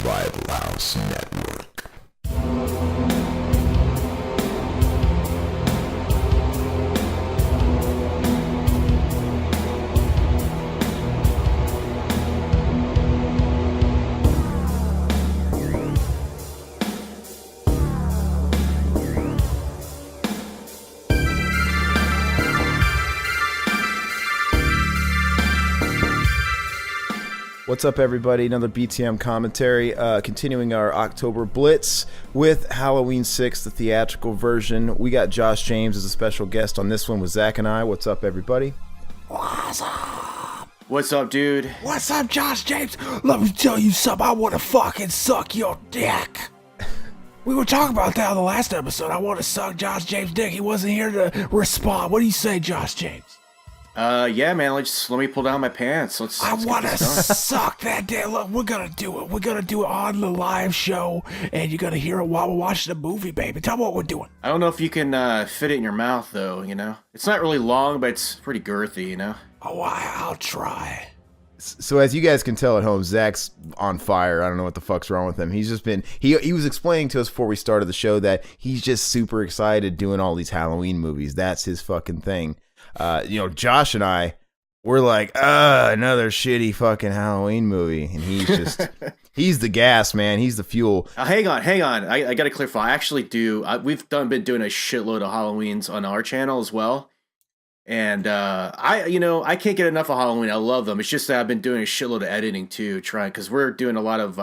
Rival House Network. What's up, everybody? Another BTM commentary, continuing our October Blitz with Halloween 6, the theatrical version. We got Josh James as a special guest on this one with Zach and I. What's up, everybody? What's up? What's up, dude? What's up, Josh James? Let me tell you something. I want to fucking suck your dick. We were talking about that on the last episode. I want to suck Josh James' dick. He wasn't here to respond. What do you say, Josh James? Yeah, man. Let me pull down my pants. Let's I want to suck that dick. Look, we're gonna do it. We're gonna do it on the live show, and you're gonna hear it while we're watching the movie, baby. Tell me what we're doing. I don't know if you can fit it in your mouth, though. You know, it's not really long, but it's pretty girthy. You know. Oh, I'll try. So as you guys can tell at home, Zach's on fire. I don't know what the fuck's wrong with him. He's just been, he was explaining to us before we started the show that he's just super excited doing all these Halloween movies. That's his fucking thing. Josh and I, we're like, another shitty fucking Halloween movie. And he's just, he's the gas, man. He's the fuel. Hang on. I got to clarify. I actually do. We've been doing a shitload of Halloweens on our channel as well. And I can't get enough of Halloween. I love them. It's just that I've been doing a shitload of editing too, because we're doing a lot of,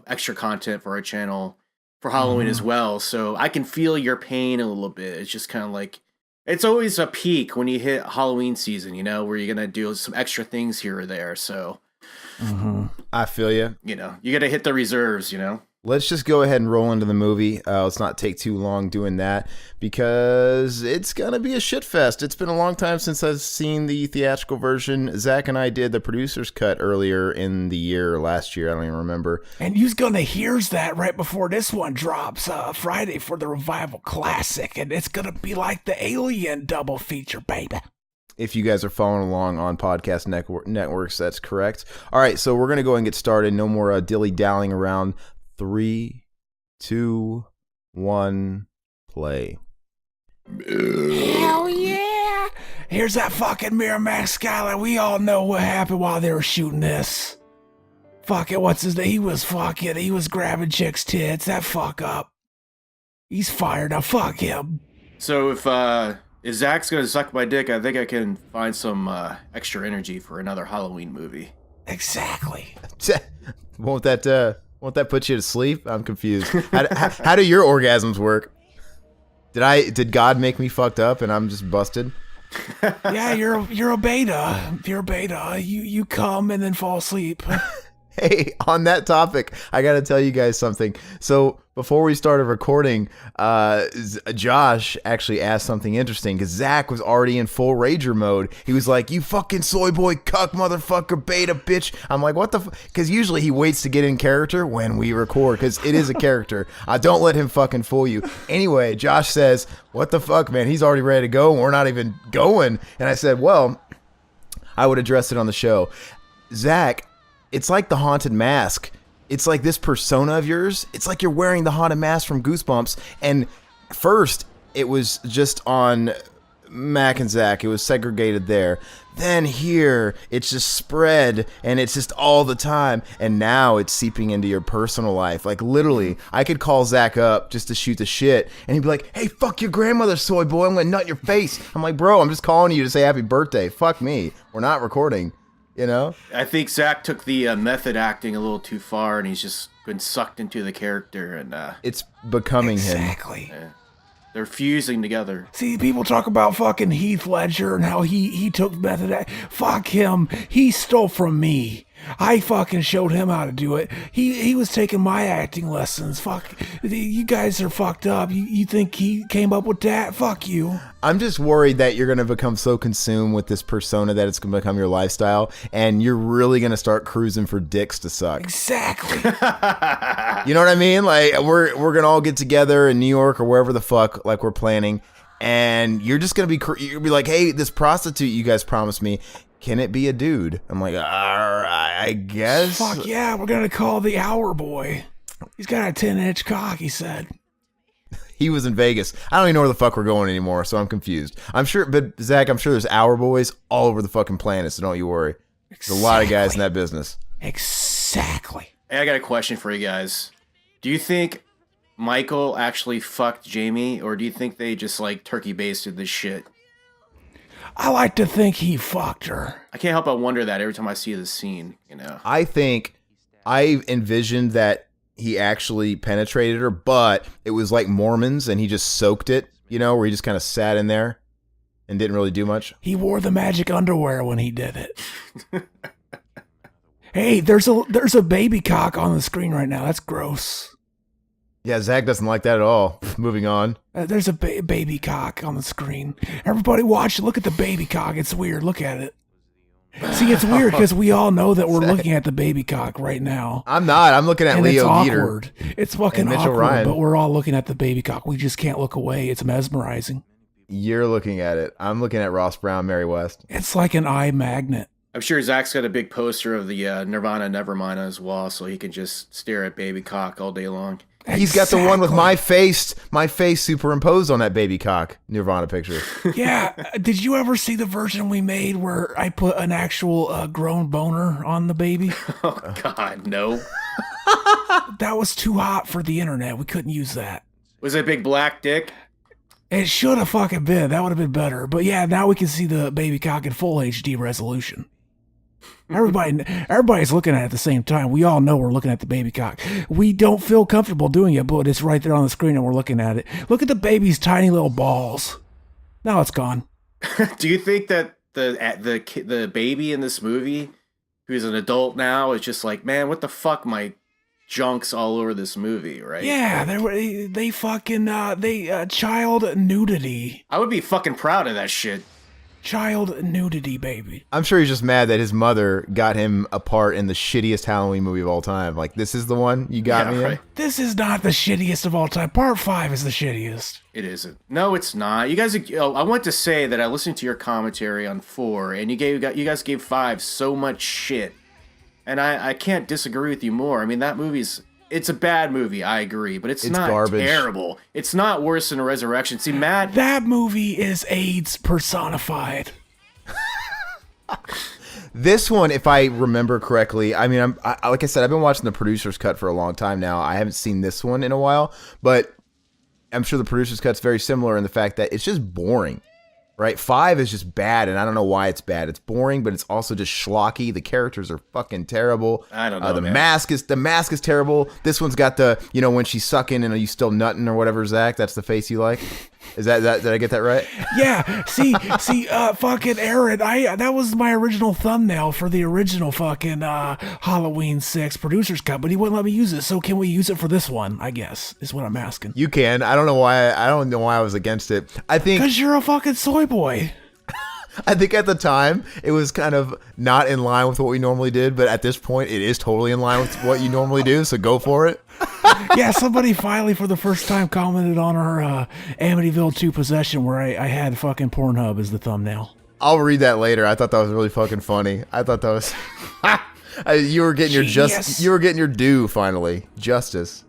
extra content for our channel for Halloween as well. So I can feel your pain a little bit. It's just kind of like, it's always a peak when you hit Halloween season, where you're going to do some extra things here or there. So I feel you. You got to hit the reserves, Let's just go ahead and roll into the movie. Let's not take too long doing that because it's going to be a shit fest. It's been a long time since I've seen the theatrical version. Zach and I did the Producers Cut earlier in the year, last year. I don't even remember. And you's going to hear that right before this one drops Friday for the Revival Classic. And it's going to be like the Alien double feature, baby. If you guys are following along on podcast networks, that's correct. All right, so we're going to go and get started. No more dilly-dallying around. 3, 2, 1, play. Hell yeah! Here's that fucking Miramax Skyline. We all know what happened while they were shooting this. Fuck it, what's his name? He was grabbing chicks' tits. That fuck up. He's fired. Now fuck him. So if Zach's gonna suck my dick, I think I can find some extra energy for another Halloween movie. Exactly. Won't that put you to sleep? I'm confused. How do your orgasms work? Did God make me fucked up and I'm just busted? Yeah, you're a beta. You're a beta. You come and then fall asleep. Hey, on that topic, I got to tell you guys something. So before we started recording, Josh actually asked something interesting because Zach was already in full rager mode. He was like, "You fucking soy boy cuck motherfucker beta bitch." I'm like, "What the?" Because usually he waits to get in character when we record because it is a character. Don't let him fucking fool you. Anyway, Josh says, "What the fuck, man? He's already ready to go and we're not even going." And I said, "Well, I would address it on the show, Zach. It's like the haunted mask. It's like this persona of yours. It's like you're wearing the haunted mask from Goosebumps. And first, it was just on Mac and Zach. It was segregated there. Then here, it's just spread, and it's just all the time. And now it's seeping into your personal life. Like, literally, I could call Zach up just to shoot the shit, and he'd be like, "Hey, fuck your grandmother, soy boy. I'm going to nut your face." I'm like, "Bro, I'm just calling you to say happy birthday. Fuck me. We're not recording." I think Zach took the method acting a little too far, and he's just been sucked into the character, and it's becoming him. Exactly. They're fusing together. See, people talk about fucking Heath Ledger and how he took method act. Fuck him. He stole from me. I fucking showed him how to do it. He was taking my acting lessons. Fuck, you guys are fucked up. You think he came up with that? Fuck you. I'm just worried that you're going to become so consumed with this persona that it's going to become your lifestyle, and you're really going to start cruising for dicks to suck. Exactly. You know what I mean? Like, we're going to all get together in New York or wherever the fuck, like we're planning, and you're just going to be like, "Hey, this prostitute you guys promised me, can it be a dude? I'm like, all right, I guess. Fuck yeah, we're gonna call the Hour Boy. He's got a 10-inch cock, he said. He was in Vegas. I don't even know where the fuck we're going anymore, so I'm confused. I'm sure, but Zach, I'm sure there's Hour Boys all over the fucking planet, so don't you worry. There's a lot of guys in that business. Exactly. Hey, I got a question for you guys. Do you think Michael actually fucked Jamie, or do you think they just like turkey basted this shit? I like to think he fucked her. I can't help but wonder that every time I see this scene, you know. I think I envisioned that he actually penetrated her, but it was like Mormons and he just soaked it, you know, where he just kind of sat in there and didn't really do much. He wore the magic underwear when he did it. Hey, there's a baby cock on the screen right now. That's gross. Yeah, Zach doesn't like that at all. Moving on. There's a baby cock on the screen. Everybody watch. Look at the baby cock. It's weird. Look at it. See, it's weird because we all know that we're looking at the baby cock right now. I'm not. I'm looking at And Leo it's Dieter. awkward. It's fucking Mitchell awkward, Ryan. but we're all looking at the baby cock. We just can't look away. It's mesmerizing. You're looking at it. I'm looking at Ross Brown, Mary West. It's like an eye magnet. I'm sure Zach's got a big poster of the Nirvana Nevermind on his wall, so he can just stare at baby cock all day long. He's got the one with my face superimposed on that baby cock Nirvana picture. Yeah. Did you ever see the version we made where I put an actual grown boner on the baby? Oh, God, no. That was too hot for the internet. We couldn't use that. Was it a big black dick? It should have fucking been. That would have been better. But yeah, now we can see the baby cock in full HD resolution. Everybody's looking at it at the same time. We all know we're looking at the baby cock. We don't feel comfortable doing it, but it's right there on the screen and we're looking at it. Look at the baby's tiny little balls. Now it's gone. Do you think that the baby in this movie, who's an adult now, is just like, man, what the fuck, my junk's all over this movie, right? Yeah, they fucking child nudity. I would be fucking proud of that shit. Child nudity, baby. I'm sure he's just mad that his mother got him a part in the shittiest Halloween movie of all time. Like, this is the one you got me in? This is not the shittiest of all time. Part 5 is the shittiest. It isn't. No, it's not. You guys, I want to say that I listened to your commentary on 4, and you guys gave 5 so much shit. And I can't disagree with you more. I mean, that it's a bad movie, I agree, but it's not garbage. Terrible. It's not worse than a Resurrection. See, Matt... That movie is AIDS personified. This one, if I remember correctly, I mean, like I said, I've been watching the Producers Cut for a long time now. I haven't seen this one in a while, but I'm sure the Producers Cut's very similar in the fact that it's just boring. Right? 5 is just bad, and I don't know why it's bad. It's boring, but it's also just schlocky. The characters are fucking terrible. I don't know, the man. mask is terrible. This one's got the, when she's sucking and are you still nutting or whatever, Zach? That's the face you like? Is that did I get that right? Yeah. See, fucking Aaron, that was my original thumbnail for the original fucking Halloween 6 Producers Cut, but he wouldn't let me use it. So can we use it for this one? I guess is what I'm asking. You can. I don't know why I was against it. I think because you're a fucking soy boy. I think at the time it was kind of not in line with what we normally did, but at this point it is totally in line with what you normally do, so go for it. Yeah, somebody finally for the first time commented on our Amityville 2 Possession where I had fucking Pornhub as the thumbnail. I'll read that later. I thought that was really fucking funny. I thought that was you were getting your due finally. Justice.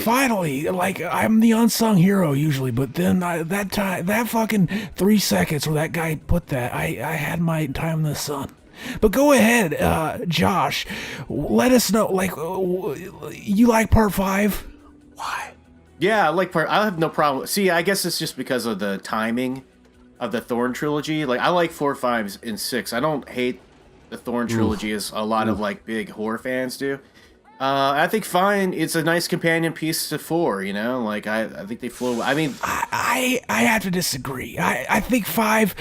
Finally, like I'm the unsung hero usually, but then that fucking 3 seconds where that guy put that, I had my time in the sun. But go ahead, Josh. Let us know. Like, you like part 5? Why? Yeah, I like part. I have no problem. See, I guess it's just because of the timing of the Thorn trilogy. Like, I like 4, 5, and 6. I don't hate the Thorn trilogy as a lot of like big horror fans do. I think fine. It's a nice companion piece to 4. Like I think they flow. I mean, I have to disagree. I think 5.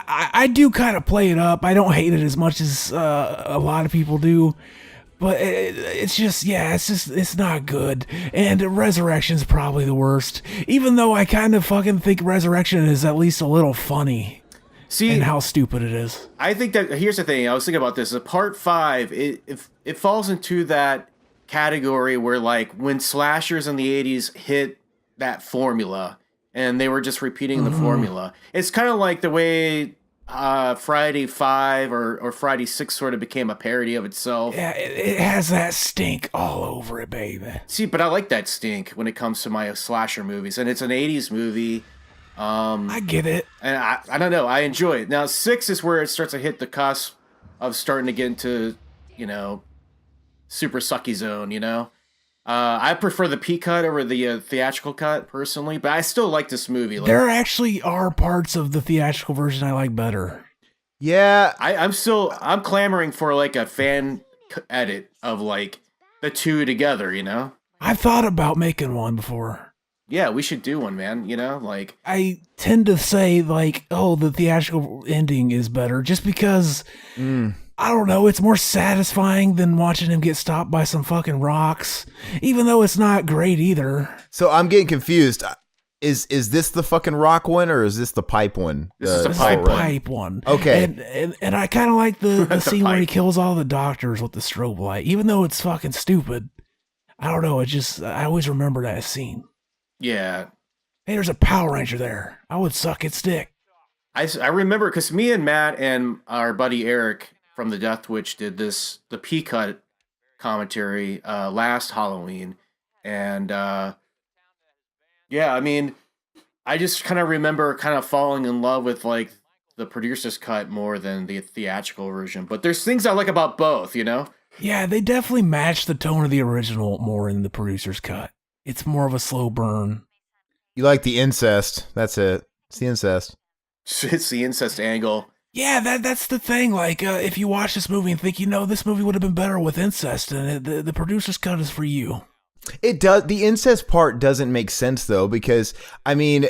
I do kind of play it up. I don't hate it as much as a lot of people do. But it's not good. And Resurrection's probably the worst. Even though I kind of fucking think Resurrection is at least a little funny. See, and how stupid it is. I think that here's the thing. I was thinking about this. Part 5, it falls into that category where like when slashers in the 80s hit that formula and they were just repeating the formula. It's kind of like the way Friday 5 or Friday 6 sort of became a parody of itself. Yeah, it has that stink all over it, baby. See, but I like that stink when it comes to my slasher movies, and it's an 80s movie. I get it. And I don't know, I enjoy it. Now 6 is where it starts to hit the cusp of starting to get into, super sucky zone, I prefer the P cut over the theatrical cut personally, but I still like this movie. Like, There actually are parts of the theatrical version I like better. Yeah, I'm clamoring for like a fan edit of like the two together, I've thought about making one before. Yeah, we should do one, man. Like I tend to say like, oh, the theatrical ending is better just because I don't know, it's more satisfying than watching him get stopped by some fucking rocks, even though it's not great either. so I'm getting confused. Is this the fucking rock one or is this the pipe one? This is the This pipe is the one. pipe one. Okay. And I kind of like the scene where he pipe. kills all the doctors with the strobe light, even though it's fucking stupid. I don't know. I always remember that scene. yeah. Hey, there's a Power Ranger there. I would suck its dick. I remember because me and Matt and our buddy Eric from the Death Witch did the P cut commentary last Halloween, and yeah, I mean, I just kind of remember kind of falling in love with like the producer's cut more than the theatrical version. But there's things I like about both, Yeah, they definitely match the tone of the original more in the producer's cut. It's more of a slow burn. You like the incest. That's it. It's the incest. It's the incest angle. Yeah, that's the thing. Like, if you watch this movie and think, this movie would have been better with incest, and the producer's cut is for you. It does. The incest part doesn't make sense though, because I mean,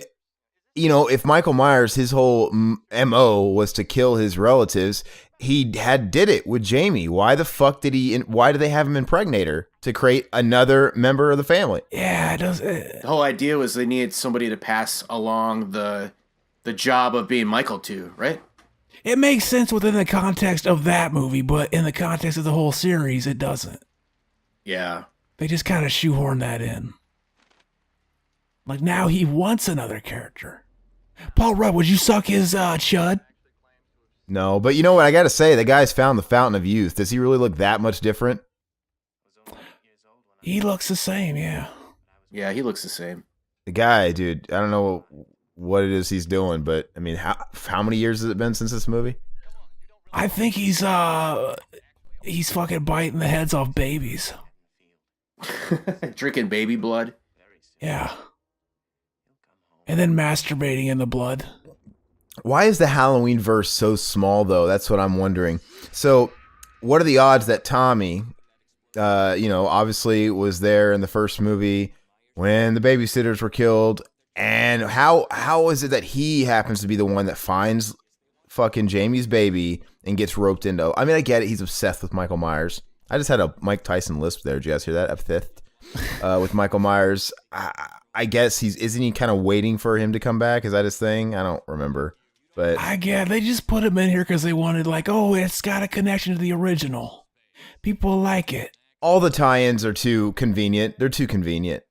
if Micheal Myers, his whole MO was to kill his relatives, he did it with Jamie. Why the fuck why did they have him impregnate her to create another member of the family? Yeah, it does. The whole idea was they needed somebody to pass along the job of being Michael to, right? It makes sense within the context of that movie, but in the context of the whole series, it doesn't. Yeah. They just kind of shoehorn that in. Like, now he wants another character. Paul Rudd, would you suck his chud? No, but you know what? I got to say, the guy's found the fountain of youth. Does he really look that much different? He looks the same, yeah. Yeah, he looks the same. The guy, dude, I don't know what it is he's doing, but I mean, how many years has it been since this movie? I think he's fucking biting the heads off babies. Drinking baby blood. Yeah. And then masturbating in the blood. Why is the Halloween verse so small, though? That's what I'm wondering. So, what are the odds that Tommy, obviously was there in the first movie when the babysitters were killed? And how is it that he happens to be the one that finds fucking Jamie's baby and gets roped into? I mean, I get it. He's obsessed with Micheal Myers. I just had a Mike Tyson lisp there. Did you guys hear that? Epithet with Micheal Myers. I guess isn't he kind of waiting for him to come back? Is that his thing? I don't remember. But I get they just put him in here because they wanted it's got a connection to the original. People like it. all the tie-ins are too convenient. They're too convenient.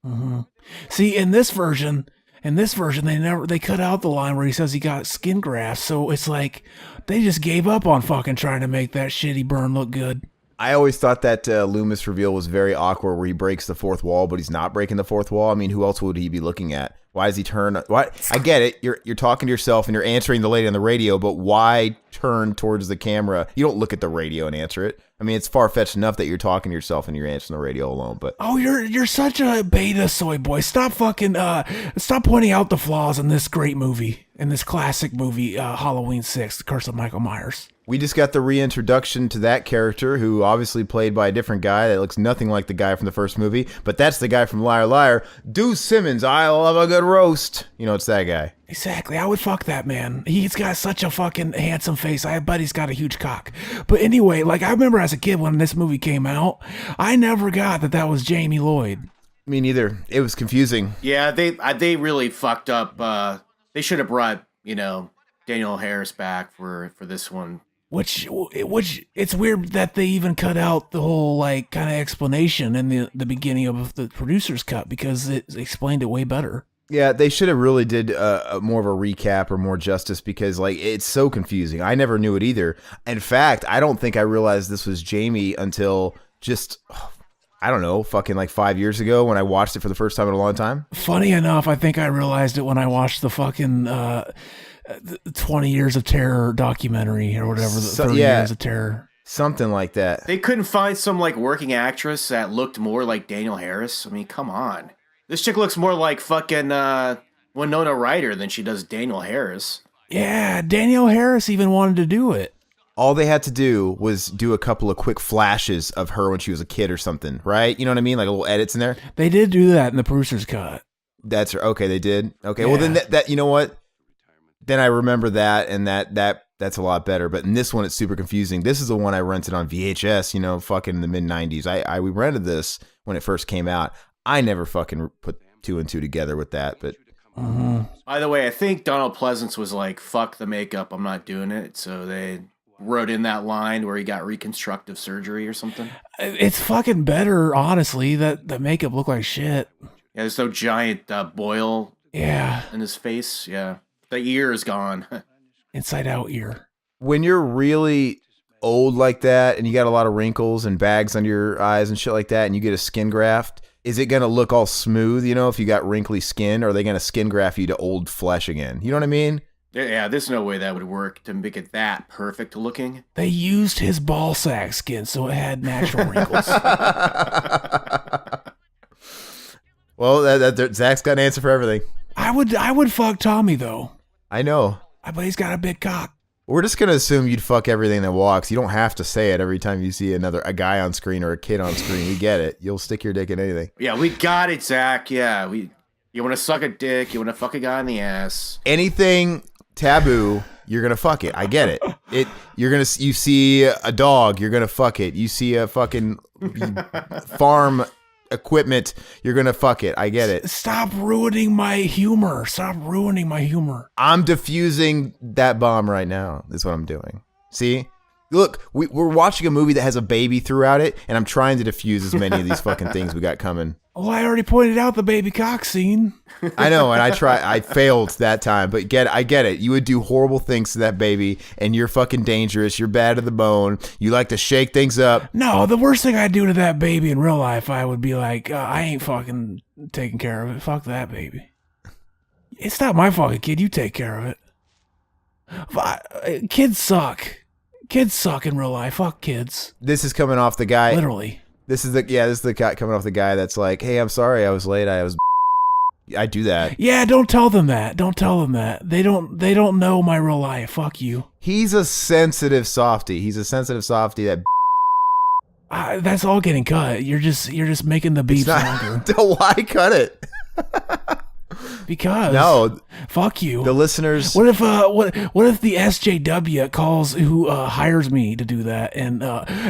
Mm-hmm. See, in this version, they cut out the line where he says he got skin grafts. So it's like they just gave up on fucking trying to make that shitty burn look good. I always thought that Loomis reveal was very awkward, where he breaks the fourth wall, but he's not breaking the fourth wall. I mean, who else would he be looking at? Why does he turn? Why? I get it. You're talking to yourself and you're answering the lady on the radio, but why turn towards the camera? You don't look at the radio and answer it. I mean, it's far-fetched enough that you're talking to yourself and you're answering the radio alone. But oh, you're such a beta soy boy. Stop pointing out the flaws in this great movie, in this classic movie, Halloween 6, The Curse of Micheal Myers. we just got the reintroduction to that character, who obviously played by a different guy that looks nothing like the guy from the first movie, but that's the guy from Liar Liar, Deuce Simmons. I love a good roast. You know, it's that guy. Exactly. I would fuck that man. He's got such a fucking handsome face. I bet he's got a huge cock. But anyway, like, I remember as a kid when this movie came out, I never got that was Jamie Lloyd. Me neither. It was confusing. Yeah, they really fucked up. They should have brought, Daniel Harris back for this one. Which it's weird that they even cut out the whole kind of explanation in the beginning of the producer's cut, because it explained it way better. Yeah, they should have really did more of a recap or more justice because like it's so confusing. I never knew it either. In fact, I don't think I realized this was Jamie until just I don't know, fucking like 5 years ago when I watched it for the first time in a long time. Funny enough, I think I realized it when I watched the fucking 20 Years of Terror documentary or whatever, the 30 Years of Terror. Something like that. They couldn't find some like working actress that looked more like Daniel Harris. I mean, come on. This chick looks more like fucking Winona Ryder than she does Daniel Harris. Yeah, Daniel Harris even wanted to do it. All they had to do was do a couple of quick flashes of her when she was a kid or something, right? You know what I mean? Like little edits in there. They did do that in the Producers Cut. That's okay. They did. Okay. Yeah. Well, then that you know what? Then I remember that, and that's a lot better. But in this one, it's super confusing. This is the one I rented on VHS. You know, fucking in the mid '90s. We rented this when it first came out. I never fucking put 2 and 2 together with that. But by the way, I think Donald Pleasance was like, "Fuck the makeup. I'm not doing it." So they wrote in that line where he got reconstructive surgery or something. It's fucking better, honestly. That the makeup looked like shit. Yeah, there's no giant boil. Yeah, in his face. Yeah, the ear is gone. Inside out ear. when you're really old like that, and you got a lot of wrinkles and bags under your eyes and shit like that, and you get a skin graft, is it going to look all smooth, you know, if you got wrinkly skin, or are they going to skin graft you to old flesh again? You know what I mean? Yeah, there's no way that would work to make it that perfect looking. They used his ball sack skin, so it had natural wrinkles. Well, Zach's got an answer for everything. I would fuck Tommy, though. I know. But he's got a big cock. We're just going to assume you'd fuck everything that walks. You don't have to say it every time you see a guy on screen or a kid on screen. We get it. You'll stick your dick in anything. Yeah, we got it, Zach. Yeah, you want to suck a dick, you want to fuck a guy in the ass. Anything taboo, you're going to fuck it. I get it. You see a dog, you're going to fuck it. You see a fucking farm equipment, you're going to fuck it. I get it. Stop ruining my humor. I'm diffusing that bomb right now. Is what I'm doing. See? Look, we're watching a movie that has a baby throughout it, and I'm trying to diffuse as many of these fucking things we got coming. Well, I already pointed out the baby cock scene. I know, and I failed that time, but I get it. You would do horrible things to that baby, and you're fucking dangerous. You're bad to the bone. You like to shake things up. No, the worst thing I'd do to that baby in real life, I would be like, I ain't fucking taking care of it. Fuck that baby. It's not my fucking kid. You take care of it. Kids suck. Kids suck in real life. Fuck kids. This is coming off the guy. Literally. This is the guy coming off the guy that's like, hey, I'm sorry I was late. I do that. Yeah, don't tell them that. They don't know my real life. Fuck you. He's a sensitive softie. That that's all getting cut. You're just making the beats longer. Why cut it? Because no, fuck you. The listeners. What if the SJW calls who hires me to do that, and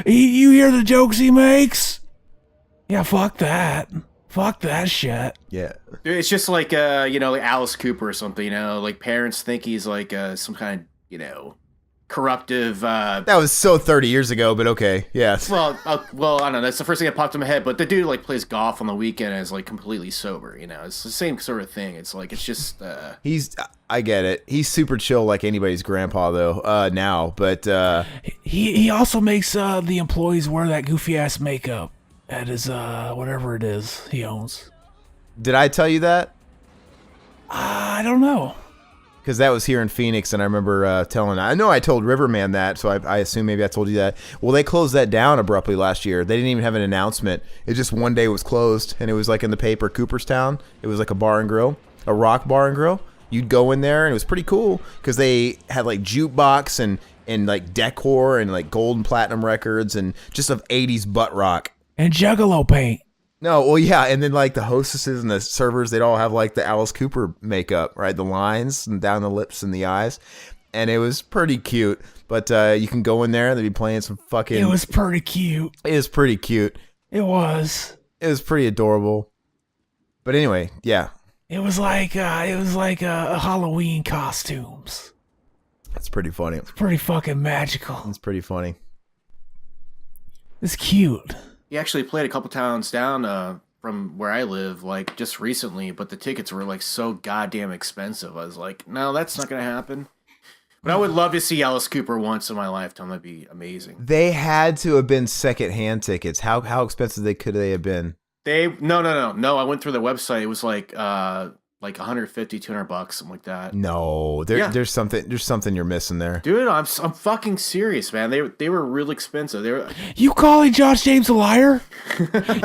you hear the jokes he makes? Yeah, fuck that shit. Yeah, dude, it's just like like Alice Cooper or something. Like parents think he's like some kind of corruptive. That was so 30 years ago, but okay, yes. Well, I don't know. That's the first thing that popped in my head. But the dude like plays golf on the weekend and is like completely sober. It's the same sort of thing. It's like it's just. I get it. He's super chill, like anybody's grandpa, though. Now, but he also makes the employees wear that goofy ass makeup at his whatever it is he owns. Did I tell you that? I don't know. Because that was here in Phoenix, and I remember I know I told Riverman that, so I assume maybe I told you that. Well, they closed that down abruptly last year. They didn't even have an announcement. It just one day was closed, and it was like in the paper, Cooperstown. It was like a bar and grill, a rock bar and grill. You'd go in there, and it was pretty cool because they had like jukebox and like decor and like gold and platinum records and just of 80s butt rock. And Juggalo paint. No, well, yeah, and then like the hostesses and the servers, they'd all have like the Alice Cooper makeup, right? The lines and down the lips and the eyes, and it was pretty cute. But you can go in there and they'd be playing some fucking. It was pretty cute. It was pretty cute. It was. It was pretty adorable. But anyway, yeah. It was like a Halloween costumes. That's pretty funny. It's pretty fucking magical. It's pretty funny. It's cute. He actually played a couple towns down from where I live, like just recently, but the tickets were like so goddamn expensive. I was like, no, that's not gonna happen. But I would love to see Alice Cooper once in my lifetime. That'd be amazing. They had to have been secondhand tickets. How expensive could they have been? No. I went through the website. It was like $150, $200, something like that. No, there's something you're missing there, Dude, I'm fucking serious, man. They were real expensive. They were. You calling Josh James a liar?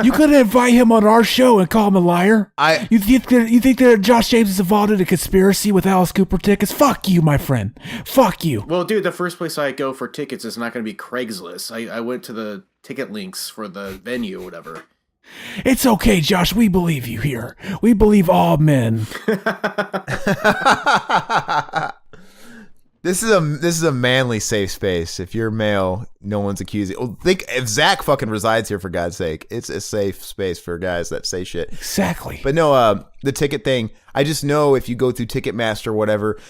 You could invite him on our show and call him a liar. You think that Josh James is involved in a conspiracy with Alice Cooper tickets? Fuck you, my friend. Fuck you. Well, dude, the first place I go for tickets is not going to be Craigslist. I went to the ticket links for the venue or whatever. It's okay, Josh. We believe you here. We believe all men. This is a manly safe space. If you're male, no one's accusing. Well, think if Zach fucking resides here, for God's sake. It's a safe space for guys that say shit. Exactly. But no, the ticket thing, I just know if you go through Ticketmaster or whatever,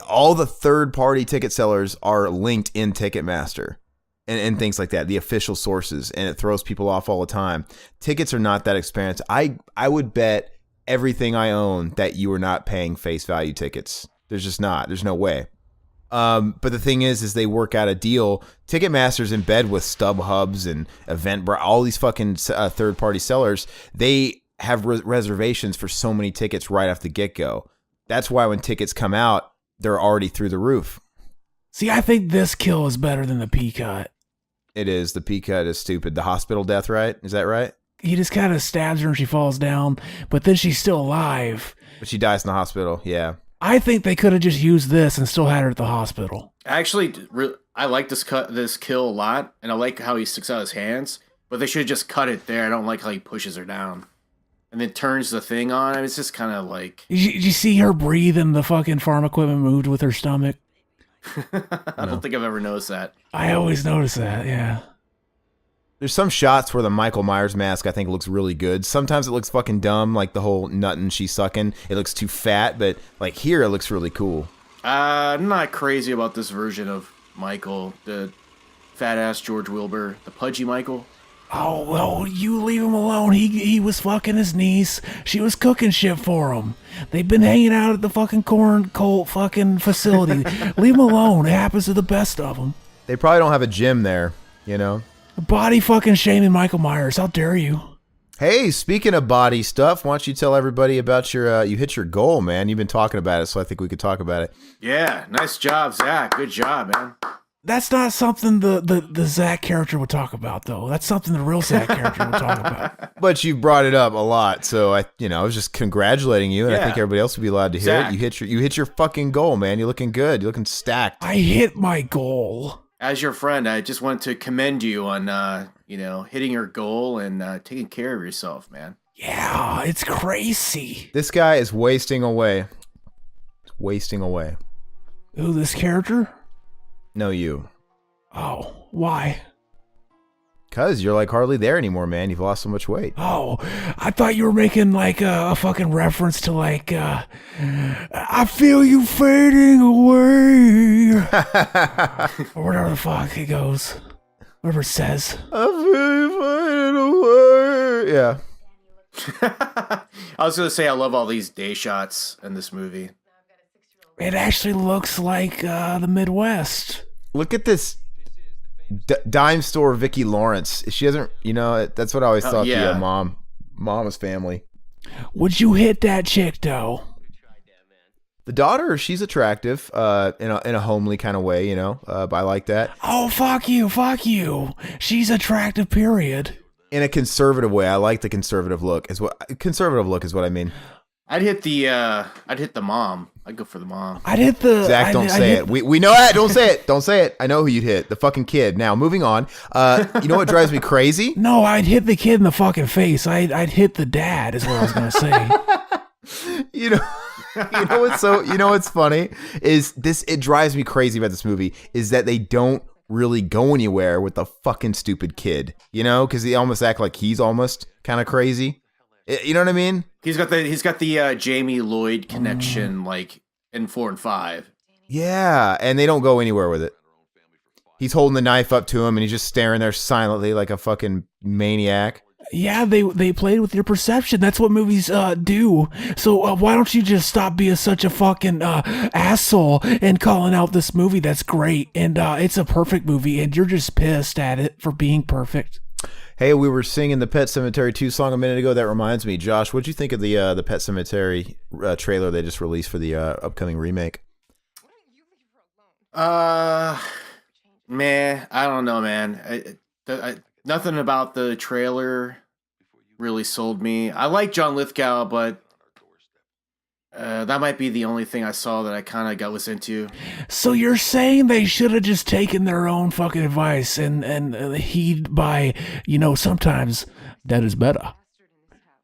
all the third-party ticket sellers are linked in Ticketmaster. And things like that, the official sources, and it throws people off all the time. Tickets are not that expensive. I would bet everything I own that you are not paying face value tickets. There's just not. There's no way. But the thing is they work out a deal. Ticketmaster's in bed with StubHubs and Eventbrite, all these fucking third-party sellers. They have reservations for so many tickets right off the get-go. That's why when tickets come out, they're already through the roof. See, I think this kill is better than the P-cut. It is. The P-cut is stupid. The hospital death, right? Is that right? He just kind of stabs her and she falls down, but then she's still alive. But she dies in the hospital, yeah. I think they could have just used this and still had her at the hospital. Actually, I like this kill a lot, and I like how he sticks out his hands, but they should have just cut it there. I don't like how he pushes her down and then turns the thing on. I mean, it's just kind of like... Did you see her breathe and the fucking farm equipment moved with her stomach? I don't think I've ever noticed that. I always notice that, yeah. There's some shots where the Micheal Myers mask, I think, looks really good. Sometimes it looks fucking dumb, like the whole nuttin' she's sucking. It looks too fat, but like here it looks really cool. I'm not crazy about this version of Michael, the fat-ass George Wilbur, the pudgy Michael. Oh, well, you leave him alone. He was fucking his niece. She was cooking shit for him. They've been hanging out at the fucking corn colt fucking facility. Leave him alone. It happens to the best of them. They probably don't have a gym there, you know? Body fucking shaming Micheal Myers. How dare you? Hey, speaking of body stuff, why don't you tell everybody about your, you hit your goal, man. You've been talking about it, so I think we could talk about it. Yeah, nice job, Zach. Good job, man. That's not something the Zach character would talk about, though. That's something the real Zach character would talk about. But you brought it up a lot, so I was just congratulating you, and I think everybody else would be allowed to hear Zach. it. You hit your fucking goal, man. You're looking good. You're looking stacked. I hit my goal. As your friend, I just want to commend you on hitting your goal and taking care of yourself, man. Yeah, it's crazy. This guy is wasting away. Wasting away. Who, this character? No, you. Oh, why? Because you're like hardly there anymore, man. You've lost so much weight. Oh, I thought you were making like a fucking reference to like, I feel you fading away. Or whatever the fuck it goes. Whatever it says. I feel you fading away. Yeah. I was going to say I love all these day shots in this movie. It actually looks like the Midwest. Look at this dime store Vicki Lawrence. She hasn't, that's what I always thought the mama's family. Would you hit that chick, though? The daughter, she's attractive in a homely kind of way, but I like that. Oh, fuck you. She's attractive, period. In a conservative way. I like the conservative look. Conservative look is what I mean. I'd hit the mom. I'd go for the mom. I'd hit the... Zach, don't say it. We know that. Don't say it. Don't say it. I know who you'd hit. The fucking kid. Now, moving on. You know what drives me crazy? No, I'd hit the kid in the fucking face. I'd hit the dad is what I was going to say. You know what's funny is this, it drives me crazy about this movie is that they don't really go anywhere with the fucking stupid kid, because they almost act like he's almost kind of crazy. You know what I mean? He's got the Jamie Lloyd connection, like in 4 and 5. Yeah, and they don't go anywhere with it. He's holding the knife up to him, and he's just staring there silently like a fucking maniac. Yeah, they played with your perception. That's what movies do. So why don't you just stop being such a fucking asshole and calling out this movie that's great and it's a perfect movie and you're just pissed at it for being perfect. Hey, we were singing the Pet Sematary 2 song a minute ago. That reminds me, Josh, what'd you think of the Pet Sematary trailer they just released for the upcoming remake? Man, I don't know, man. Nothing about the trailer really sold me. I like John Lithgow, but that might be the only thing I saw that I kind of was into. So you're saying they should have just taken their own fucking advice and heed by, sometimes that is better.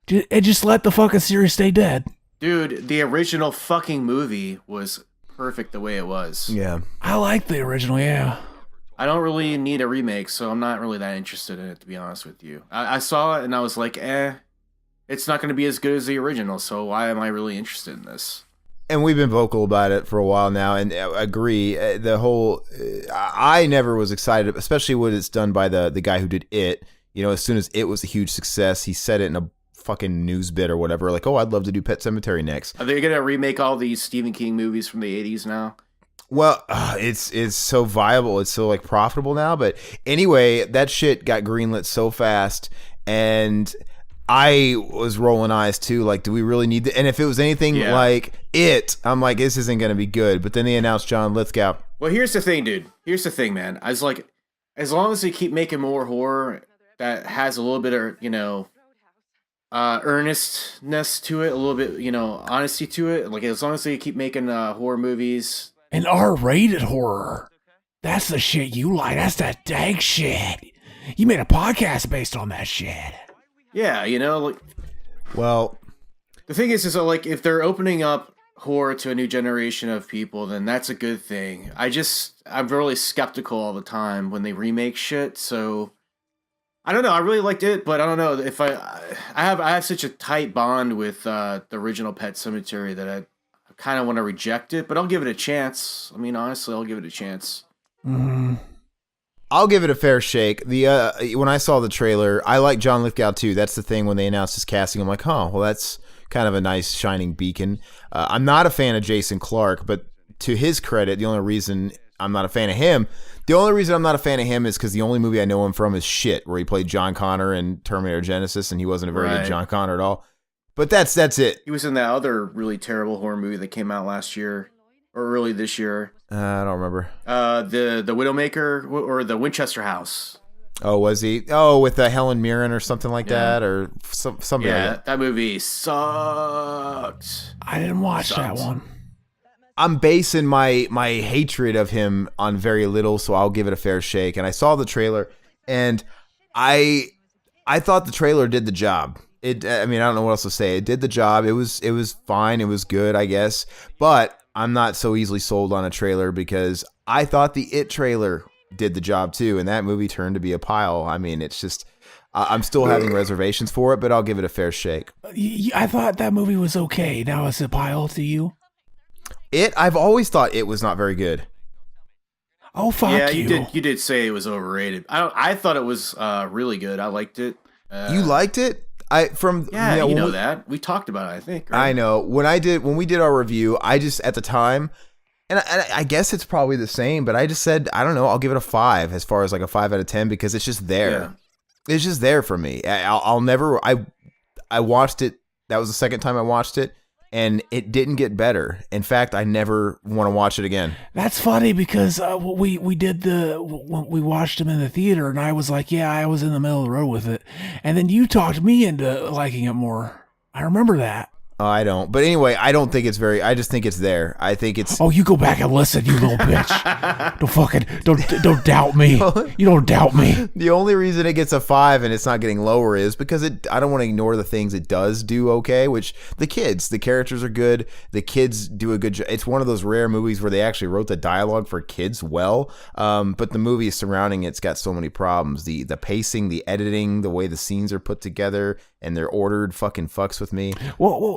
And just let the fucking series stay dead. Dude, the original fucking movie was perfect the way it was. Yeah. I like the original, yeah. I don't really need a remake, so I'm not really that interested in it, to be honest with you. I saw it and I was like, it's not going to be as good as the original, so why am I really interested in this? And we've been vocal about it for a while now, and agree. I never was excited, especially when it's done by the guy who did It. As soon as It was a huge success, he said it in a fucking news bit or whatever, like, oh, I'd love to do Pet Sematary next. Are they going to remake all these Stephen King movies from the 80s now? Well, it's so viable, it's so profitable now. But anyway, that shit got greenlit so fast, and I was rolling eyes too. Like, do we really need and if it was anything like It, I'm like, this isn't going to be good. But then they announced John Lithgow. Well, here's the thing, dude. Here's the thing, man. I was like, as long as they keep making more horror that has a little bit of, earnestness to it, a little bit, honesty to it. Like, as long as they keep making horror movies. And R-rated horror. That's the shit you like. That's that dank shit. You made a podcast based on that shit. Yeah, well, the thing is like, if they're opening up horror to a new generation of people, then that's a good thing. I'm really skeptical all the time when they remake shit. So I don't know. I really liked it, but I don't know if I have such a tight bond with the original Pet Sematary that I kind of want to reject it, but I'll give it a chance. I mean, honestly, I'll give it a chance. Mm-hmm. I'll give it a fair shake. When I saw the trailer, I like John Lithgow too. That's the thing. When they announced his casting, I'm like, well, that's kind of a nice shining beacon. I'm not a fan of Jason Clarke, but to his credit, the only reason I'm not a fan of him is because the only movie I know him from is Shit, where he played John Connor in Terminator Genisys, and he wasn't a very good John Connor at all. But that's it. He was in that other really terrible horror movie that came out last year or early this year. I don't remember. The Widowmaker or the Winchester House. Oh, was he? Oh, with Helen Mirren or something like that, or something. Yeah, like that movie sucked. I didn't watch that one. I'm basing my hatred of him on very little, so I'll give it a fair shake. And I saw the trailer, and I thought the trailer did the job. I don't know what else to say. It did the job. It was fine. It was good, I guess. But I'm not so easily sold on a trailer because I thought the It trailer did the job too, and that movie turned to be a pile. I mean, it's just I'm still having reservations for it, but I'll give it a fair shake. I thought that movie was okay. Now it's a pile to you? I've always thought It was not very good. Oh, fuck you. Yeah, you did say it was overrated. I thought it was really good. I liked it. You liked it? That we talked about it, I think. Right? I know when we did our review, I just at the time, and I guess it's probably the same, but I just said, I don't know, I'll give it a 5 as far as like a 5 out of 10 because it's just there. Yeah. It's just there for me. I'll never. I watched it. That was the second time I watched it, and it didn't get better. In fact, I never want to watch it again. That's funny because we watched them in the theater, and I was like, yeah, I was in the middle of the road with it, and then you talked me into liking it more. I remember that. Oh, I don't. But anyway, I don't think it's I just think it's there. I think it's... Oh, you go back and listen, you little bitch. Don't doubt me. You don't doubt me. The only reason it gets a 5 and it's not getting lower is because I don't want to ignore the things it does do okay, which the characters are good. The kids do a good job. It's one of those rare movies where they actually wrote the dialogue for kids well. But the movie surrounding it's got so many problems. The pacing, the editing, the way the scenes are put together, and they're ordered fucking fucks with me.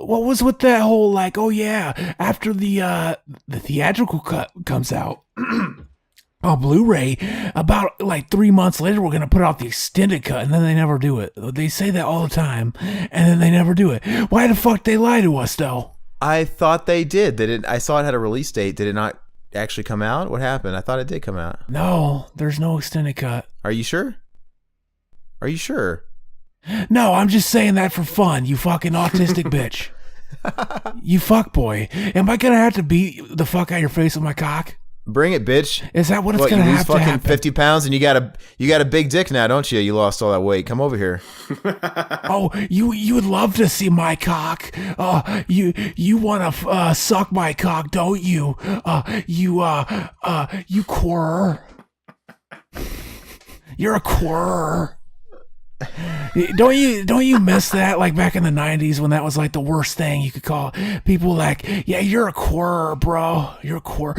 What was with that whole like, oh yeah, after the theatrical cut comes out, Blu-ray. About like 3 months later, we're gonna put out the extended cut, and then they never do it. They say that all the time, and then they never do it. Why the fuck they lie to us though? I thought they did. I saw it had a release date. Did it not actually come out? What happened? I thought it did come out. No, there's no extended cut. Are you sure? Are you sure? No, I'm just saying that for fun, you fucking autistic bitch. You fuck boy. Am I gonna have to beat the fuck out of your face with my cock? Bring it, bitch. Is that what it's gonna you lose have to fucking happen? 50 pounds and you got a big dick now, don't you? You lost all that weight. Come over here. Oh, you would love to see my cock. You want to suck my cock, don't you? You quarrer. You're a quarrer. Don't you miss that, like back in the 90s when that was like the worst thing you could call people, like, yeah, you're a quarrer, bro. You're a quarrer.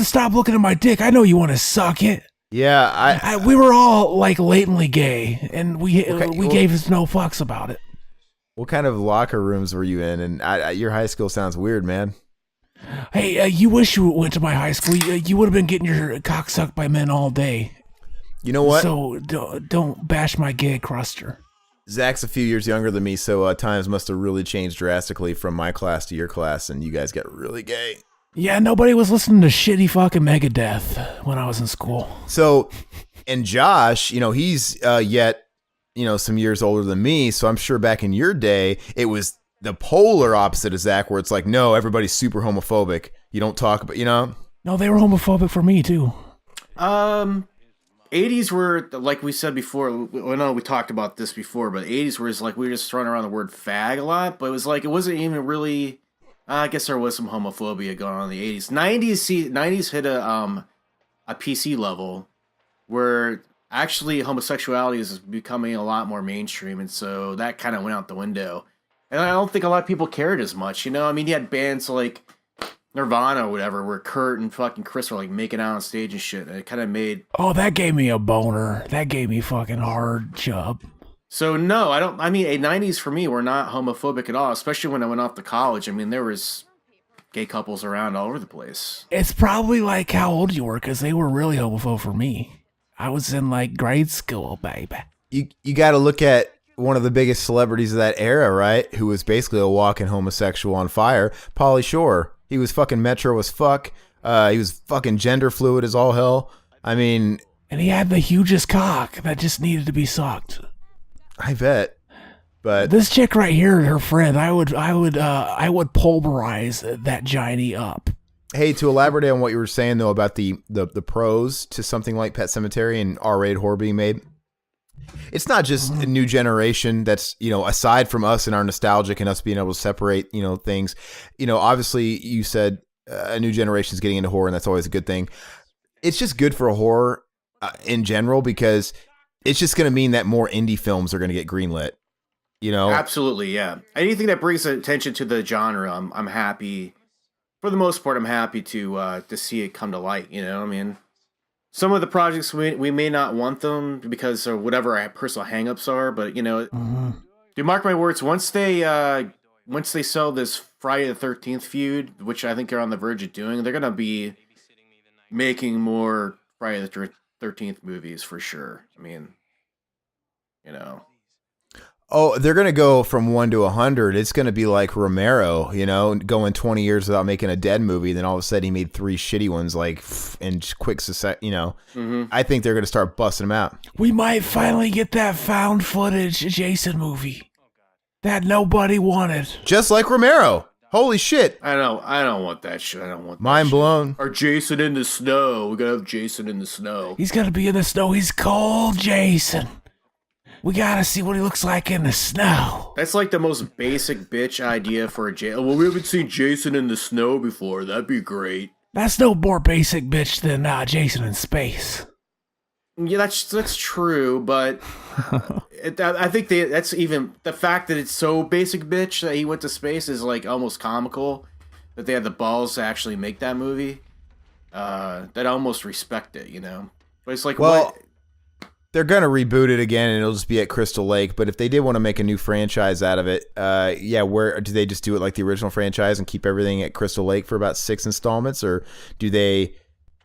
Stop looking at my dick. I know you want to suck it. Yeah, we were all like latently gay, and we gave us no fucks about it. What kind of locker rooms were you in? And your high school sounds weird, man. Hey, you wish you went to my high school. You would have been getting your cock sucked by men all day. You know what? So don't bash my gay cruster. Zach's a few years younger than me, so times must have really changed drastically from my class to your class, and you guys got really gay. Yeah, nobody was listening to shitty fucking Megadeth when I was in school. So, and Josh, he's yet, some years older than me, so I'm sure back in your day, it was the polar opposite of Zach, where it's like, no, everybody's super homophobic. You don't talk about, No, they were homophobic for me, too. 80s were, like we said before, I know we talked about this before, but 80s was like we were just throwing around the word fag a lot, but it was like it wasn't even really, I guess there was some homophobia going on in the 80s. 90s hit a PC level where actually homosexuality is becoming a lot more mainstream, and so that kind of went out the window. And I don't think a lot of people cared as much, I mean, you had bands like Nirvana or whatever, where Kurt and fucking Chris were like making out on stage and shit, and it kind of made... Oh, that gave me a boner. That gave me fucking hard chub. So no, I mean, 90s for me were not homophobic at all, especially when I went off to college. I mean, there was gay couples around all over the place. It's probably like how old you were, because they were really homophobic for me. I was in like grade school, baby. You got to look at one of the biggest celebrities of that era, right? Who was basically a walking homosexual on fire, Pauly Shore. He was fucking metro as fuck. He was fucking gender fluid as all hell. I mean... And he had the hugest cock that just needed to be sucked. I bet. But... This chick right here, her friend, I would pulverize that giant up. Hey, to elaborate on what you were saying, though, about the pros to something like Pet Sematary and R-rated horror being made, it's not just a new generation that's, aside from us and our nostalgic and us being able to separate, things, obviously you said a new generation's getting into horror, and that's always a good thing. It's just good for horror in general, because it's just going to mean that more indie films are going to get greenlit, Absolutely, yeah. Anything that brings attention to the genre, I'm happy. For the most part, I'm happy to see it come to light, I mean... Some of the projects we may not want them because of whatever our personal hangups are, but dude, mark my words. Once they sell this Friday the 13th feud, which I think they're on the verge of doing, they're gonna be making more Friday the 13th movies for sure. I mean, Oh, they're going to go from 1 to 100. It's going to be like Romero, going 20 years without making a dead movie. Then all of a sudden he made 3 shitty ones, like in quick succession, I think they're going to start busting them out. We might finally get that found footage Jason movie that nobody wanted. Just like Romero. Holy shit. I don't want that shit. I don't want that Mind shit. blown. Or Jason in the snow. We got to have Jason in the snow. He's going to be in the snow. He's cold, Jason. We gotta see what he looks like in the snow. That's like the most basic bitch idea for a Jason. Well, we haven't seen Jason in the snow before. That'd be great. That's no more basic bitch than Jason in space. Yeah, that's true, but I think that's even the fact that it's so basic bitch that he went to space is like almost comical. That they had the balls to actually make that movie. That I almost respect it, But it's like, well, what? They're going to reboot it again, and it'll just be at Crystal Lake. But if they did want to make a new franchise out of it, where do they just do it like the original franchise and keep everything at Crystal Lake for about 6 installments? Or do they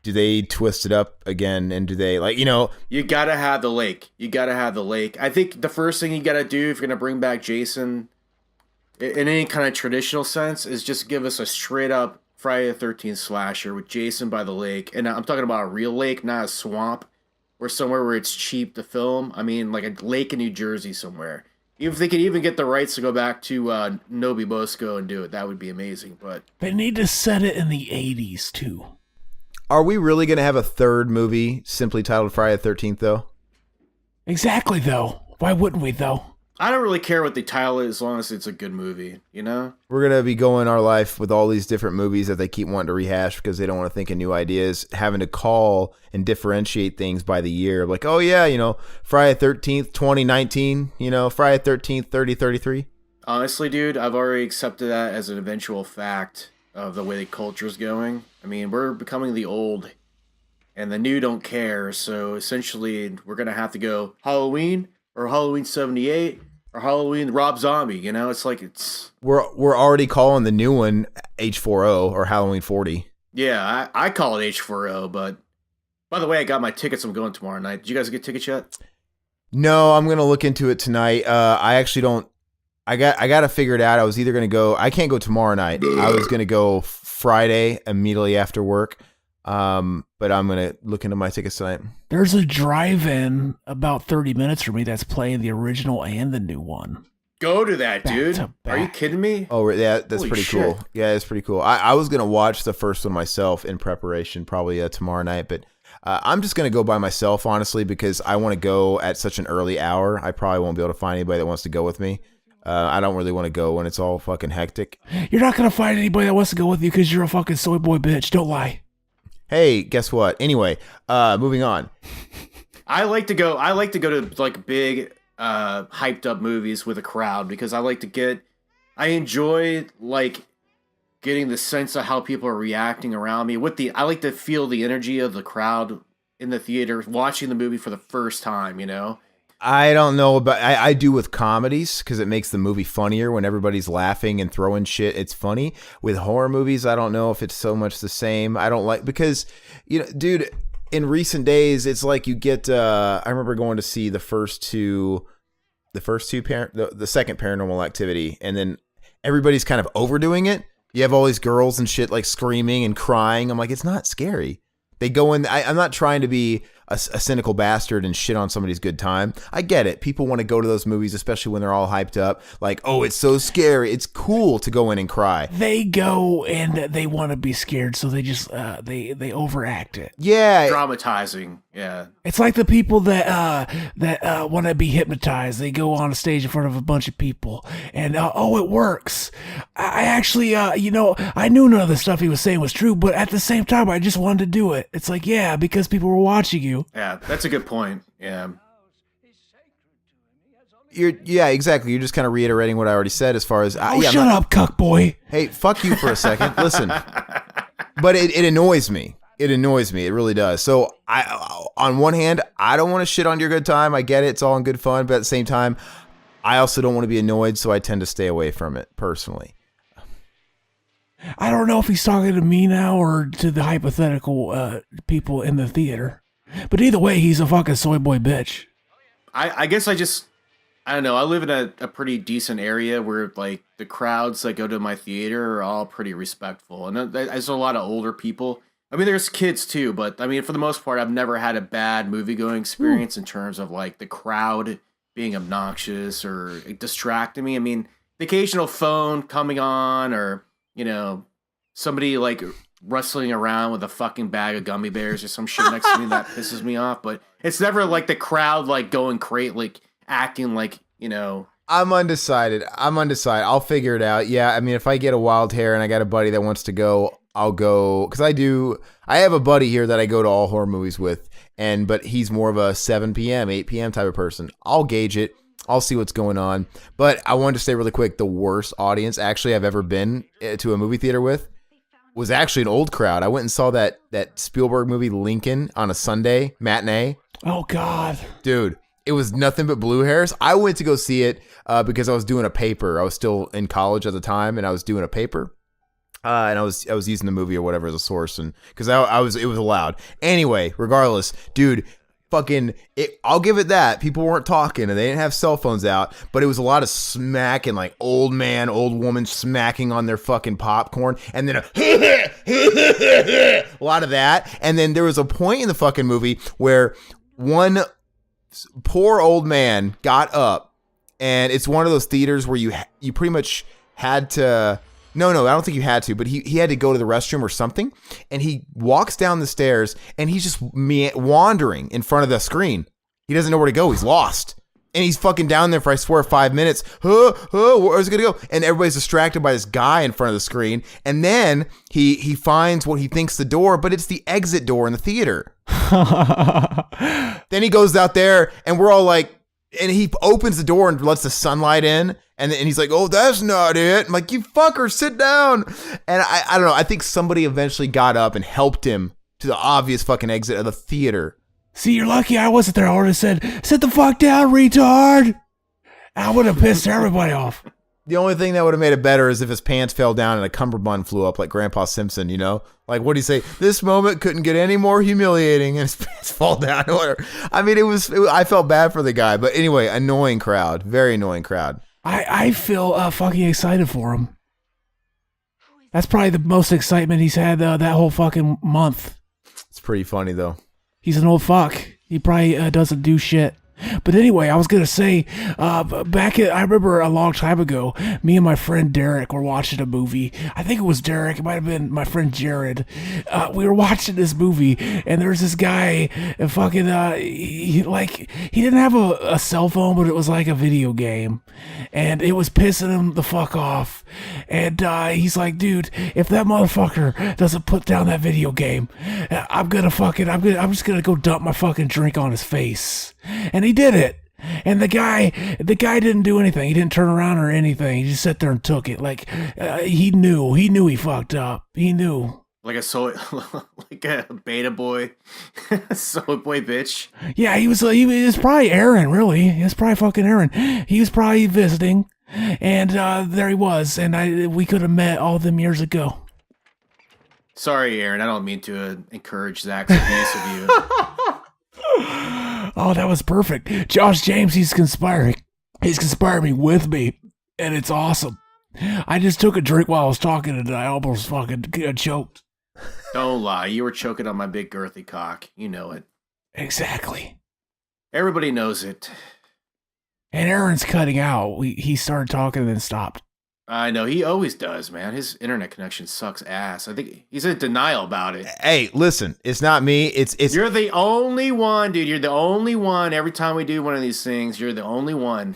do they twist it up again? And do they You gotta have the lake. I think the first thing you gotta do if you're gonna bring back Jason in any kind of traditional sense is just give us a straight up Friday the 13th slasher with Jason by the lake. And I'm talking about a real lake, not a swamp or somewhere where it's cheap to film. I mean, like a lake in New Jersey somewhere. If they could even get the rights to go back to Nobi Bosco and do it, that would be amazing. But they need to set it in the 80s, too. Are we really going to have a third movie simply titled Friday the 13th, though? Exactly, though. Why wouldn't we, though? I don't really care what the title is as long as it's a good movie, you know? We're going to be going our life with all these different movies that they keep wanting to rehash because they don't want to think of new ideas, having to call and differentiate things by the year. Like, oh, yeah, Friday the 13th, 2019, Friday the 13th, 3033. Honestly, dude, I've already accepted that as an eventual fact of the way the culture's going. I mean, we're becoming the old and the new don't care. So essentially, we're going to have to go Halloween or Halloween 78. Or Halloween Rob Zombie, it's like we're already calling the new one H40 or Halloween 40. Yeah, I call it H40, but by the way, I got my tickets. I'm going tomorrow night. Did you guys get tickets yet? No, I'm gonna look into it tonight. I actually don't. I got to figure it out. I was either gonna go. I can't go tomorrow night. I was gonna go Friday immediately after work. But I'm gonna look into my tickets tonight. There's a drive-in about 30 minutes from me that's playing the original and the new one. Go to that, dude. Are you kidding me? Oh, yeah, that's Holy pretty shit. cool. Yeah, it's pretty cool. I was gonna watch the first one myself in preparation, probably tomorrow night, but I'm just gonna go by myself, honestly, because I want to go at such an early hour. I probably won't be able to find anybody that wants to go with me. I don't really want to go when it's all fucking hectic. You're not gonna find anybody that wants to go with you because you're a fucking soy boy bitch. Don't lie. Hey, guess what? Anyway, moving on. I like to go to like big hyped up movies with a crowd because I enjoy like getting the sense of how people are reacting around me I like to feel the energy of the crowd in the theater watching the movie for the first time, I don't know about I do with comedies because it makes the movie funnier when everybody's laughing and throwing shit. It's funny. With horror movies, I don't know if it's so much the same. I don't like because dude, in recent days, it's like you get. I remember going to see the second Paranormal Activity, and then everybody's kind of overdoing it. You have all these girls and shit like screaming and crying. I'm like, it's not scary. They go in. I'm not trying to be a cynical bastard and shit on somebody's good time. I get it. People want to go to those movies, especially when they're all hyped up. Like, oh, it's so scary. It's cool to go in and cry. They go and they want to be scared, so they just they overact it. Yeah, dramatizing. Yeah, it's like the people that want to be hypnotized. They go on a stage in front of a bunch of people, and it works. I actually, I knew none of the stuff he was saying was true, but at the same time, I just wanted to do it. It's like, yeah, because people were watching you. Yeah, that's a good point. Yeah. Yeah, exactly. You're just kind of reiterating what I already said as far as... shut up, cuck boy. Hey, fuck you for a second. Listen. But it annoys me. It annoys me. It really does. So, on one hand, I don't want to shit on your good time. I get it. It's all in good fun. But at the same time, I also don't want to be annoyed, so I tend to stay away from it, personally. I don't know if he's talking to me now or to the hypothetical people in the theater. But either way, he's a fucking soy boy bitch. I guess I don't know. I live in a pretty decent area where like the crowds that go to my theater are all pretty respectful. And there's a lot of older people. I mean, there's kids too, but I mean, for the most part, I've never had a bad movie going experience in terms of like the crowd being obnoxious or distracting me. I mean, the occasional phone coming on or, somebody like rustling around with a fucking bag of gummy bears or some shit next to me that pisses me off. But it's never like the crowd like going crazy, like acting like, I'm undecided. I'll figure it out. Yeah, I mean, if I get a wild hair and I got a buddy that wants to go, I'll go. Because I have a buddy here that I go to all horror movies with, but he's more of a 7 p.m., 8 p.m. type of person. I'll gauge it. I'll see what's going on. But I wanted to say really quick, the worst audience actually I've ever been to a movie theater with was actually an old crowd. I went and saw that Spielberg movie Lincoln on a Sunday matinee. Oh, God. Dude, it was nothing but blue hairs. I went to go see it because I was doing a paper. I was still in college at the time, and I was doing a paper. And I was using the movie or whatever as a source, and because it was allowed. Anyway, regardless, dude, I'll give it that. People weren't talking and they didn't have cell phones out, but it was a lot of smacking, like old man, old woman smacking on their fucking popcorn, and then a lot of that. And then there was a point in the fucking movie where one poor old man got up, and it's one of those theaters where you pretty much had to. No, I don't think you had to, but he had to go to the restroom or something, and he walks down the stairs, and he's just wandering in front of the screen. He doesn't know where to go. He's lost. And he's fucking down there for, I swear, 5 minutes. Where's it going to go? And everybody's distracted by this guy in front of the screen, and then he finds what he thinks the door, but it's the exit door in the theater. Then he goes out there, and we're all like, and he opens the door and lets the sunlight in. And he's like, oh, that's not it. I'm like, you fucker, sit down. And I don't know. I think somebody eventually got up and helped him to the obvious fucking exit of the theater. See, you're lucky I wasn't there. I would have said, sit the fuck down, retard. I would have pissed everybody off. The only thing that would have made it better is if his pants fell down and a cummerbund flew up like Grandpa Simpson, you know? Like, what do you say? This moment couldn't get any more humiliating, and his pants fall down. I mean, I felt bad for the guy. But anyway, annoying crowd. Very annoying crowd. I feel fucking excited for him. That's probably the most excitement he's had that whole fucking month. It's pretty funny, though. He's an old fuck. He probably doesn't do shit. But anyway, I was going to say, I remember a long time ago, me and my friend Derek were watching a movie. I think it was Derek. It might have been my friend Jared. We were watching this movie, and there's this guy, fucking, he didn't have a cell phone, but it was like a video game. And it was pissing him the fuck off. And he's like, dude, if that motherfucker doesn't put down that video game, I'm just going to go dump my fucking drink on his face. And he did it. And the guy didn't do anything. He didn't turn around or anything. He just sat there and took it. Like, he knew he fucked up. He knew. Like a beta boy, soy boy bitch. Yeah, he was probably Aaron, really. He was probably fucking Aaron. He was probably visiting. And there he was. And we could have met all them years ago. Sorry, Aaron. I don't mean to encourage Zach's abuse of you. Oh, that was perfect. Josh James, he's conspiring. He's conspiring with me, and it's awesome. I just took a drink while I was talking, and I almost fucking choked. Don't lie. You were choking on my big girthy cock. You know it. Exactly. Everybody knows it. And Aaron's cutting out. He started talking and then stopped. I know. He always does, man. His internet connection sucks ass. I think he's in denial about it. Hey, listen. It's not me. It's You're the only one, dude. You're the only one. Every time we do one of these things, you're the only one.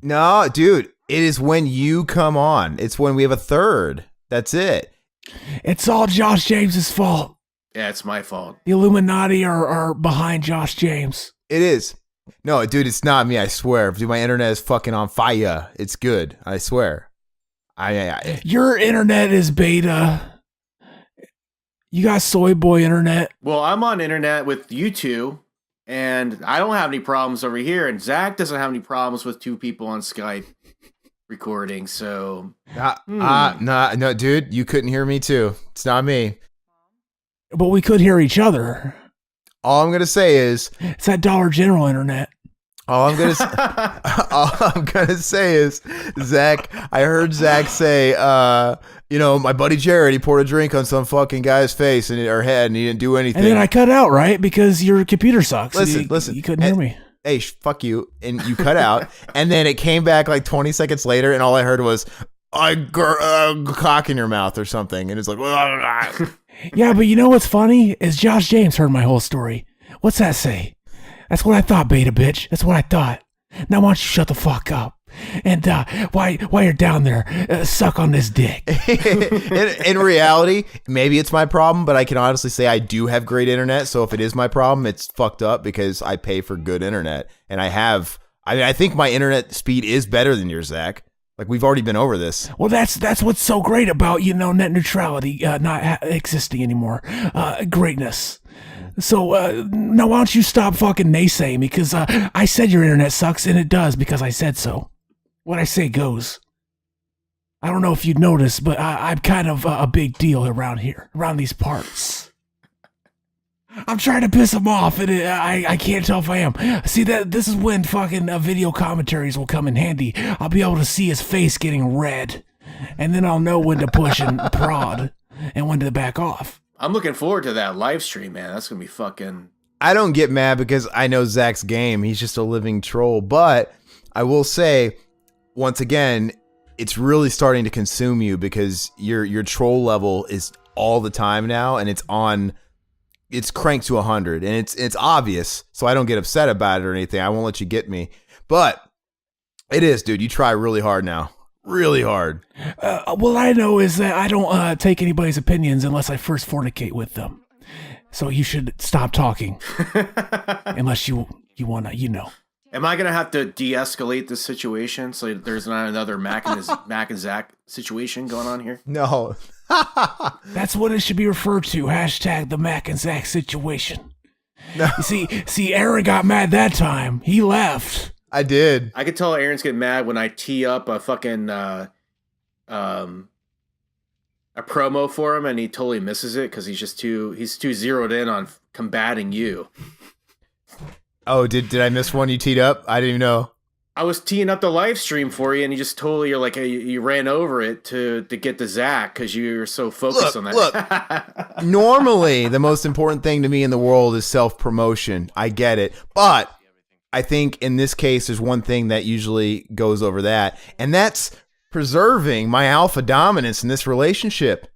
No, dude. It is when you come on. It's when we have a third. That's it. It's all Josh James's fault. Yeah, it's my fault. The Illuminati are behind Josh James. It is. No, dude, it's not me. I swear. Dude, my internet is fucking on fire. It's good. I swear. Your internet is beta. You got soy boy internet. Well, I'm on internet with you two, and I don't have any problems over here, and Zach doesn't have any problems with two people on Skype recording, so... No, dude, you couldn't hear me too. It's not me. But we could hear each other. All I'm going to say is... It's that Dollar General internet. All I'm gonna say is, Zach. I heard Zach say, my buddy Jared, he poured a drink on some fucking guy's face or head, and he didn't do anything. And then I cut out, right, because your computer sucks. Listen, you couldn't hear me. Hey, fuck you, and you cut out, and then it came back like 20 seconds later, and all I heard was, cock in your mouth or something, and it's like, yeah, but you know what's funny is Josh James heard my whole story. What's that say? That's what I thought, beta bitch. That's what I thought. Now why don't you shut the fuck up? And while you're down there, suck on this dick. in reality, maybe it's my problem, but I can honestly say I do have great internet. So if it is my problem, it's fucked up because I pay for good internet. And I think my internet speed is better than yours, Zach. Like, we've already been over this. Well, that's what's so great about, net neutrality not existing anymore. Greatness. So now why don't you stop fucking naysaying, because I said your internet sucks, and it does because I said so. What I say goes. I don't know if you'd noticed, but I'm kind of a big deal around here, around these parts. I'm trying to piss him off, and I can't tell if I am. See, this is when fucking video commentaries will come in handy. I'll be able to see his face getting red, and then I'll know when to push and prod and when to back off. I'm looking forward to that live stream, man. That's going to be fucking... I don't get mad because I know Zach's game. He's just a living troll. But I will say, once again, it's really starting to consume you because your troll level is all the time now, and it's cranked to 100, and it's obvious. So I don't get upset about it or anything. I won't let you get me. But it is, dude. You try really hard now. Really hard. What I know is that I don't take anybody's opinions unless I first fornicate with them. So you should stop talking unless you want to, Am I going to have to de-escalate this situation so there's not another Mac and Zach situation going on here? No. That's what it should be referred to. # the Mac and Zach situation. No. You see, Aaron got mad that time. He left. I did. I could tell Aaron's getting mad when I tee up a fucking a promo for him and he totally misses it because he's too zeroed in on combating you. Oh, did I miss one you teed up? I didn't even know. I was teeing up the live stream for you, and you just totally, you're like, hey, you ran over it to get to Zach because you're so focused on that. Look, normally the most important thing to me in the world is self-promotion. I get it. But I think in this case, there's one thing that usually goes over that, and that's preserving my alpha dominance in this relationship.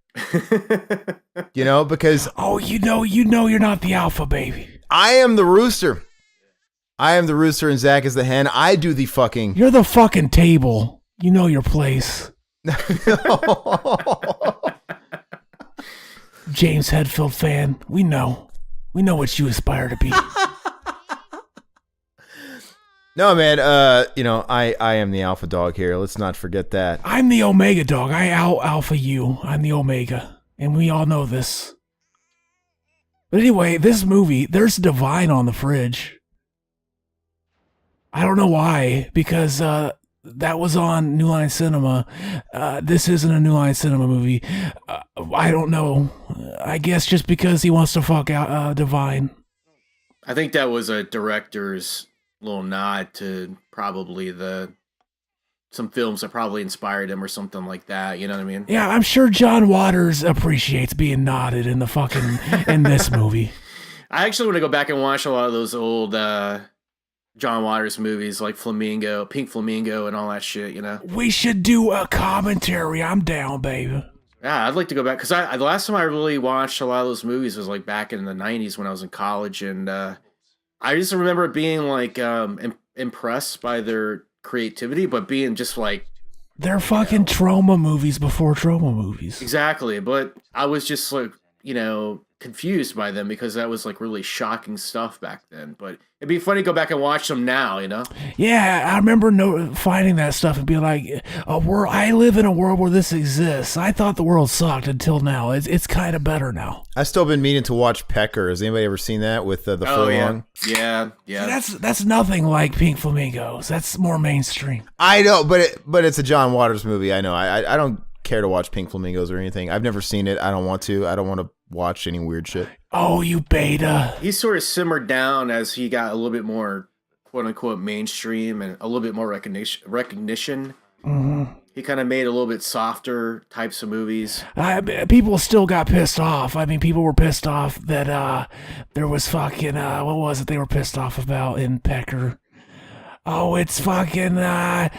Because... Oh, you know you're not the alpha, baby. I am the rooster. I am the rooster and Zach is the hen. I do the fucking... You're the fucking table. You know your place. James Hetfield fan, we know. We know what you aspire to be. No, man, I am the alpha dog here. Let's not forget that. I'm the omega dog. I alpha you. I'm the omega. And we all know this. But anyway, this movie, there's Divine on the fridge. I don't know why, because that was on New Line Cinema. This isn't a New Line Cinema movie. I don't know. I guess just because he wants to fuck out Divine. I think that was a director's little nod to probably some films that probably inspired him or something like that. You know what I mean? Yeah, I'm sure John Waters appreciates being nodded in this movie. I actually want to go back and watch a lot of those old John Waters movies like Pink Flamingo and all that shit, We should do a commentary. I'm down, baby. Yeah, I'd like to go back because the last time I really watched a lot of those movies was like back in the 90s when I was in college, and I just remember being like impressed by their creativity, but being just like... They're fucking trauma movies before trauma movies. Exactly, but I was just like, confused by them because that was like really shocking stuff back then. But it'd be funny to go back and watch them now, Yeah, I remember finding that stuff and being like, I live in a world where this exists. I thought the world sucked until now. It's kind of better now. I've still been meaning to watch Pecker. Has anybody ever seen that with the furlong? Yeah. That's nothing like Pink Flamingos. That's more mainstream. I know, but it's a John Waters movie. I know. I don't care to watch Pink Flamingos or anything. I've never seen it. I don't want to. I don't want to watch any weird shit. Oh, you beta. He sort of simmered down as he got a little bit more quote unquote mainstream and a little bit more recognition. Mm-hmm. He kind of made a little bit softer types of movies. People still got pissed off. I mean, people were pissed off that there was fucking what was it they were pissed off about in Pecker? Oh, it's fucking I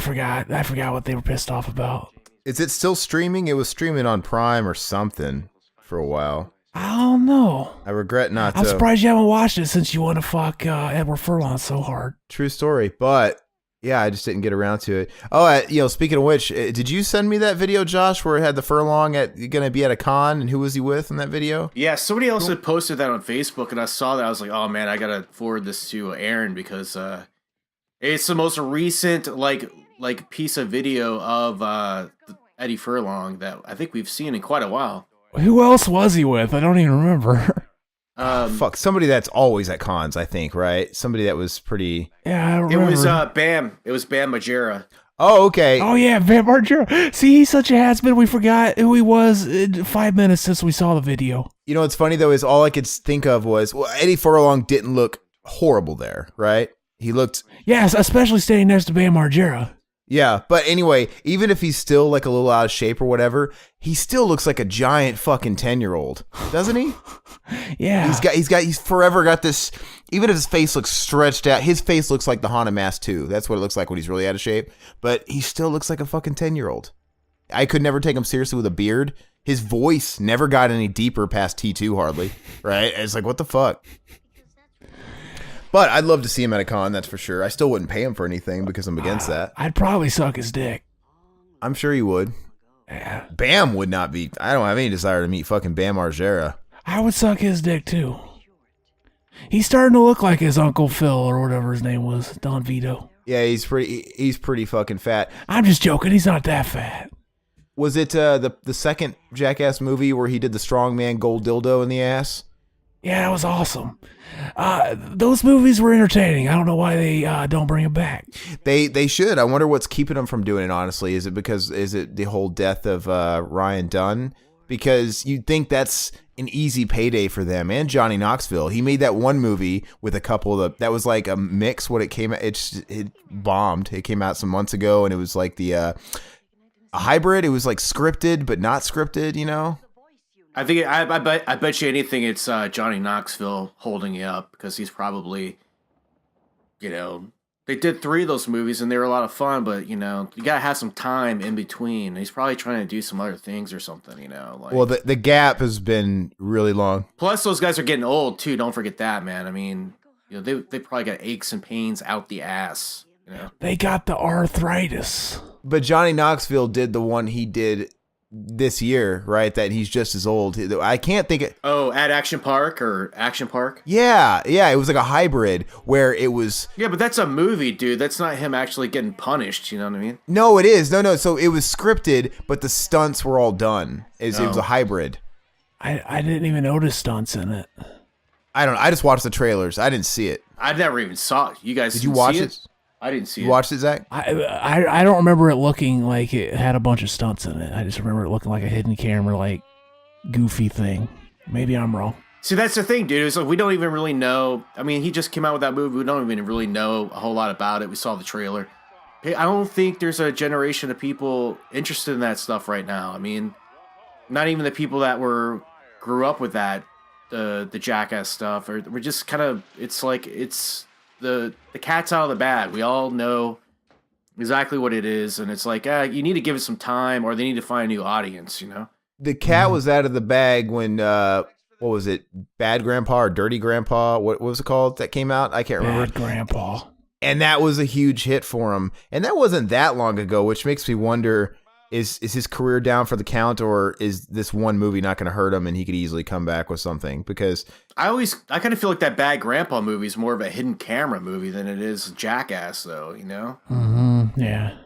forgot what they were pissed off about. Is it still streaming? It was streaming on Prime or something for a while. I don't know. I regret not I'm surprised you haven't watched it since you want to fuck Edward Furlong so hard. True story. But yeah, I just didn't get around to it. Oh, speaking of which, did you send me that video, Josh, where it had the Furlong going to be at a con, and who was he with in that video? Yeah, somebody else had posted that on Facebook, and I saw that. I was like, oh man, I got to forward this to Aaron because it's the most recent like piece of video of Eddie Furlong that I think we've seen in quite a while. Who else was he with? I don't even remember. Fuck, somebody that's always at cons, I think, right? Somebody that was pretty... Yeah, I remember. It was Bam. It was Bam Margera. Oh, okay. Oh yeah, Bam Margera. See, he's such a has-been. We forgot who he was in 5 minutes since we saw the video. You know what's funny though is all I could think of was, well, Eddie Furlong didn't look horrible there, right? He looked, Yes, especially standing next to Bam Margera. yeah. But anyway, even if he's still like a little out of shape or whatever, he still looks like a giant fucking 10-year-old, doesn't he? Yeah. He's forever got this. Even if his face looks stretched out, his face looks like the Haunted Mask 2. That's what it looks like when he's really out of shape. But he still looks like a fucking 10-year-old. I could never take him seriously with a beard. His voice never got any deeper past T2 hardly, right? It's like, what the fuck? But I'd love to see him at a con, that's for sure. I still wouldn't pay him for anything because I'm against that. I'd probably suck his dick. I'm sure you would. Yeah. Bam would not be. I don't have any desire to meet fucking Bam Margera. I would suck his dick too. He's starting to look like his Uncle Phil or whatever his name was, Don Vito. Yeah, he's pretty fucking fat. I'm just joking. He's not that fat. Was it the second Jackass movie where he did the strongman gold dildo in the ass? Yeah, that was awesome. Those movies were entertaining. I don't know why they don't bring them back. They should. I wonder what's keeping them from doing it, honestly. Is it the whole death of Ryan Dunn? Because you'd think that's an easy payday for them. And Johnny Knoxville. He made that one movie with a couple of that was like a mix. What it came out, it bombed. It came out some months ago, and it was like a hybrid. It was like scripted but not scripted, you know. I think I bet you anything it's Johnny Knoxville holding you up because he's probably, they did 3 of those movies and they were a lot of fun, but you gotta have some time in between. He's probably trying to do some other things or something, Like, well, the gap has been really long. Plus, those guys are getting old too. Don't forget that, man. I mean, they probably got aches and pains out the ass. They got the arthritis. But Johnny Knoxville did the one he did this year, right? That he's just as old. I can't think it. Oh, at Action Park or Action Park? Yeah. It was like a hybrid where it was. Yeah, but that's a movie, dude. That's not him actually getting punished. You know what I mean? No, it is. No. So it was scripted, but the stunts were all done. It was a hybrid. I didn't even notice stunts in it. I just watched the trailers. I didn't see it. I never even saw it. You guys did you watch it? I didn't see it. You watched it, Zach? I don't remember it looking like it had a bunch of stunts in it. I just remember it looking like a hidden camera, like, goofy thing. Maybe I'm wrong. See, that's the thing, dude. Is like we don't even really know. I mean, he just came out with that movie. We don't even really know a whole lot about it. We saw the trailer. I don't think there's a generation of people interested in that stuff right now. I mean, not even the people that grew up with that, the Jackass stuff, or we're just kind of. It's like it's. The cat's out of the bag. We all know exactly what it is, and it's like you need to give it some time, or they need to find a new audience. The cat was out of the bag when what was it? Bad Grandpa or Dirty Grandpa? What was it called that came out? I can't remember. Bad Grandpa. And that was a huge hit for him, and that wasn't that long ago, which makes me wonder: is his career down for the count, or is this one movie not going to hurt him, and he could easily come back with something? Because I kind of feel like that Bad Grandpa movie is more of a hidden camera movie than it is Jackass, though. Mm-hmm. Yeah.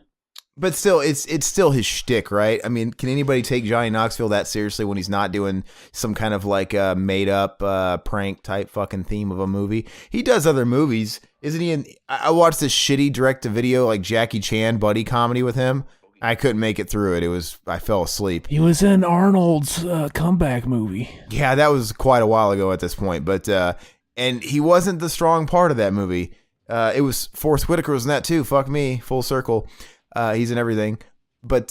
But still, it's still his shtick, right? I mean, can anybody take Johnny Knoxville that seriously when he's not doing some kind of like made up prank type fucking theme of a movie? He does other movies, isn't he? I watched this shitty direct to video like Jackie Chan buddy comedy with him. I couldn't make it through it. I fell asleep. He was in Arnold's comeback movie. Yeah, that was quite a while ago at this point. But and he wasn't the strong part of that movie. It was Forrest Whitaker was in that too. Fuck me, full circle. He's in everything. But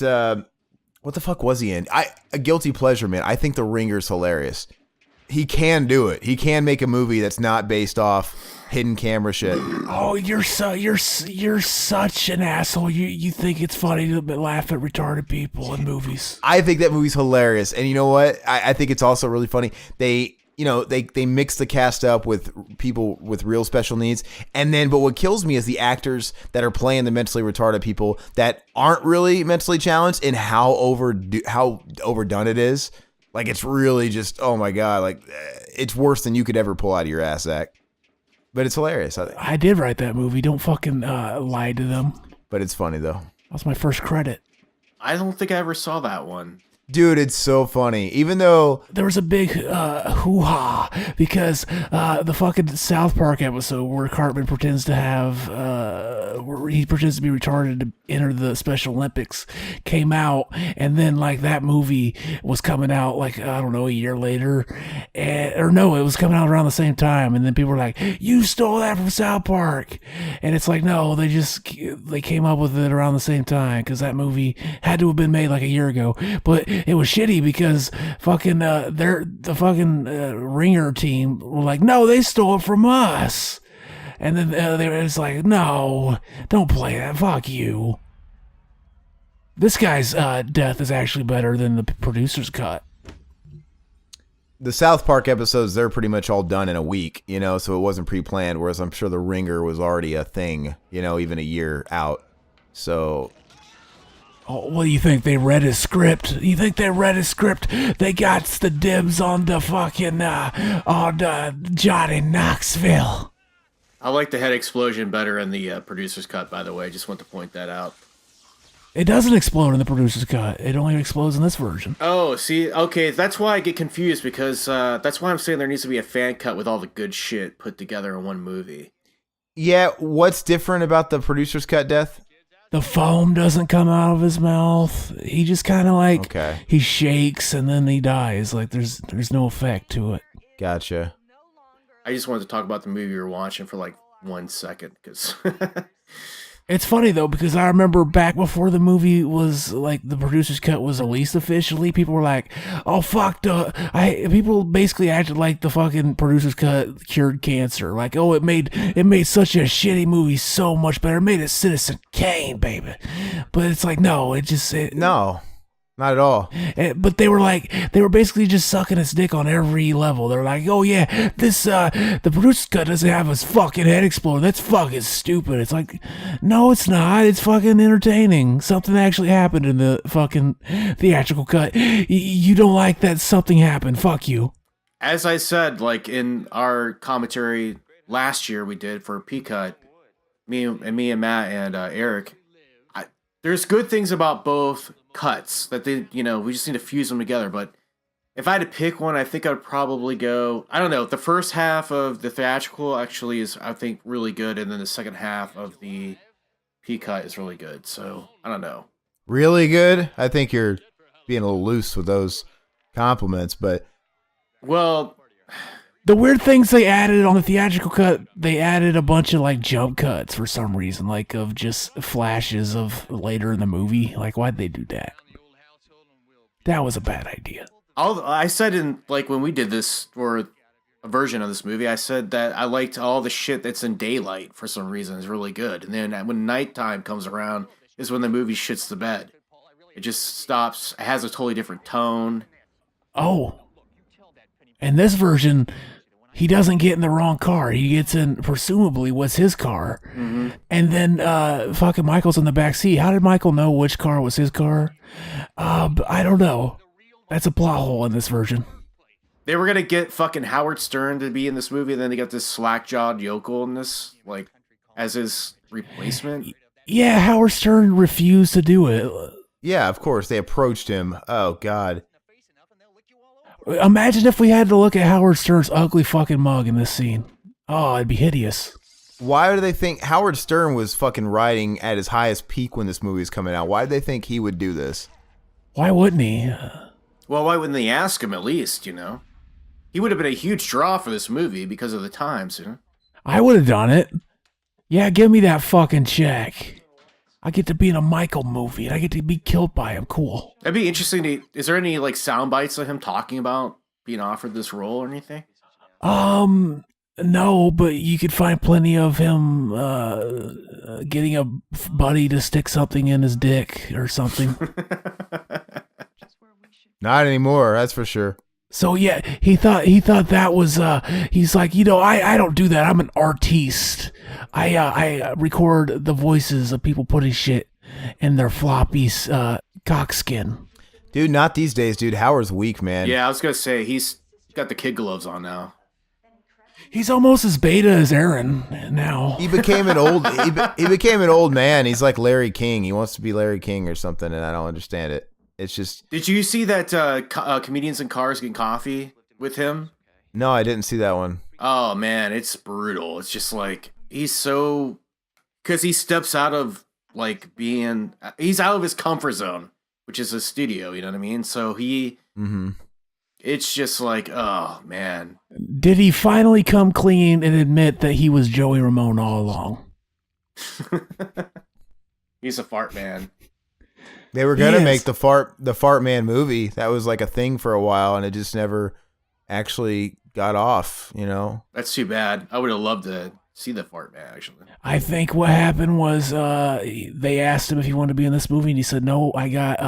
what the fuck was he in? A guilty pleasure, man. I think The Ringer's hilarious. He can do it. He can make a movie that's not based off hidden camera shit. Oh, you're such an asshole. You think it's funny to laugh at retarded people in movies? I think that movie's hilarious, and you know what? I think it's also really funny. They mix the cast up with people with real special needs, but what kills me is the actors that are playing the mentally retarded people that aren't really mentally challenged, and how overdone it is. Like, it's really just, oh my god, like it's worse than you could ever pull out of your ass, Zach. But it's hilarious. I did write that movie. Don't fucking lie to them. But it's funny though. That was my first credit. I don't think I ever saw that one. Dude, it's so funny. Even though there was a big hoo-ha because the fucking South Park episode where Cartman pretends to have where he pretends to be retarded to enter the Special Olympics came out, and then like that movie was coming out like I don't know a year later, or no, it was coming out around the same time, and then people were like, "You stole that from South Park," and it's like no, they came up with it around the same time because that movie had to have been made like a year ago, but it was shitty because fucking the fucking Ringer team were like, no, they stole it from us, and then they were just like, no, don't play that, fuck you. This guy's death is actually better than the producer's cut. the South Park episodes, they're pretty much all done in a week, you know, so it wasn't pre-planned, whereas I'm sure the Ringer was already a thing, you know, even a year out. So oh, what do you think? They read his script? You think they read his script? They got the dibs on the fucking, on Johnny Knoxville. I like the head explosion better in the producer's cut, by the way. Just want to point that out. It doesn't explode in the producer's cut. It only explodes in this version. Oh, see, okay, that's why I get confused, because that's why I'm saying there needs to be a fan cut with all the good shit put together in one movie. yeah, what's different about the producer's cut death? The foam doesn't come out of his mouth. He just kind of like, Okay. he shakes and then he dies. Like there's no effect to it. Gotcha. I just wanted to talk about the movie we were watching for like 1 second, because It's funny though, because I remember back before the movie was like the producer's cut was released officially, people were like, "Oh fuck!" People basically acted like the fucking producer's cut cured cancer. Like, oh, it made such a shitty movie so much better. It made it Citizen Kane, baby. But it's like, no, No, not at all. But they were basically just sucking its dick on every level. They're like, oh yeah, this the producer's cut doesn't have his fucking head explode. That's fucking stupid. It's like, no, it's not. It's fucking entertaining. Something actually happened in the fucking theatrical cut. You don't like that something happened. Fuck you. as I said, like in our commentary last year we did for P-Cut, me and Matt and Eric, there's good things about both cuts that they, you know, we just need to fuse them together. But if I had to pick one, I think I'd probably go, I don't know, the first half of the theatrical actually is, I think, really good, and then the second half of the P-Cut is really good. So I don't know. Really good? I think you're being a little loose with those compliments, but Well, The weird things they added on the theatrical cut, they added a bunch of like jump cuts for some reason, like of just flashes of later in the movie. Like, why'd they do that? That was a bad idea. I said in, like, when we did this for a version of this movie, I said that I liked all the shit that's in daylight for some reason is really good. And then when nighttime comes around is when the movie shits the bed. It just stops. It has a totally different tone. Oh. In this version, he doesn't get in the wrong car. He gets in, presumably, what's his car. Mm-hmm. And then fucking Michael's in the back seat. How did Michael know which car was his car? I don't know. That's a plot hole in this version. They were going to get fucking Howard Stern to be in this movie, and then they got this slack-jawed yokel in this, like, as his replacement. Yeah, Howard Stern refused to do it. yeah, of course, they approached him. Oh, God. Imagine if we had to look at Howard Stern's ugly fucking mug in this scene. Oh, it'd be hideous. Why do they think Howard Stern was fucking riding at his highest peak when this movie was coming out? Why did they think he would do this? Why wouldn't he? Well, why wouldn't they ask him at least, you know? He would have been a huge draw for this movie because of the times, you know? I would have done it. Yeah, give me that fucking check. I get to be in a Michael movie and I get to be killed by him. Cool. That'd be interesting to, is there any, like, sound bites of him talking about being offered this role or anything? No, but you could find plenty of him getting a buddy to stick something in his dick or something. Not anymore, that's for sure. So yeah, he thought that was he's like, you know, I don't do that. I'm an artiste. I record the voices of people putting shit in their floppy cockskin. Dude, not these days, dude. Howard's weak, man. Yeah, I was going to say, he's got the kid gloves on now. He's almost as beta as Aaron now. He became an old he became an old man. He's like Larry King. He wants to be Larry King or something, and I don't understand it. It's just. Did you see that Comedians in Cars Getting Coffee with him? No, I didn't see that one. Oh man, it's brutal. It's just like he's so because he steps out of like he's out of his comfort zone, which is a studio. You know what I mean? So it's just like, oh man. Did he finally come clean and admit that he was Joey Ramone all along? He's a fart man. They were gonna make the fart man movie. That was like a thing for a while, and it just never actually got off. You know, that's too bad. I would have loved to see the fart man. Actually, I think what happened was they asked him if he wanted to be in this movie, and he said, "No, I got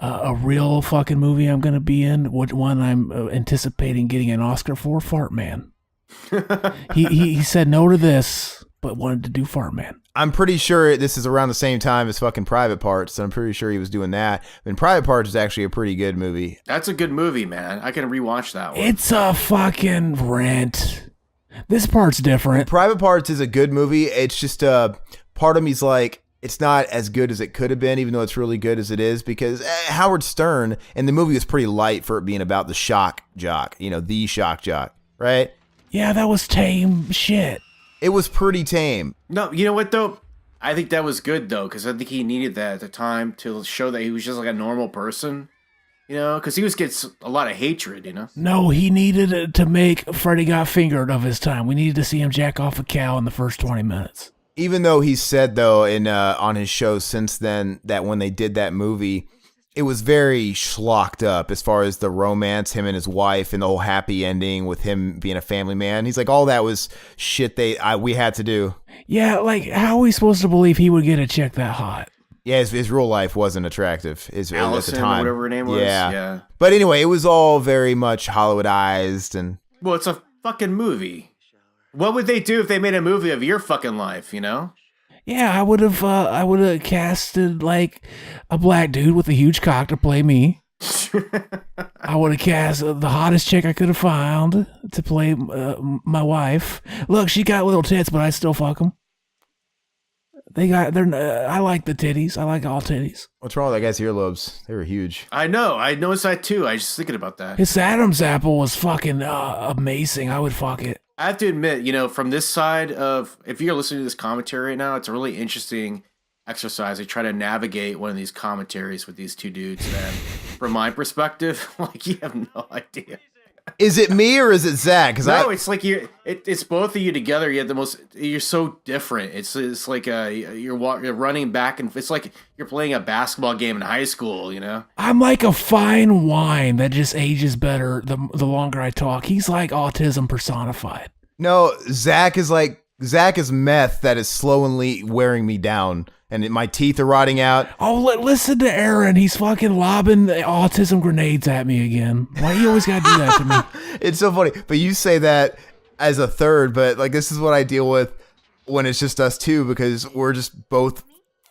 a real fucking movie I'm gonna be in. What one I'm anticipating getting an Oscar for? Fart Man." he said no to this, but wanted to do Fart Man. I'm pretty sure this is around the same time as fucking Private Parts, so I'm pretty sure he was doing that. And Private Parts is actually a pretty good movie. That's a good movie, man. I can rewatch that one. It's a fucking rent. This part's different. Private Parts is a good movie. It's just part of me's like, it's not as good as it could have been, even though it's really good as it is, because Howard Stern, and the movie was pretty light for it being about the shock jock, the shock jock, right? Yeah, that was tame shit. It was pretty tame. No, you know what though? I think that was good though, because I think he needed that at the time to show that he was just like a normal person, because he gets a lot of hatred, No, he needed it to make Freddy Got Fingered of his time. We needed to see him jack off a cow in the first 20 minutes. Even though he said though on his show since then that when they did that movie, it was very schlocked up as far as the romance, him and his wife, and the whole happy ending with him being a family man. He's like, all that was shit we had to do. Yeah, like, how are we supposed to believe he would get a chick that hot? Yeah, his real life wasn't attractive Allison, at the time. Whatever her name was. Yeah. But anyway, it was all very much Hollywoodized. And well, it's a fucking movie. What would they do if they made a movie of your fucking life, Yeah, I would have casted like a black dude with a huge cock to play me. I would have cast the hottest chick I could have found to play my wife. Look, she got little tits, but I still fuck them. I like the titties. I like all titties. What's wrong with that guy's earlobes? They were huge. I know. I noticed that too. I was just thinking about that. His Adam's apple was fucking amazing. I would fuck it. I have to admit, from this side of, if you're listening to this commentary right now, it's a really interesting exercise. I try to navigate one of these commentaries with these two dudes, and from my perspective, like, you have no idea. Is it me or is it Zach? It's like it's both of you together. You're so different. It's like you're running back and it's like you're playing a basketball game in high school. I'm like a fine wine that just ages better the longer I talk. He's like autism personified. No, Zach is meth that is slowly wearing me down. And my teeth are rotting out. Oh, listen to Aaron. He's fucking lobbing the autism grenades at me again. Why you always gotta do that to me? It's so funny. But you say that as a third, but like this is what I deal with when it's just us two, because we're just both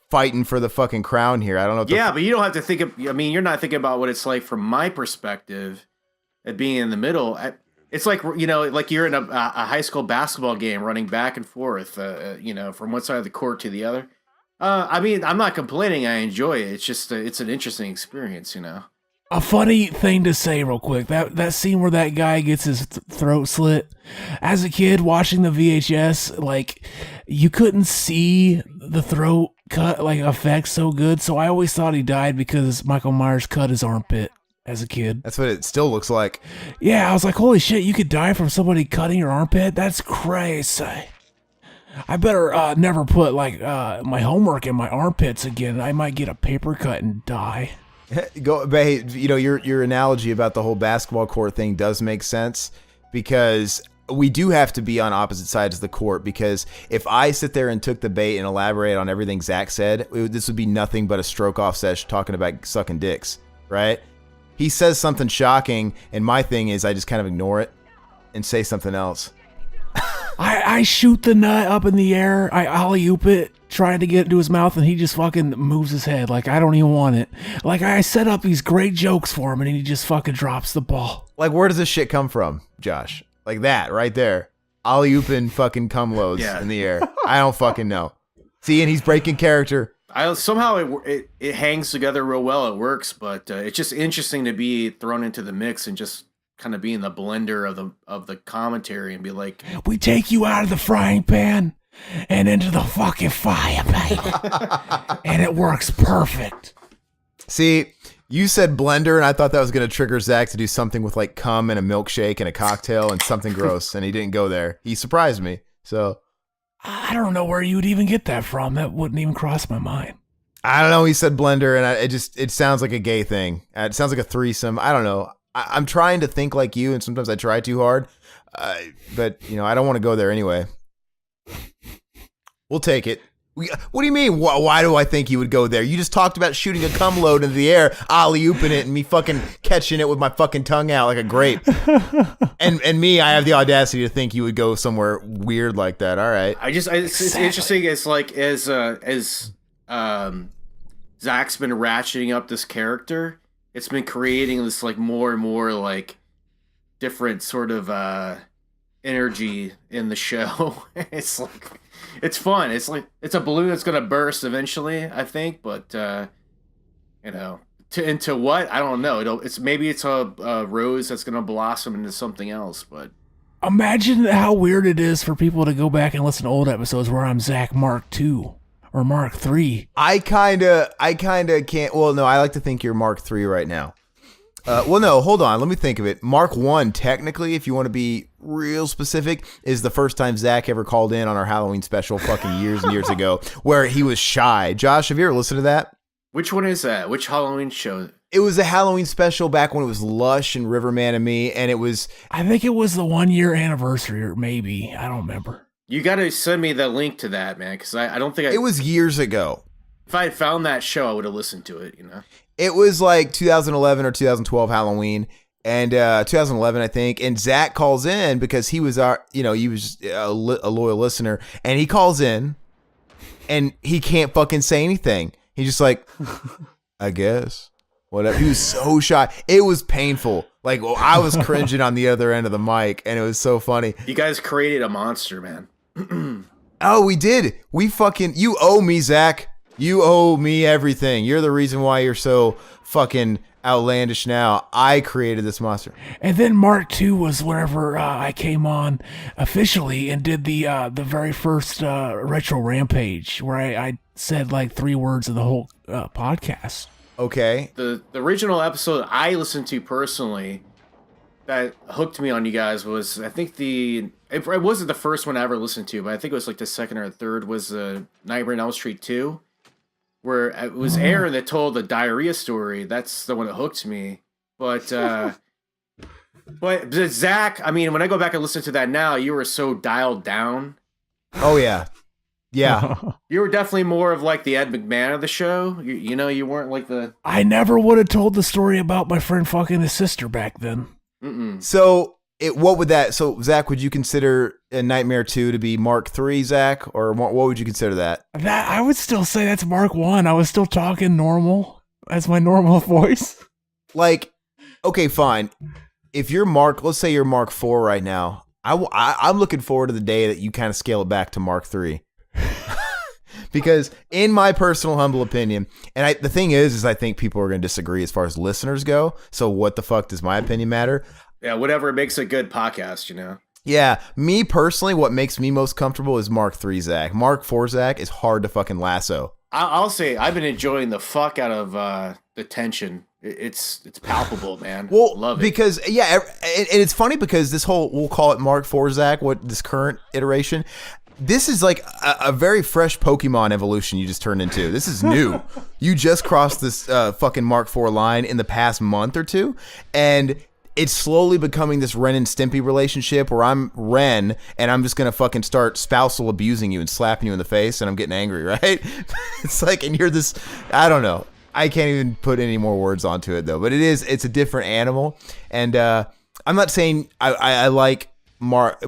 fighting for the fucking crown here. I don't know. But you don't have to think of, you're not thinking about what it's like from my perspective at being in the middle. It's like, like you're in a high school basketball game running back and forth, from one side of the court to the other. I'm not complaining. I enjoy it. It's just, it's an interesting experience, A funny thing to say real quick, that scene where that guy gets his throat slit. As a kid watching the VHS, like, you couldn't see the throat cut, like, effect so good. So I always thought he died because Micheal Myers cut his armpit as a kid. That's what it still looks like. Yeah, I was like, holy shit, you could die from somebody cutting your armpit? That's crazy. I better never put my homework in my armpits again. I might get a paper cut and die. Your analogy about the whole basketball court thing does make sense, because we do have to be on opposite sides of the court, because if I sit there and took the bait and elaborate on everything Zach said, this would be nothing but a stroke off session talking about sucking dicks, right? He says something shocking, and my thing is I just kind of ignore it and say something else. I shoot the nut up in the air. I alley-oop it, trying to get it to his mouth, and he just fucking moves his head like I don't even want it. Like, I set up these great jokes for him, and he just fucking drops the ball. Like, where does this shit come from, Josh? Like that, right there. Alley-ooping fucking cum loads in the air. I don't fucking know. See, and he's breaking character. Somehow it hangs together real well. It works, but it's just interesting to be thrown into the mix and just kind of be in the blender of the commentary and be like, we take you out of the frying pan and into the fucking fire, baby. And it works perfect. See, you said blender, and I thought that was going to trigger Zach to do something with like cum and a milkshake and a cocktail and something gross, and he didn't go there. He surprised me. So I don't know where you would even get that from. That wouldn't even cross my mind. I don't know. He said blender, and it sounds like a gay thing. It sounds like a threesome. I don't know. I'm trying to think like you, and sometimes I try too hard. But, I don't want to go there anyway. We'll take it. What do you mean? Why do I think you would go there? You just talked about shooting a cum load into the air, alley-ooping it, and me fucking catching it with my fucking tongue out like a grape. and me, I have the audacity to think you would go somewhere weird like that. All right. It's interesting. It's like as Zach's been ratcheting up this character, it's been creating this like more and more like different sort of energy in the show. It's like, it's fun. It's like, it's a balloon that's going to burst eventually, I think, but into what? I don't know. Maybe it's a rose that's going to blossom into something else, but imagine how weird it is for people to go back and listen to old episodes where I'm Zach Mark II or Mark III. I kind of can't. Well, no, I like to think you're Mark III right now. Well, no, hold on. Let me think of it. Mark 1, technically, if you want to be real specific, is the first time Zach ever called in on our Halloween special fucking years and years ago, where he was shy. Josh, have you ever listened to that? Which one is that? Which Halloween show? It was a Halloween special back when it was Lush and Riverman and me, and it was... I think it was the 1 year anniversary, or maybe. I don't remember. You got to send me the link to that, man, because I don't think It was years ago. If I had found that show, I would have listened to it, It was like 2011 or 2012 Halloween, and 2011, I think. And Zach calls in because he was he was a loyal listener, and he calls in, and he can't fucking say anything. He's just like, I guess, whatever. He was so shy. It was painful. Like, I was cringing on the other end of the mic, and it was so funny. You guys created a monster, man. Oh, we did. You owe me, Zach. You owe me everything. You're the reason why you're so fucking outlandish now. I created this monster. And then Mark II was whenever I came on officially and did the very first Retro Rampage, where I said like 3 words of the whole podcast. Okay. The original episode I listened to personally that hooked me on you guys was, I think it wasn't the first one I ever listened to, but I think it was like the second or third, was Nightmare on Elm Street 2. Where it was Aaron that told the diarrhea story. That's the one that hooked me. But Zach, I mean, when I go back and listen to that now, you were so dialed down. Oh, yeah. Yeah. You were definitely more of like the Ed McMahon of the show. You weren't like the... I never would have told the story about my friend fucking his sister back then. Mm-mm. So... So, Zach, would you consider a Nightmare 2 to be Mark 3, Zach? Or what would you consider that? That I would still say that's Mark 1. I was still talking normal. That's my normal voice. Like, okay, fine. If you're let's say you're Mark 4 right now. I'm looking forward to the day that you kind of scale it back to Mark 3. Because in my personal humble opinion, and the thing is I think people are going to disagree as far as listeners go. So what the fuck does my opinion matter? Yeah, whatever makes a good podcast, Yeah, me personally, what makes me most comfortable is Mark 3 Zach. Mark 4 Zach is hard to fucking lasso. I'll say I've been enjoying the fuck out of the tension. It's palpable, man. Well, love it. Because, yeah, and it's funny because this whole, we'll call it Mark 4 Zach, this current iteration, this is like a very fresh Pokemon evolution you just turned into. This is new. You just crossed this fucking Mark 4 line in the past month or two, and... it's slowly becoming this Ren and Stimpy relationship where I'm Ren and I'm just going to fucking start spousal abusing you and slapping you in the face and I'm getting angry, right? It's like, and you're this, I don't know. I can't even put any more words onto it though, but it's a different animal. And I'm not saying I like Mark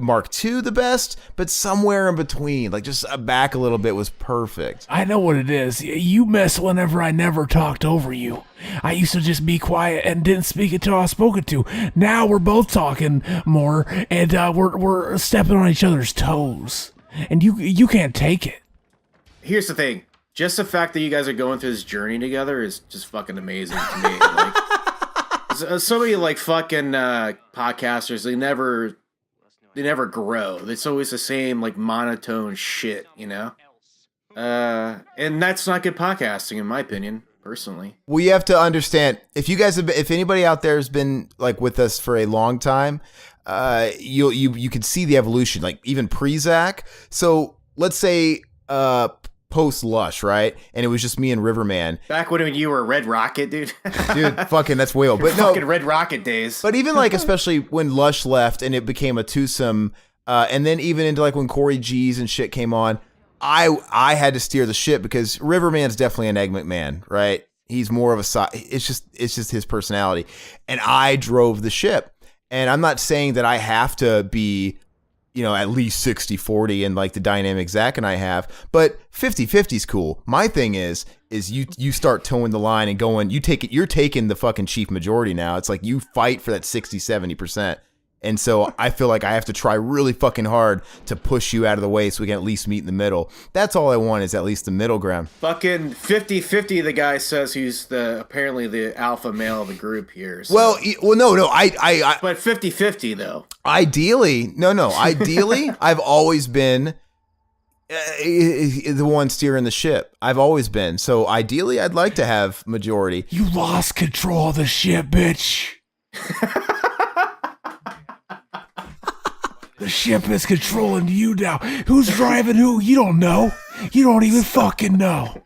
II the best, but somewhere in between, like just back a little bit was perfect. I know what it is. You mess whenever I never talked over you. I used to just be quiet and didn't speak until I was spoken to. Now we're both talking more, and we're stepping on each other's toes, and you can't take it. here's the thing. Just the fact that you guys are going through this journey together is just fucking amazing to me. Like, so many like fucking podcasters, they never grow. It's always the same like monotone shit, you know? And that's not good podcasting in my opinion, personally. Well, you have to understand, if anybody out there has been like with us for a long time, you can see the evolution, like even pre-Zach. So let's say post Lush, right? And it was just me and Riverman. Back when you were Red Rocket, dude. Dude, fucking that's way old. But no, fucking Red Rocket days. But even like, especially when Lush left and it became a twosome, and then even into like when Corey G's and shit came on, I had to steer the ship because Riverman's definitely an Egg McMahon, right? He's more of a side. It's just his personality, and I drove the ship. And I'm not saying that I have to be, at least 60-40 and like the dynamic Zach and I have, but 50-50 is cool. My thing is you start towing the line and going, you're taking the fucking chief majority now. It's like you fight for that 60-70%. And so I feel like I have to try really fucking hard to push you out of the way so we can at least meet in the middle. That's all I want, is at least the middle ground. Fucking 50-50, the guy says he's apparently the alpha male of the group here. So. Well, no, but 50-50 though. Ideally, I've always been the one steering the ship. I've always been. So ideally, I'd like to have majority. You lost control of the ship, bitch. The ship is controlling you now. Who's driving who? You don't know. You don't even fucking know.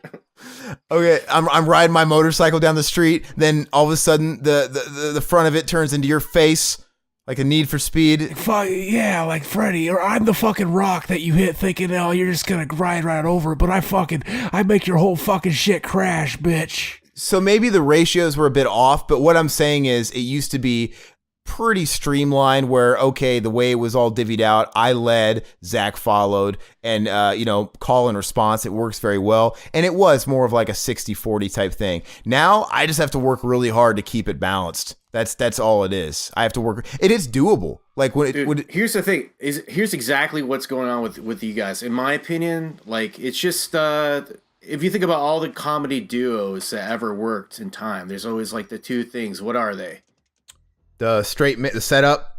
Okay, I'm riding my motorcycle down the street. Then all of a sudden, the front of it turns into your face, like a Need for Speed. Yeah, like Freddy. Or I'm the fucking rock that you hit, thinking, oh, you're just gonna ride right over it. But I make your whole fucking shit crash, bitch. So maybe the ratios were a bit off, but what I'm saying is, it used to be pretty streamlined where, okay, the way it was all divvied out, I led, Zach followed, and call and response, it works very well. And it was more of like a 60-40 type thing. Now I just have to work really hard to keep it balanced. That's all it is. I have to work. It is doable. Like here's the thing, here's exactly what's going on with you guys. In my opinion, like, it's just if you think about all the comedy duos that ever worked in time, there's always like the two things. What are they? The setup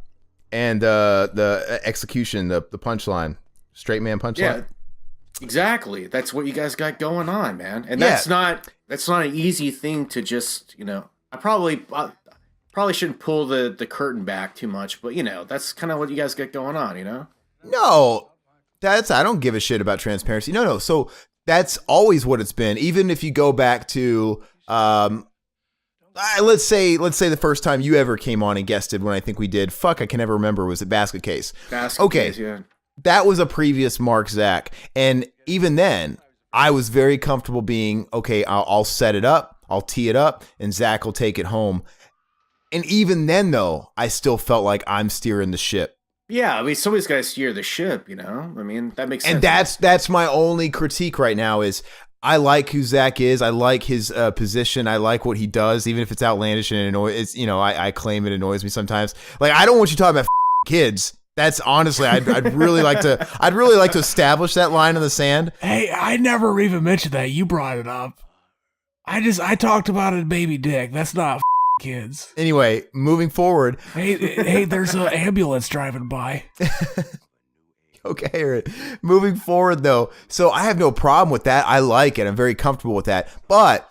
and the execution, the punchline, straight man punchline. Yeah, exactly. That's what you guys got going on, man. And that's not an easy thing to just, I probably shouldn't pull the curtain back too much, but that's kind of what you guys got going on, No, I don't give a shit about transparency. No. So that's always what it's been. Even if you go back to, let's say the first time you ever came on and guested, when I think we did, I can never remember, was it Basket Case? Case, yeah. That was a previous Mark Zach. And even then, I was very comfortable being, okay, I'll set it up, I'll tee it up, and Zach will take it home. And even then, though, I still felt like I'm steering the ship. Yeah, I mean, somebody's got to steer the ship, I mean, that makes sense. And that's my only critique right now is, I like who Zach is. I like his position. I like what he does, even if it's outlandish and annoys. I claim it annoys me sometimes. Like, I don't want you talking about kids. That's honestly, I'd really like to. I'd really like to establish that line in the sand. Hey, I never even mentioned that. You brought it up. I talked about it, baby dick. That's not kids. Anyway, moving forward. Hey, there's an ambulance driving by. Okay, moving forward though. So I have no problem with that. I like it. I'm very comfortable with that. But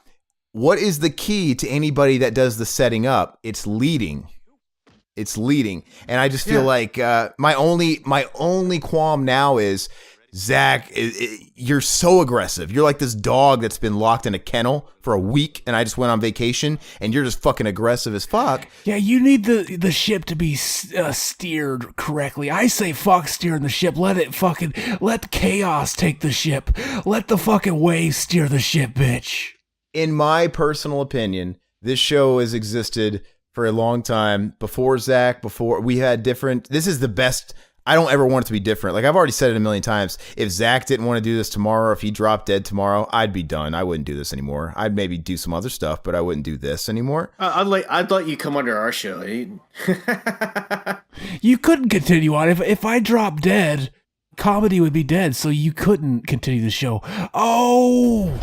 what is the key to anybody that does the setting up? It's leading. And I just feel like my only qualm now is, Zach, you're so aggressive. You're like this dog that's been locked in a kennel for a week, and I just went on vacation, and you're just fucking aggressive as fuck. Yeah, you need the ship to be steered correctly. I say fuck steering the ship. Let chaos take the ship. Let the fucking waves steer the ship, bitch. In my personal opinion, this show has existed for a long time. Before Zach, before we had different. This is the best. I don't ever want it to be different. Like, I've already said it a million times. If Zach didn't want to do this tomorrow, or if he dropped dead tomorrow, I'd be done. I wouldn't do this anymore. I'd maybe do some other stuff, but I wouldn't do this anymore. I'd let you come under our show. You couldn't continue on. If I drop dead, comedy would be dead, so you couldn't continue the show. Oh!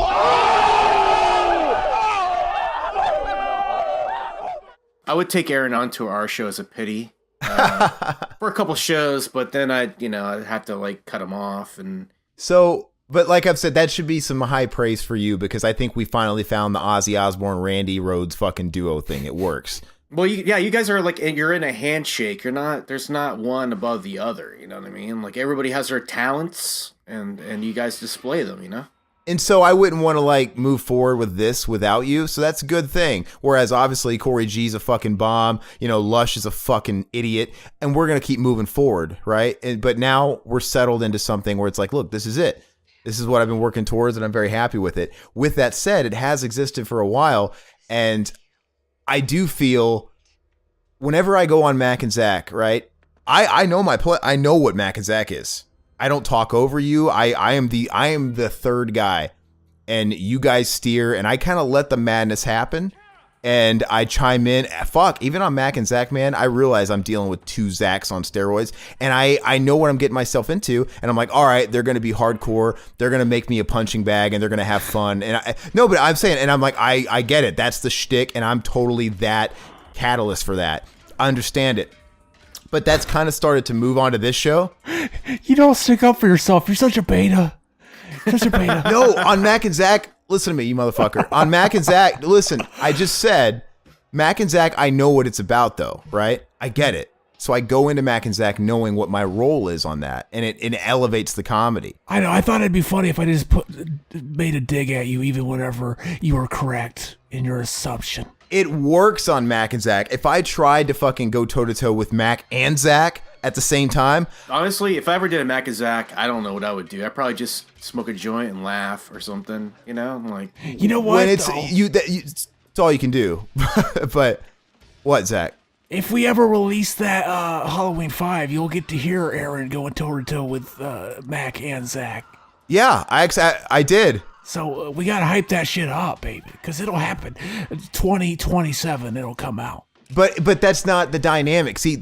I would take Aaron onto our show as a pity for a couple shows, but then I'd have to like cut him off. And so, but like I've said, that should be some high praise for you because I think we finally found the Ozzy Osbourne, Randy Rhoads fucking duo thing. It works. Well, you guys are like, you're in a handshake. There's not one above the other. You know what I mean? Like everybody has their talents and you guys display them, you know? And so I wouldn't want to like move forward with this without you. So that's a good thing. Whereas obviously Corey G's a fucking bomb, Lush is a fucking idiot, and we're going to keep moving forward. Right. But now we're settled into something where it's like, look, this is it. This is what I've been working towards and I'm very happy with it. With that said, it has existed for a while. And I do feel whenever I go on Mac and Zach, right. I know I know what Mac and Zach is. I don't talk over you. I am the third guy, and you guys steer, and I kind of let the madness happen, and I chime in. Fuck, even on Mac and Zach, man, I realize I'm dealing with two Zachs on steroids, and I know what I'm getting myself into, and I'm like, all right, they're gonna be hardcore, they're gonna make me a punching bag, and they're gonna have fun, and but I'm saying, and I'm like, I get it, that's the shtick, and I'm totally that catalyst for that. I understand it. But that's kind of started to move on to this show. You don't stick up for yourself. You're such a beta. No, on Mac and Zach, listen to me, you motherfucker. On Mac and Zach, listen, I just said, Mac and Zach, I know what it's about though, right? I get it. So I go into Mac and Zach knowing what my role is on that, and it elevates the comedy. I know. I thought it'd be funny if I just made a dig at you even whenever you were correct in your assumption. It works on Mac and Zach. If I tried to fucking go toe-to-toe with Mac and Zach at the same time... Honestly, if I ever did a Mac and Zach, I don't know what I would do. I'd probably just smoke a joint and laugh or something, Like, you know what? When it's all you can do. But what, Zach? If we ever release that Halloween 5, you'll get to hear Aaron going toe-to-toe with Mac and Zach. Yeah, I did. So we gotta hype that shit up, baby, because it'll happen. 2027, it'll come out. But that's not the dynamic. See,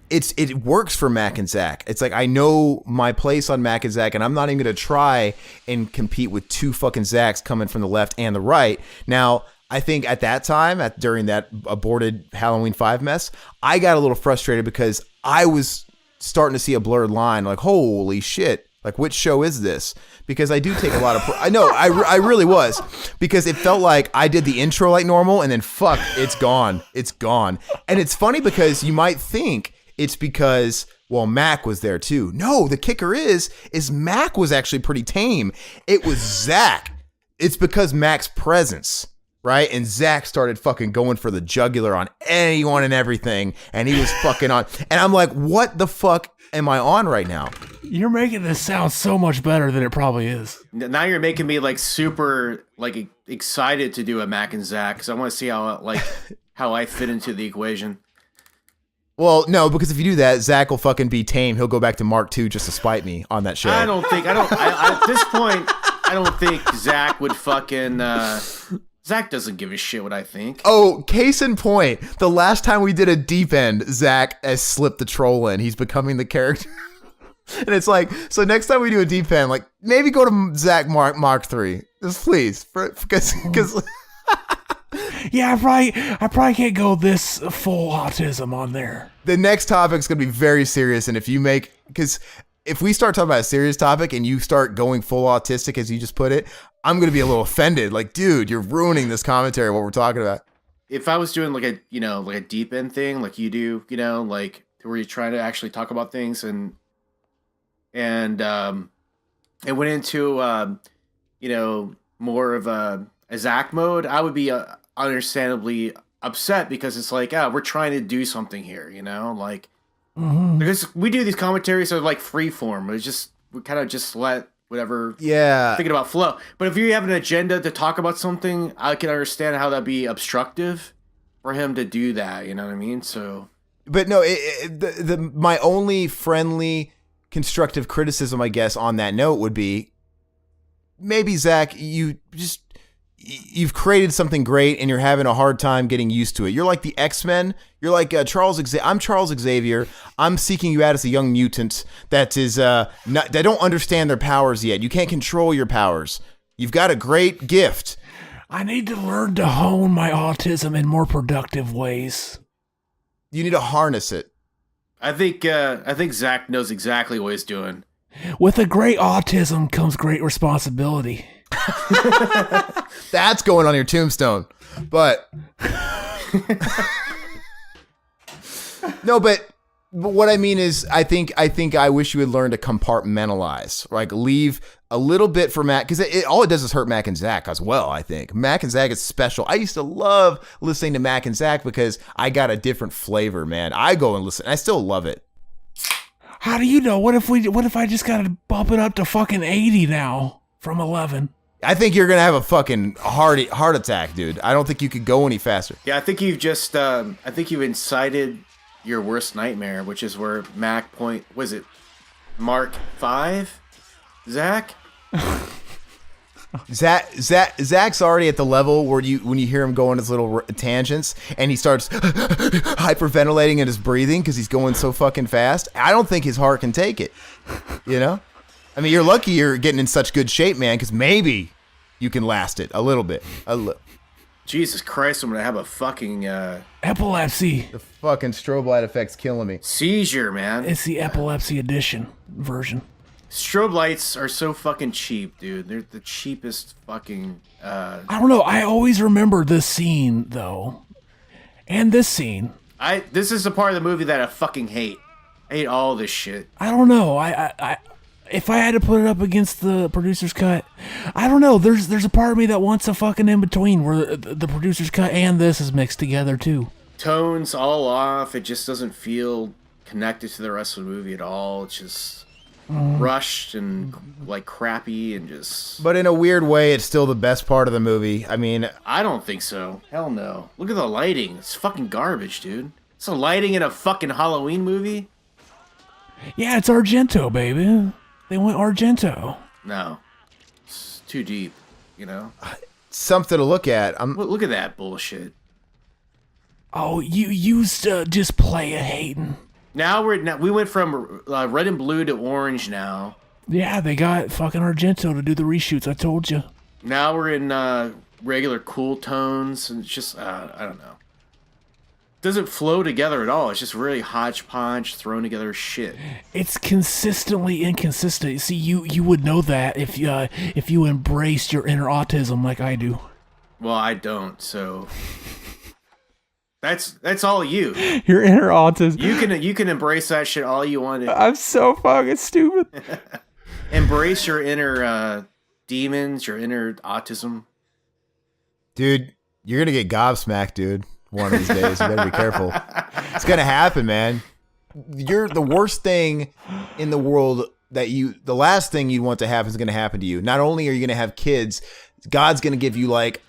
it works for Mac and Zach. It's like I know my place on Mac and Zach, and I'm not even gonna try and compete with two fucking Zachs coming from the left and the right. Now, I think at that time, during that aborted Halloween 5 mess, I got a little frustrated because I was starting to see a blurred line. Like, holy shit! Like, which show is this? Because I do take a lot of... I know, I really was. Because it felt like I did the intro like normal, and then fuck, it's gone. It's gone. And it's funny because you might think it's because, well, Mac was there too. No, the kicker is Mac was actually pretty tame. It was Zach. It's because Mac's presence, right? And Zach started fucking going for the jugular on anyone and everything. And he was fucking on. And I'm like, what the fuck am I on right now? You're making this sound so much better than it probably is. Now you're making me like super like excited to do a Mac and Zach because I want to see how I fit into the equation. Well, no, because if you do that, Zach will fucking be tame. He'll go back to Mark II just to spite me on that show. At this point, I don't think Zach would fucking... Zach doesn't give a shit what I think. Oh, case in point, the last time we did a deep end, Zach has slipped the troll in. He's becoming the character. And it's like, so next time we do a deep end, like maybe go to Zach Mark 3. Just please. Because yeah, I probably can't go this full autism on there. The next topic's going to be very serious. And because if we start talking about a serious topic and you start going full autistic, as you just put it, I'm going to be a little offended. Like, dude, you're ruining this commentary, what we're talking about. If I was doing like a deep end thing, like you do, like where you're trying to actually talk about things and it went into, more of a Zach mode, I would be understandably upset because it's like, we're trying to do something here, like, because we do these commentaries that are like free form. It's just, we kind of just let whatever thinking about flow. But if you have an agenda to talk about something, I can understand how that'd be obstructive for him to do that. You know what I mean? So, but no, my only friendly constructive criticism, I guess, on that note would be maybe Zach, you you've created something great and you're having a hard time getting used to it. You're like the X-Men. You're like I'm Charles Xavier. I'm seeking you out as a young mutant that is that don't understand their powers yet. You can't control your powers. You've got a great gift. I need to learn to hone my autism in more productive ways. You need to harness it. I think Zach knows exactly what he's doing. With a great autism comes great responsibility. That's going on your tombstone. But no, but what I mean is I think I wish you would learn to compartmentalize, like leave a little bit for Mac, because all it does is hurt Mac and Zach as well. I think Mac and Zach is special. I used to love listening to Mac and Zach because I got a different flavor, man. I go and listen. I still love it. How do you know? What if I just gotta bump it up to fucking 80 now from 11? I think you're gonna have a fucking heart attack, dude. I don't think you could go any faster. Yeah, I think you've incited your worst nightmare, which is where Mac Mark 5? Zach? Zach's already at the level where when you hear him go on his little tangents and he starts hyperventilating in his breathing because he's going so fucking fast. I don't think his heart can take it. You know? I mean, you're lucky you're getting in such good shape, man, because maybe you can last it a little bit. Jesus Christ, I'm going to have a fucking... epilepsy. The fucking strobe light effect's killing me. Seizure, man. It's the epilepsy edition version. Strobe lights are so fucking cheap, dude. They're the cheapest fucking... I don't know. I always remember this scene, though. And this scene. This is the part of the movie that I fucking hate. I hate all this shit. I don't know. If I had to put it up against the producer's cut, I don't know. There's a part of me that wants a fucking in between where the producer's cut and this is mixed together too. Tones all off. It just doesn't feel connected to the rest of the movie at all. It's just rushed and like crappy and just. But in a weird way, it's still the best part of the movie. I mean, I don't think so. Hell no. Look at the lighting. It's fucking garbage, dude. It's the lighting in a fucking Halloween movie. Yeah, it's Argento, baby. They went Argento. No. It's too deep, you know? Something to look at. Look at that bullshit. Oh, you used to just play it, Hayden. Now we went from red and blue to orange now. Yeah, they got fucking Argento to do the reshoots, I told you. Now we're in regular cool tones, and it's just, I don't know. Doesn't flow together at all. It's just really hodgepodge, thrown together shit. It's consistently inconsistent. See, you would know that if you embraced your inner autism like I do. Well, I don't, so that's all you. Your inner autism. You can embrace that shit all you want. I'm so fucking stupid. Embrace your inner demons, your inner autism. Dude, you're gonna get gobsmacked, dude. One of these days, you better be careful. It's gonna happen, man. You're the worst thing in the world the last thing you want to happen is gonna happen to you. Not only are you gonna have kids, God's gonna give you like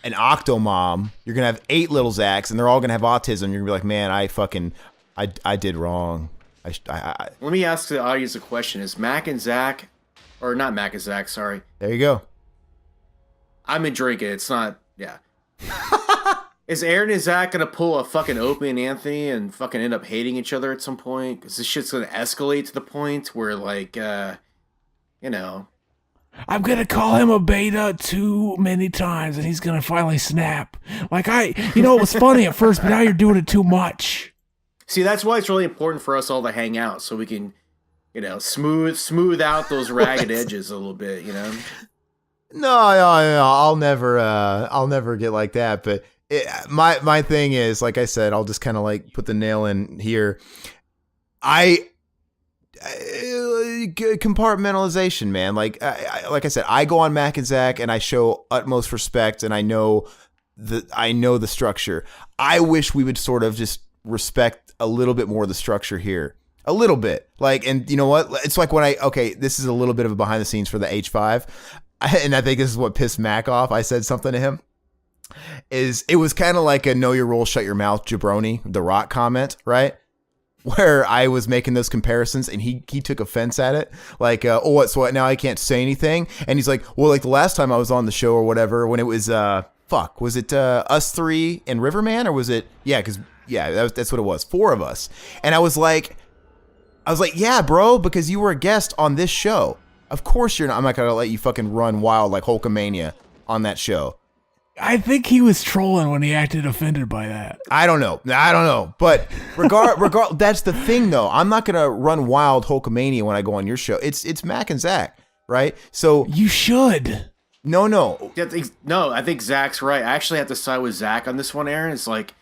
an octomom. You're gonna have 8 little Zachs, and they're all gonna have autism. You're gonna be like, man, I did wrong. Let me ask the audience a question: is Mac and Zach, or not Mac and Zach? Sorry. There you go. I'm in drinking. It's not. Yeah. Is Aaron and Zach gonna pull a fucking Opie and Anthony and fucking end up hating each other at some point? Because this shit's gonna escalate to the point where, like, you know. I'm gonna call him a beta too many times, and he's gonna finally snap. Like it was funny at first, but now you're doing it too much. See, that's why it's really important for us all to hang out, so we can, smooth out those ragged edges a little bit, you know. No, I'll never get like that, but. My thing is, like I said, I'll just kind of like put the nail in here. Compartmentalization, man. Like I said, I go on Mac and Zach and I show utmost respect, and I know the structure. I wish we would sort of just respect a little bit more of the structure here. A little bit. Like, and you know what? It's like when this is a little bit of a behind the scenes for the H5. And I think this is what pissed Mac off. I said something to him. It was kind of like a know your role, shut your mouth jabroni, The Rock comment, right? where I was making those comparisons and he took offense at it. Like, oh, what? So what, now I can't say anything? And he's like, well, like the last time I was on the show or whatever, when it was, was it us three and Riverman, or was it? Yeah, because that's what it was. 4 of us. And I was like, yeah, bro, because you were a guest on this show. Of course you're not. I'm not gonna let you fucking run wild like Hulkamania on that show. I think he was trolling when he acted offended by that. I don't know. But that's the thing, though. I'm not gonna run wild Hulkamania when I go on your show. It's Mac and Zach, right? So you should. No. Yeah, no, I think Zach's right. I actually have to side with Zach on this one, Aaron. It's like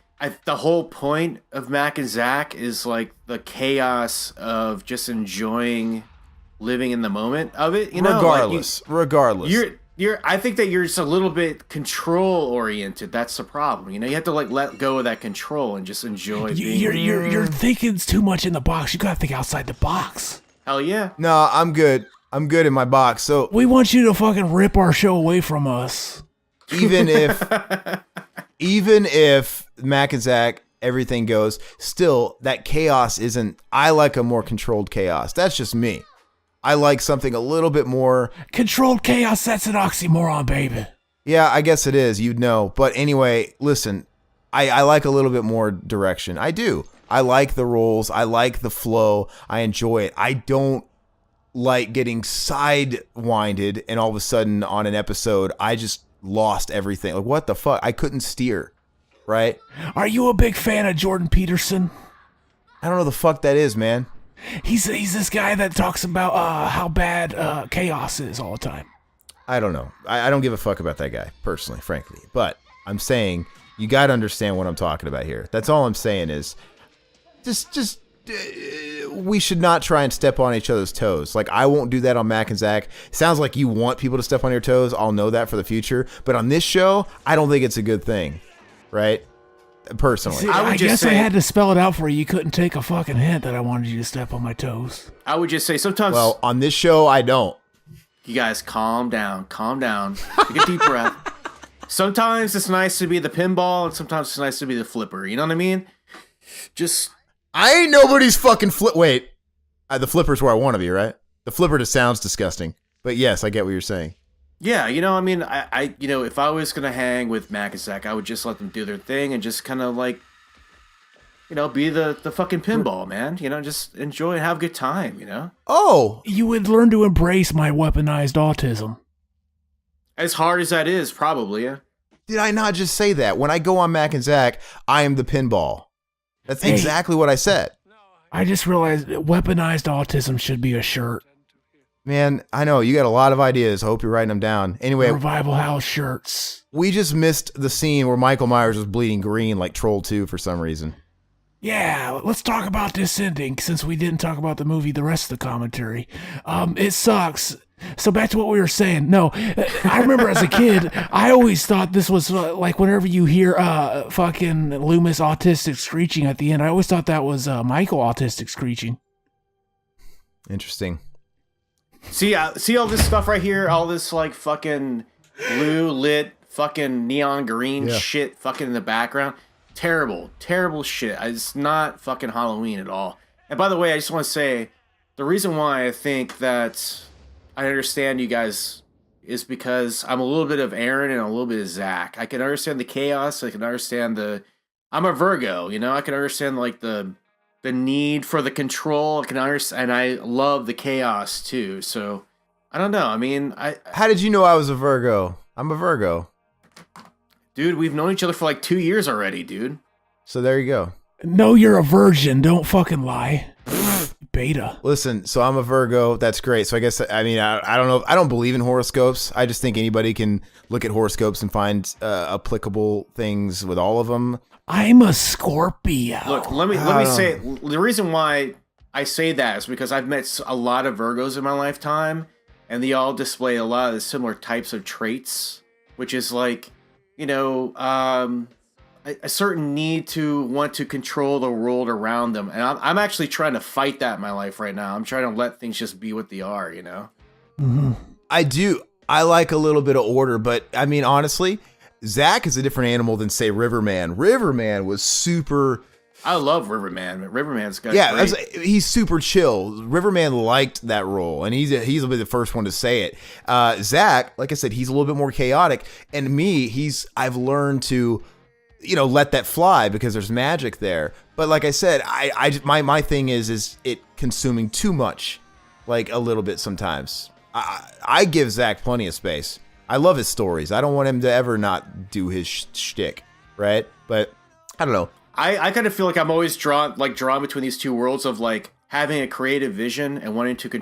the whole point of Mac and Zach is like the chaos of just enjoying living in the moment of it. You know, regardless. I think that you're just a little bit control oriented. That's the problem. You know, you have to like let go of that control and just enjoy being. You're thinking too much in the box. You gotta think outside the box. Hell yeah. No, I'm good. I'm good in my box. So we want you to fucking rip our show away from us. Even if Mac and Zach, everything goes, still that chaos isn't. I like a more controlled chaos. That's just me. I like something a little bit more controlled chaos. That's an oxymoron, baby. Yeah, I guess it is. You'd know. But anyway, listen, I like a little bit more direction. I do. I like the roles. I like the flow. I enjoy it. I don't like getting sidewinded and all of a sudden on an episode, I just lost everything. Like, what the fuck? I couldn't steer, right? Are you a big fan of Jordan Peterson? I don't know the fuck that is, man. He's this guy that talks about how bad chaos is all the time. I don't know. I don't give a fuck about that guy, personally, frankly. But I'm saying you got to understand what I'm talking about here. That's all I'm saying is just we should not try and step on each other's toes. Like, I won't do that on Mac and Zach. Sounds like you want people to step on your toes. I'll know that for the future. But on this show, I don't think it's a good thing, right? Personally. See, I guess I had to spell it out for you. You couldn't take a fucking hint that I wanted you to step on my toes. I would just say sometimes. Well, on this show, I don't. You guys calm down. Take a deep breath. Sometimes it's nice to be the pinball, and sometimes it's nice to be the flipper. You know what I mean? Just. I ain't nobody's fucking Wait. The flipper's where I want to be, right? The flipper just sounds disgusting. But yes, I get what you're saying. Yeah, you know, I mean, I if I was going to hang with Mac and Zach, I would just let them do their thing and just kind of like, you know, be the fucking pinball, man. You know, just enjoy and have a good time, you know? Oh! You would learn to embrace my weaponized autism. As hard as that is, probably, yeah. Did I not just say that? When I go on Mac and Zach, I am the pinball. That's exactly what I said. I just realized that weaponized autism should be a shirt. Man, I know. You got a lot of ideas. I hope you're writing them down. Anyway. Revival House shirts. We just missed the scene where Micheal Myers was bleeding green like Troll 2 for some reason. Yeah, let's talk about this ending since we didn't talk about the movie, the rest of the commentary. It sucks. So back to what we were saying. No, I remember as a kid, I always thought this was like whenever you hear fucking Loomis autistic screeching at the end, I always thought that was Michael autistic screeching. Interesting. See all this stuff right here, all this like fucking blue lit fucking neon green shit fucking in the background. Terrible shit. It's not fucking Halloween at all. And by the way, I just want to say the reason why I think that I understand you guys is because I'm a little bit of Aaron and a little bit of Zach. I can understand the chaos. I can understand I'm a Virgo, you know. I can understand like the need for the control. I can understand, and I love the chaos too. So I don't know. I mean, How did you know I was a Virgo? I'm a Virgo. Dude, we've known each other for like 2 years already, dude. So there you go. No, you're a virgin. Don't fucking lie. Beta. Listen, so I'm a Virgo. That's great. So I guess, I mean, I don't know. I don't believe in horoscopes. I just think anybody can look at horoscopes and find applicable things with all of them. I'm a Scorpio. Look, let me say, the reason why I say that is because I've met a lot of Virgos in my lifetime, and they all display a lot of the similar types of traits, which is like, you know, a certain need to want to control the world around them. And I'm actually trying to fight that in my life right now. I'm trying to let things just be what they are, you know? Mm-hmm. I do. I like a little bit of order, but I mean, honestly, Zach is a different animal than, say, Riverman. Riverman was super I love Riverman. Riverman's got he's super chill. Riverman liked that role, and he's be the first one to say it. Zach, like I said, he's a little bit more chaotic, and me, I've learned to, let that fly because there's magic there. But like I said, my thing is it consuming too much, like a little bit sometimes. I give Zach plenty of space. I love his stories. I don't want him to ever not do his shtick, right? But I don't know. I kind of feel like I'm always drawn between these two worlds of like having a creative vision and wanting to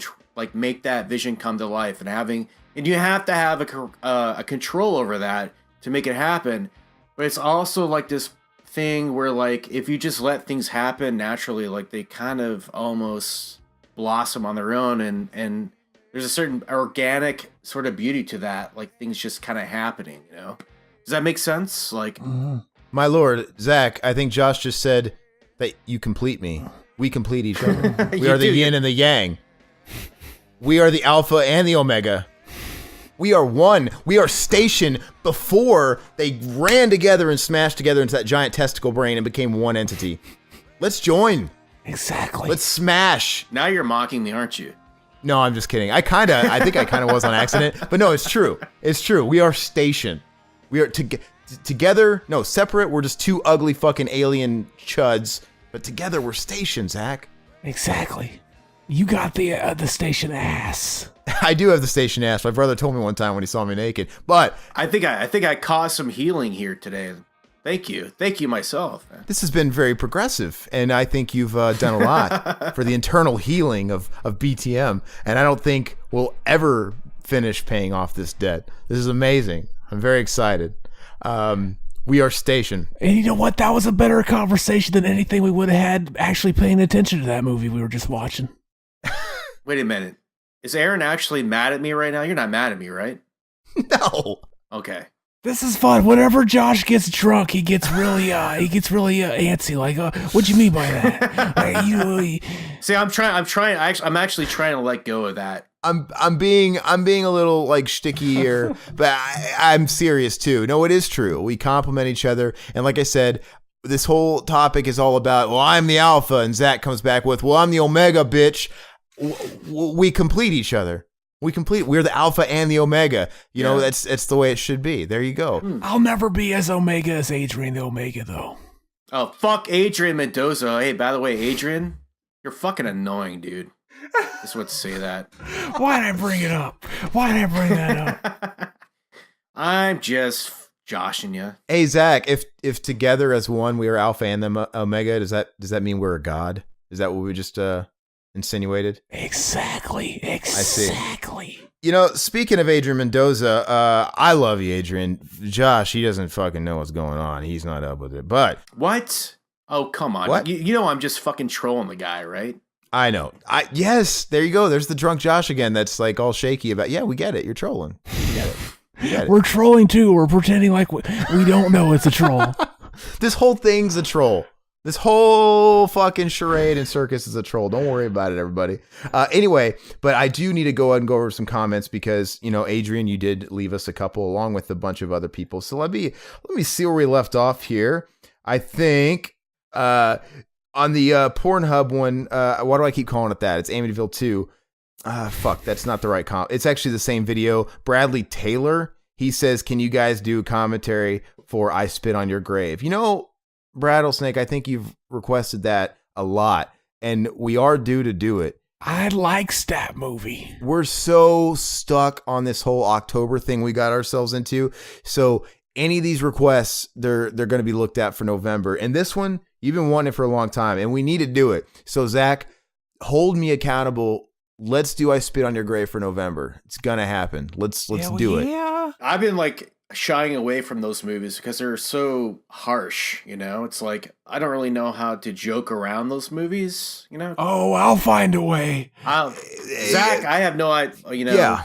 make that vision come to life, and you have to have a control over that to make it happen. But it's also like this thing where like if you just let things happen naturally, like they kind of almost blossom on their own, and there's a certain organic sort of beauty to that, like things just kind of happening. Does that make sense? Like. My lord, Zach, I think Josh just said that you complete me. We complete each other. We are the yin and the yang. We are the alpha and the omega. We are one. We are station before they ran together and smashed together into that giant testicle brain and became one entity. Let's join. Exactly. Let's smash. Now you're mocking me, aren't you? No, I'm just kidding. I think I kind of was on accident. But no, it's true. It's true. We are station. We are together, no, separate, we're just two ugly fucking alien chuds, but together we're station, Zach. Exactly. You got the station ass. I do have the station ass. My brother told me one time when he saw me naked. But I think I caused some healing here today. Thank you myself, man. This has been very progressive, and I think you've done a lot for the internal healing of BTM, and I don't think we'll ever finish paying off this debt. This is amazing. I'm very excited. We are station. And you know what? That was a better conversation than anything we would have had actually paying attention to that movie we were just watching. Wait a minute. Is Aaron actually mad at me right now? You're not mad at me, right? No. Okay. This is fun. Whenever Josh gets drunk, he gets really antsy. Like, what do you mean by that? See, I'm actually trying to let go of that. I'm being a little like shticky here, but I'm serious too. No, it is true. We complement each other, and like I said, this whole topic is all about. Well, I'm the alpha, and Zach comes back with, well, I'm the omega, bitch. We complete each other. We're the alpha and the omega. You know, that's the way it should be. There you go. I'll never be as omega as Adrian the Omega, though. Oh, fuck Adrian Mendoza. Hey, by the way, Adrian, you're fucking annoying, dude. Just want to say that. Why'd I bring it up? Why'd I bring that up? I'm just joshing you. Hey, Zach, if together as one we are alpha and the omega, does that mean we're a god? Is that what we just insinuated? Exactly. I see. You know, speaking of Adrian Mendoza, I love you, Adrian. Josh, he doesn't fucking know what's going on. He's not up with it. But what? Oh, come on. What? You know I'm just fucking trolling the guy, right? I know. Yes, there you go. There's the drunk Josh again that's like all shaky about, yeah, we get it. You're trolling. We get it. We're trolling too. We're pretending like we don't know it's a troll. This whole thing's a troll. This whole fucking charade and circus is a troll. Don't worry about it, everybody. Anyway, but I do need to go ahead and go over some comments because, you know, Adrian, you did leave us a couple along with a bunch of other people. So let me see where we left off here. I think on the Pornhub one, why do I keep calling it that? It's Amityville 2. Fuck, that's not the right comp. It's actually the same video. Bradley Taylor, he says, can you guys do commentary for I Spit on Your Grave? You know, Rattlesnake, I think you've requested that a lot, and we are due to do it. I like that movie. We're so stuck on this whole October thing we got ourselves into. So any of these requests, they're going to be looked at for November. And this one, you've been wanting it for a long time, and we need to do it. So Zach, hold me accountable. Let's do I Spit on Your Grave for November. It's going to happen. Let's do it. Yeah. I've been like shying away from those movies because they're so harsh, you know? It's like, I don't really know how to joke around those movies, you know? Oh, I'll find a way. Zach, I have no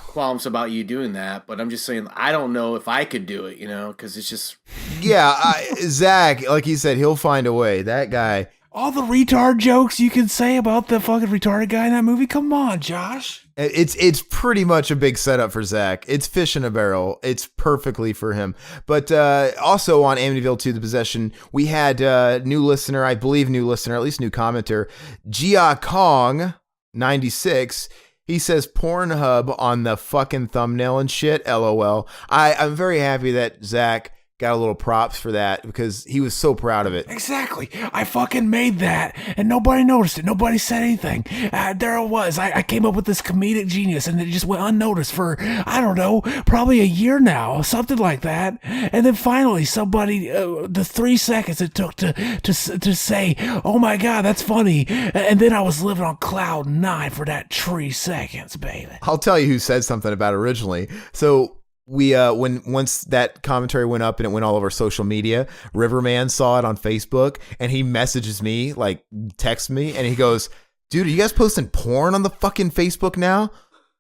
qualms about you doing that, but I'm just saying, I don't know if I could do it, you know? Because it's just... Yeah, Zach, like he said, he'll find a way. That guy... All the retard jokes you can say about the fucking retarded guy in that movie. Come on, Josh. It's pretty much a big setup for Zach. It's fish in a barrel. It's perfectly for him. But also on Amityville 2, The Possession, we had new listener, at least new commenter, Jia Kong 96. He says Pornhub on the fucking thumbnail and shit. LOL. I'm very happy that Zach got a little props for that because he was so proud of it. Exactly. I fucking made that and nobody noticed it. Nobody said anything. There it was. I came up with this comedic genius and it just went unnoticed for, I don't know, probably a year now, something like that. And then finally somebody, the 3 seconds it took to say, oh my God, that's funny. And then I was living on cloud 9 for that 3 seconds, baby. I'll tell you who said something about it originally. So we once that commentary went up and it went all over social media, Riverman saw it on Facebook and he messages me, like texts me, and he goes, dude, are you guys posting porn on the fucking Facebook now?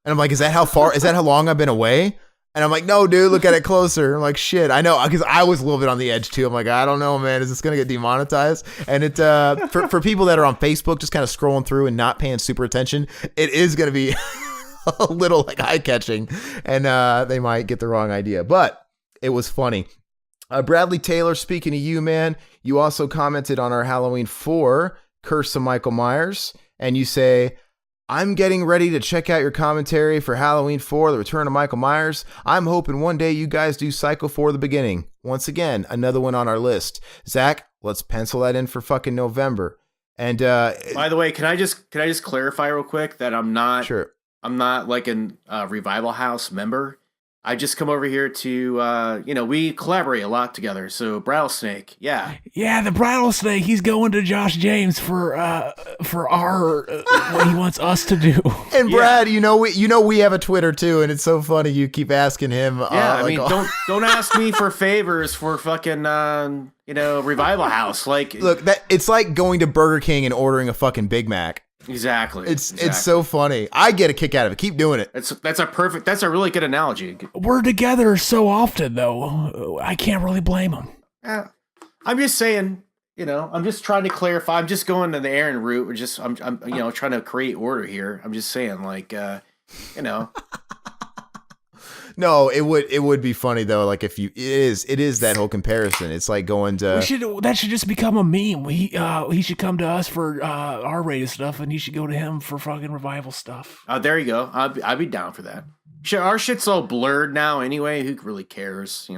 And I'm like, is that how long I've been away? And I'm like, no, dude, look at it closer. I'm like, shit, I know, because I was a little bit on the edge too. I'm like, I don't know, man, is this gonna get demonetized? And it for people that are on Facebook just kind of scrolling through and not paying super attention, it is gonna be a little like eye-catching, and they might get the wrong idea, but it was funny. Bradley Taylor, speaking of you, man, you also commented on our Halloween 4 Curse of Micheal Myers, and you say, I'm getting ready to check out your commentary for Halloween 4, The Return of Micheal Myers. I'm hoping one day you guys do Psycho 4 The Beginning. Once again, another one on our list. Zach, let's pencil that in for fucking November. And by the way, can I just clarify real quick that I'm not like a Revival House member. I just come over here to, we collaborate a lot together. So Rattlesnake, yeah. Yeah, the Rattlesnake, he's going to Josh James for our, what he wants us to do. And Brad, we have a Twitter too, and it's so funny you keep asking him. Yeah, don't ask me for favors for fucking, Revival House. Like, look, it's like going to Burger King and ordering a fucking Big Mac. Exactly. It's so funny. I get a kick out of it. Keep doing it. That's a really good analogy. We're together so often though. I can't really blame him. Yeah. I'm just saying, I'm just trying to clarify. I'm just going to the Aaron route. I'm trying to create order here. I'm just saying, like, No, it would be funny though. Like if it is that whole comparison. It's like going to. That should just become a meme. He should come to us for R-rated stuff, and he should go to him for fucking Revival stuff. There you go. I'd be down for that. Sure, our shit's all blurred now anyway. Who really cares?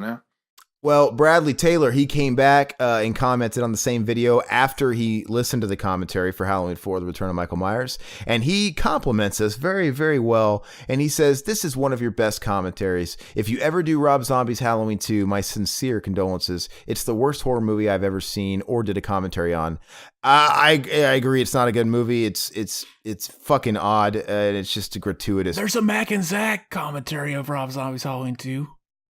Well, Bradley Taylor, he came back and commented on the same video after he listened to the commentary for Halloween 4, The Return of Micheal Myers, and he compliments us very, very well, and he says, this is one of your best commentaries. If you ever do Rob Zombie's Halloween 2, my sincere condolences. It's the worst horror movie I've ever seen or did a commentary on. I agree, it's not a good movie. It's fucking odd, and it's just gratuitous. There's a Mac and Zach commentary of Rob Zombie's Halloween 2.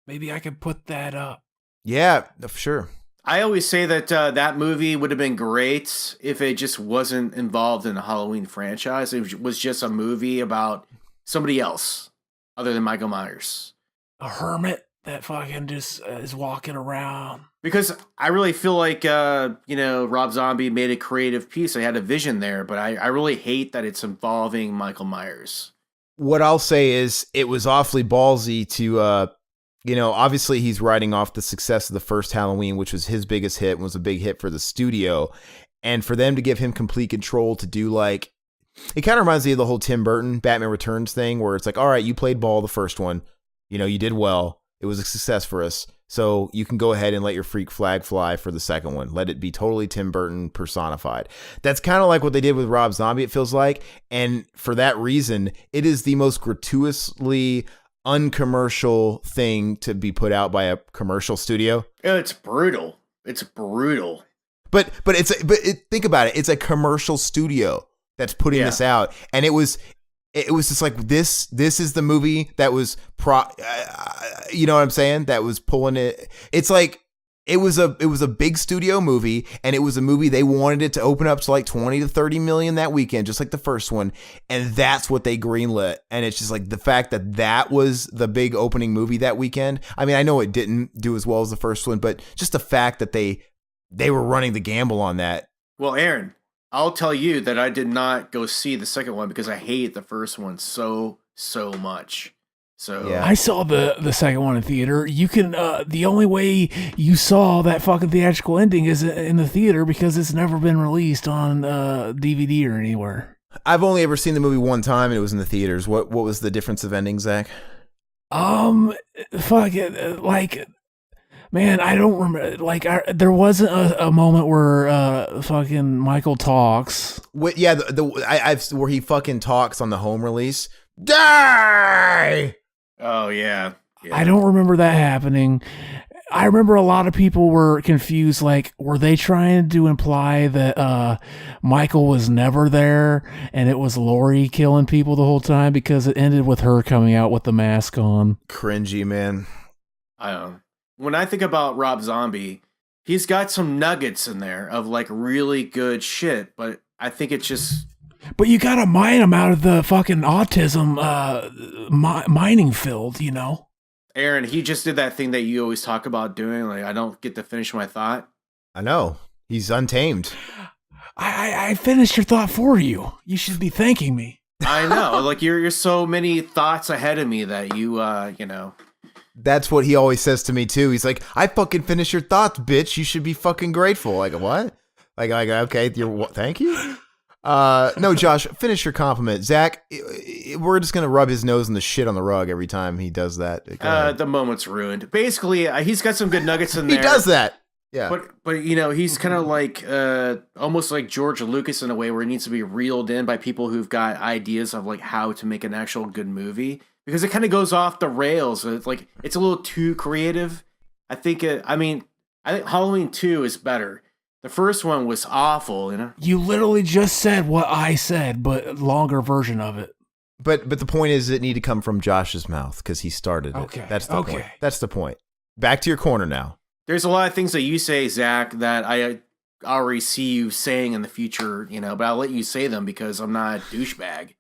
Maybe I could put that up. Yeah, for sure. I always say that that movie would have been great if it just wasn't involved in the Halloween franchise. It was just a movie about somebody else other than Micheal Myers. A hermit that fucking just is walking around. Because I really feel like, Rob Zombie made a creative piece. I had a vision there, but I really hate that it's involving Micheal Myers. What I'll say is it was awfully ballsy to... obviously he's riding off the success of the first Halloween, which was his biggest hit and was a big hit for the studio. And for them to give him complete control to do it kind of reminds me of the whole Tim Burton Batman Returns thing where it's like, all right, you played ball the first one. You did well. It was a success for us. So you can go ahead and let your freak flag fly for the second one. Let it be totally Tim Burton personified. That's kind of like what they did with Rob Zombie, it feels like. And for that reason, it is the most gratuitously uncommercial thing to be put out by a commercial studio. It's brutal. But think about it. It's a commercial studio that's putting this out, and it was just like this is the movie that was you know what I'm saying? That was pulling it. It's like it was a big studio movie, and it was a movie they wanted it to open up to like 20 to 30 million that weekend, just like the first one. And that's what they greenlit. And it's just like the fact that was the big opening movie that weekend. I mean, I know it didn't do as well as the first one, but just the fact that they were running the gamble on that Well, Aaron, I'll tell you that I did not go see the second one because I hate the first one so much. So Yeah. I saw the second one in theater. You can the only way you saw that fucking theatrical ending is in the theater because it's never been released on DVD or anywhere. I've only ever seen the movie one time, and it was in the theaters. What was the difference of ending, Zach? Fuck it, like, man, I don't remember. Like, there wasn't a moment where fucking Michael talks. Yeah, I've where he fucking talks on the home release. Die. Oh yeah. I don't remember that happening. I remember a lot of people were confused. Like, were they trying to imply that Michael was never there and it was Lori killing people the whole time because it ended with her coming out with the mask on? Cringy, man. I don't know. When I think about Rob Zombie, he's got some nuggets in there of like really good shit, but I think it's just. But you gotta mine him out of the fucking autism mining field, you know? Aaron, he just did that thing that you always talk about doing. Like, I don't get to finish my thought. I know. He's untamed. I finished your thought for you. You should be thanking me. I know. Like, you're so many thoughts ahead of me that you know. That's what he always says to me, too. He's like, I fucking finished your thoughts, bitch. You should be fucking grateful. Like, what? Like okay, thank you? No, Josh, finish your compliment. Zach, we're just going to rub his nose in the shit on the rug every time he does that. The moment's ruined. Basically, he's got some good nuggets in there. He does that. Yeah. But you know, he's kind of like almost like George Lucas in a way where he needs to be reeled in by people who've got ideas of like how to make an actual good movie because it kind of goes off the rails. It's like it's a little too creative. I think Halloween 2 is better. The first one was awful, you know? You literally just said what I said, but longer version of it. But the point is it need to come from Josh's mouth because he started it. Okay. That's the point. That's the point. Back to your corner now. There's a lot of things that you say, Zach, that I already see you saying in the future, you know, but I'll let you say them because I'm not a douchebag.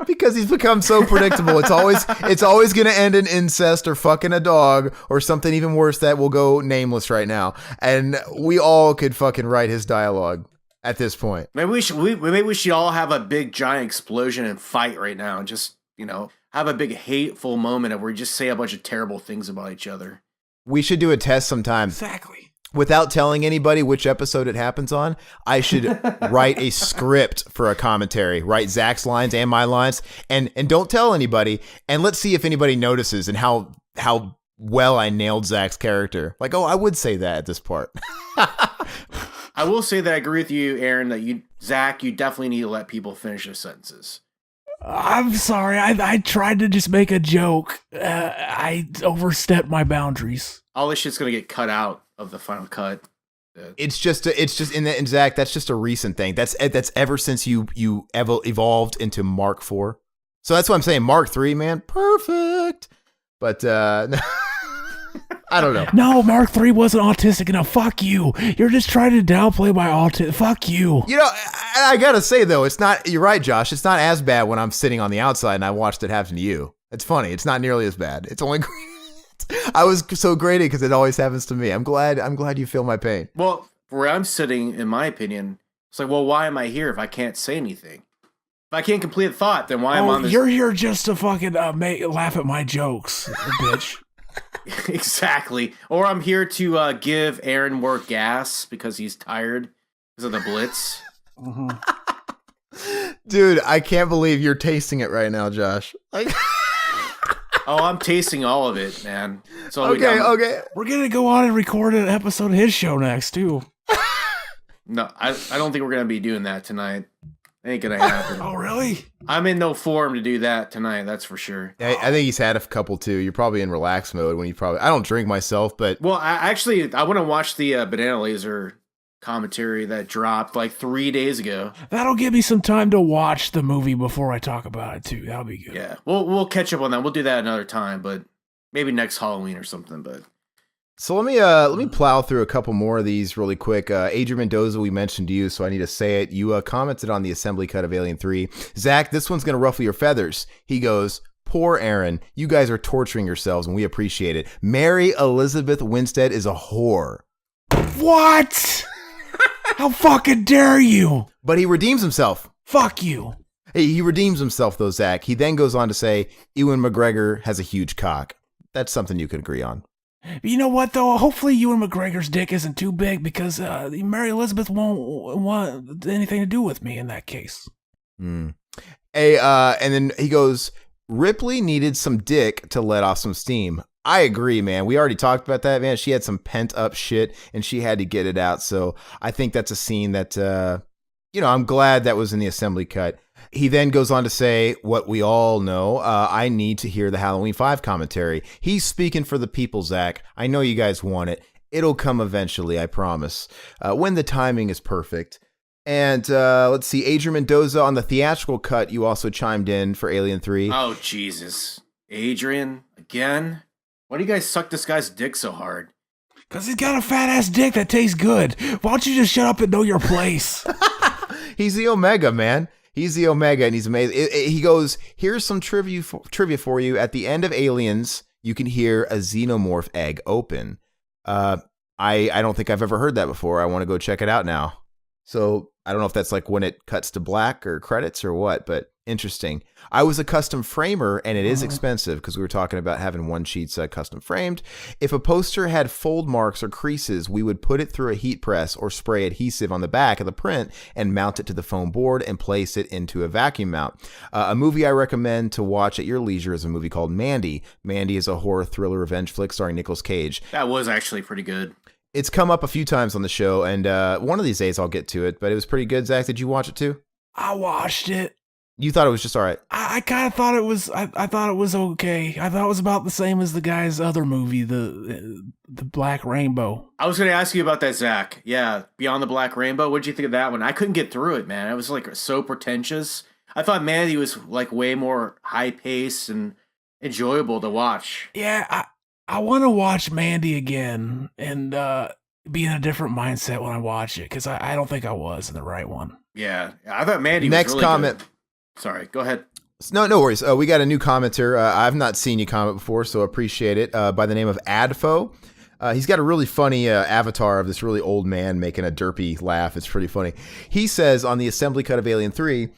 Because he's become so predictable. It's always going to end in incest or fucking a dog or something even worse that will go nameless right now. And we all could fucking write his dialogue at this point. Maybe we should all have a big giant explosion and fight right now and just, you know, have a big hateful moment where we just say a bunch of terrible things about each other. We should do a test sometime. Exactly. Without telling anybody which episode it happens on, I should write a script for a commentary, write Zach's lines and my lines, and don't tell anybody, and let's see if anybody notices and how well I nailed Zach's character. Like, oh, I would say that at this part. I will say that I agree with you, Aaron, that Zach, you definitely need to let people finish their sentences. I'm sorry. I tried to just make a joke. I overstepped my boundaries. All this shit's going to get cut out of the final cut. It's just and Zach, that's just a recent thing. That's ever since you evolved into Mark 4. So that's what I'm saying. Mark 3, man, perfect. But I don't know. No, Mark 3 wasn't autistic enough. Fuck you. You're just trying to downplay my autism. Fuck you. You know, I gotta say though, it's not. You're right, Josh. It's not as bad when I'm sitting on the outside and I watched it happen to you. It's funny. It's not nearly as bad. It's only. I was so graded because it always happens to me. I'm glad you feel my pain. Well, where I'm sitting, in my opinion, it's like, well, why am I here if I can't say anything? If I can't complete a thought, then why am I on this? You're here just to fucking laugh at my jokes, bitch. Exactly. Or I'm here to give Aaron more gas because he's tired because of the blitz. Mm-hmm. Dude, I can't believe you're tasting it right now, Josh. Like. Oh, I'm tasting all of it, man. So okay. We're gonna go on and record an episode of his show next too. No, I don't think we're gonna be doing that tonight. Ain't gonna happen. Oh, really? I'm in no form to do that tonight. That's for sure. I think he's had a couple too. You're probably in relax mode when I don't drink myself, but well, I want to watch the Banana Laser commentary that dropped like 3 days ago. That'll give me some time to watch the movie before I talk about it too. That'll be good. Yeah, we'll catch up on that. We'll do that another time, but maybe next Halloween or something. But so let me plow through a couple more of these really quick. Adrian Mendoza, we mentioned you, so I need to say it. You commented on the assembly cut of Alien 3. Zach, this one's gonna ruffle your feathers. He goes, poor Aaron, you guys are torturing yourselves, and we appreciate it. Mary Elizabeth Winstead is a whore. What? How fucking dare you? But he redeems himself. Fuck you. He redeems himself, though, Zach. He then goes on to say, Ewan McGregor has a huge cock. That's something you can agree on. You know what, though? Hopefully Ewan McGregor's dick isn't too big because Mary Elizabeth won't want anything to do with me in that case. Hey, and then he goes, Ripley needed some dick to let off some steam. I agree, man. We already talked about that, man. She had some pent up shit and she had to get it out. So I think that's a scene that, I'm glad that was in the assembly cut. He then goes on to say what we all know. I need to hear the Halloween 5 commentary. He's speaking for the people, Zach. I know you guys want it. It'll come eventually, I promise, when the timing is perfect. And let's see, Adrian Mendoza on the theatrical cut, you also chimed in for Alien 3. Oh, Jesus. Adrian, again? Why do you guys suck this guy's dick so hard? Because he's got a fat-ass dick that tastes good. Why don't you just shut up and know your place? He's the Omega, man. He's the Omega, and he's amazing. He goes, here's some trivia for you. At the end of Aliens, you can hear a xenomorph egg open. I don't think I've ever heard that before. I want to go check it out now. So I don't know if that's like when it cuts to black or credits or what, but interesting. I was a custom framer, and it is expensive because we were talking about having one sheets custom framed. If a poster had fold marks or creases, we would put it through a heat press or spray adhesive on the back of the print and mount it to the foam board and place it into a vacuum mount. A movie I recommend to watch at your leisure is a movie called Mandy. Mandy is a horror thriller revenge flick starring Nicolas Cage. That was actually pretty good. It's come up a few times on the show, and one of these days I'll get to it, but it was pretty good. Zach, did you watch it too? I watched it. You thought it was just all right? I kind of thought it was. I thought it was okay. I thought it was about the same as the guy's other movie, the Black Rainbow. I was going to ask you about that, Zach. Yeah, Beyond the Black Rainbow. What did you think of that one? I couldn't get through it, man. It was like so pretentious. I thought Mandy was like way more high paced and enjoyable to watch. Yeah, I want to watch Mandy again and be in a different mindset when I watch it because I don't think I was in the right one. Yeah, I thought Mandy Next was really comment. good. Sorry, go ahead. No worries. We got a new commenter. I've not seen you comment before, so appreciate it. By the name of Adfo. He's got a really funny avatar of this really old man making a derpy laugh. It's pretty funny. He says on the assembly cut of Alien 3,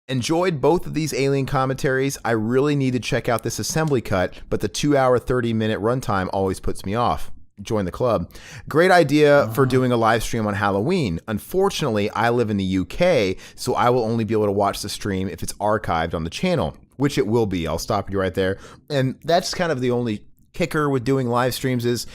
enjoyed both of these Alien commentaries. I really need to check out this assembly cut, but the 2 hour, 30-minute runtime always puts me off. Join the club. Great idea for doing a live stream on Halloween. Unfortunately, I live in the UK, so I will only be able to watch the stream if it's archived on the channel, which it will be. I'll stop you right there. And that's kind of the only kicker with doing live streams is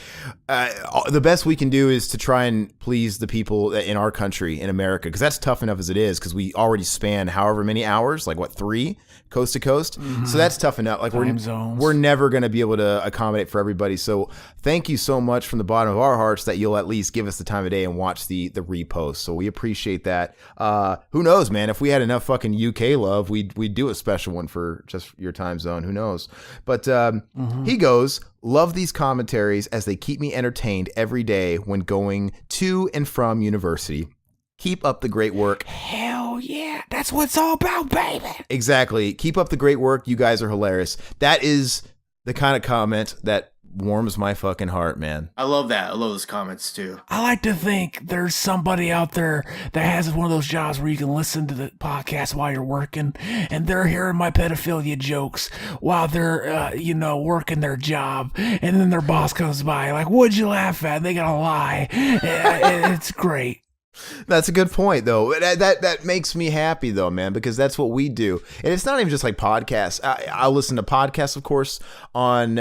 the best we can do is to try and please the people in our country, in America, because that's tough enough as it is, because we already span however many hours, like what, 3 coast to coast. So that's tough enough. Like we're never going to be able to accommodate for everybody. So thank you so much from the bottom of our hearts that you'll at least give us the time of day and watch the repost. So we appreciate that. Who knows, man? If we had enough fucking UK love, we'd do a special one for just your time zone. Who knows? But he goes, love these commentaries as they keep me entertained every day when going to and from university. Keep up the great work. Hell yeah. That's what it's all about, baby. Exactly. Keep up the great work. You guys are hilarious. That is the kind of comment that warms my fucking heart, man. I love that. I love those comments too. I like to think there's somebody out there that has one of those jobs where you can listen to the podcast while you're working, and they're hearing my pedophilia jokes while they're, working their job, and then their boss comes by like, "What'd you laugh at?" They gotta lie. It's great. That's a good point, though. That makes me happy, though, man, because that's what we do. And it's not even just like podcasts. I'll listen to podcasts, of course, on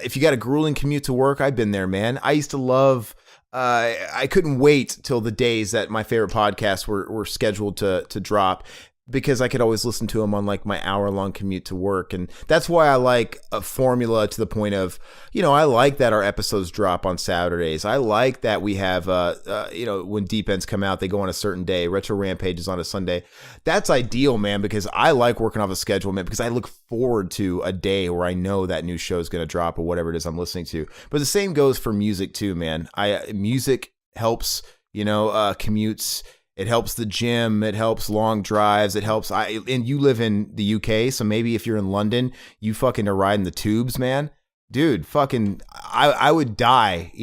if you got a grueling commute to work. I've been there, man. I used to love I couldn't wait till the days that my favorite podcasts were scheduled to drop, because I could always listen to them on like my hour-long commute to work. And that's why I like a formula to the point of, I like that our episodes drop on Saturdays. I like that we have, when Deep Ends come out, they go on a certain day. Retro Rampage is on a Sunday. That's ideal, man, because I like working off a schedule, man, because I look forward to a day where I know that new show is going to drop or whatever it is I'm listening to. But the same goes for music too, man. Music helps, commutes. It helps the gym. It helps long drives. It helps. And you live in the UK, so maybe if you're in London, you fucking are riding the tubes, man. Dude, fucking, I would die.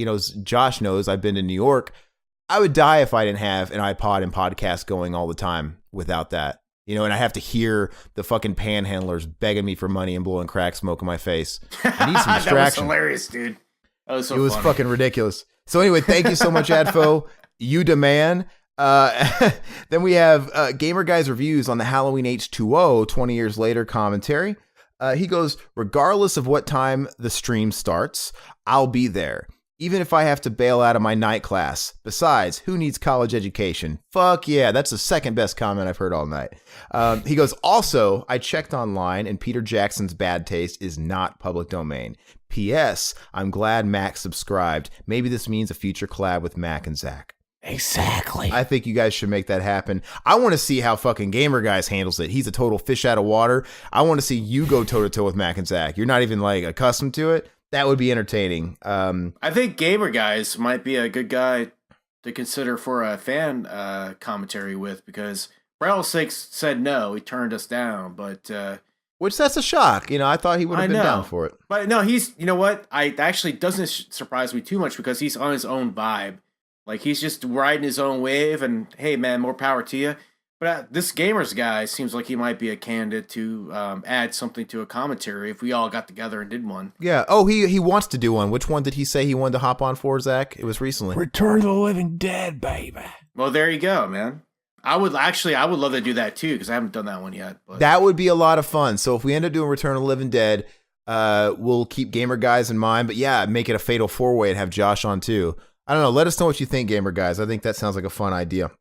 Josh knows I've been to New York. I would die if I didn't have an iPod and podcast going all the time without that. You know, and I have to hear the fucking panhandlers begging me for money and blowing crack smoke in my face. I need some distraction. That was hilarious, dude. That was so It was funny. fucking ridiculous. So anyway, thank you so much, Adfo. You demand. Then we have Gamer Guy's reviews on the Halloween H2O 20 years later commentary. He goes, regardless of what time the stream starts, I'll be there, even if I have to bail out of my night class. Besides, who needs college education? Fuck yeah, that's the second best comment I've heard all night. He goes, also, I checked online and Peter Jackson's bad taste is not public domain. P.S. I'm glad Mac subscribed. Maybe this means a future collab with Mac and Zach. Exactly. I think you guys should make that happen. I want to see how fucking Gamer Guys handles it. He's a total fish out of water. I want to see you go toe to toe with Mac and Zach. You're not even like accustomed to it. That would be entertaining. I think Gamer Guys might be a good guy to consider for a fan commentary with, because Braille Six said no. He turned us down, but which that's a shock. You know, I thought he would have been down for it. But no, he's, you know what? I actually doesn't surprise me too much because he's on his own vibe. Like, he's just riding his own wave, and hey, man, more power to you. But this Gamers Guy seems like he might be a candidate to add something to a commentary if we all got together and did one. Yeah. Oh, he wants to do one. Which one did he say he wanted to hop on for, Zach? It was recently. Return of the Living Dead, baby. Well, there you go, man. I would love to do that too, because I haven't done that one yet. But that would be a lot of fun. So if we end up doing Return of the Living Dead, we'll keep Gamer Guys in mind. But yeah, make it a fatal 4-way and have Josh on too. I don't know. Let us know what you think, Gamer Guys. I think that sounds like a fun idea.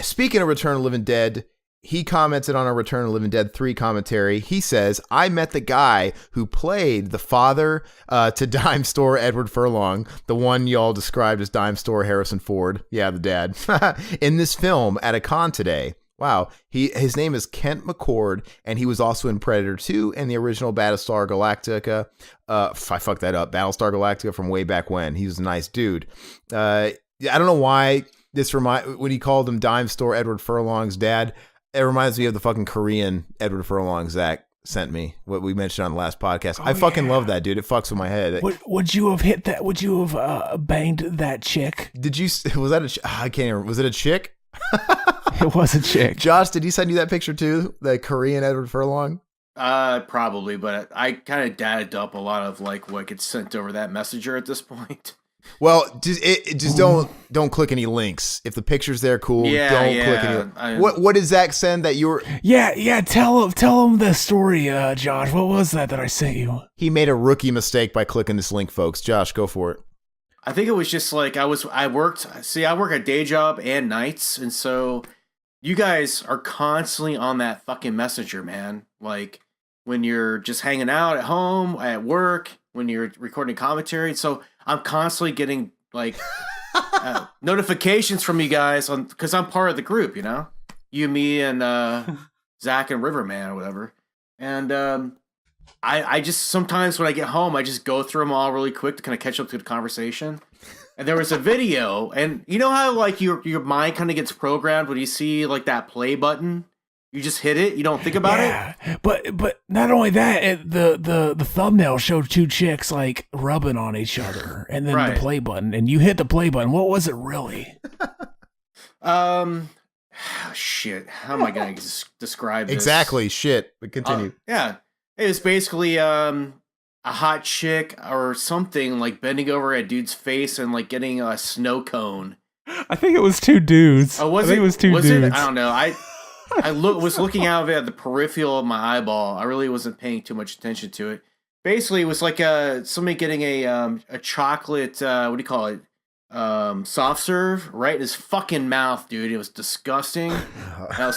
Speaking of Return of the Living Dead, he commented on our Return of the Living Dead 3 commentary. He says, I met the guy who played the father to Dime Store Edward Furlong, the one y'all described as Dime Store Harrison Ford. Yeah, the dad. In this film at a con today. Wow. His name is Kent McCord, and he was also in Predator 2 and the original Battlestar Galactica. I fucked that up. Battlestar Galactica from way back when. He was a nice dude. I don't know why when he called him Dime Store Edward Furlong's dad, it reminds me of the fucking Korean Edward Furlong Zach sent me, what we mentioned on the last podcast. I fucking love that, dude. It fucks with my head. Would you have hit that? Would you have banged that chick? Did you? Was that I can't remember. Was it a chick? It was a chick. Josh, did he send you that picture too? The Korean Edward Furlong? Probably, but I kind of dadded up a lot of like what gets sent over that messenger at this point. Well, just don't click any links. If the picture's there, cool. Don't click any. What did Zach send that you were? Yeah. Tell him the story, Josh. What was that I sent you? He made a rookie mistake by clicking this link, folks. Josh, go for it. I think it was just like I work a day job and nights, and so you guys are constantly on that fucking messenger, man. Like when you're just hanging out at home, at work, when you're recording commentary. So I'm constantly getting like notifications from you guys because I'm part of the group, you know, you, me, and Zach and Riverman or whatever. And I just sometimes when I get home, I just go through them all really quick to kind of catch up to the conversation. And there was a video, and you know how like your mind kind of gets programmed when you see like that play button, you just hit it, you don't think about it. But not only that, the thumbnail showed two chicks like rubbing on each other, and then the play button, and you hit the play button. What was it really? Shit. How am I gonna describe this? Exactly, shit. But continue. Yeah. It was basically a hot chick or something like bending over a dude's face and like getting a snow cone. I think it was two dudes. Oh, was it? It was two dudes. I don't know. I was looking out of it at the peripheral of my eyeball. I really wasn't paying too much attention to it. Basically, it was like somebody getting a chocolate. What do you call it? Soft serve right in his fucking mouth, dude. It was disgusting. I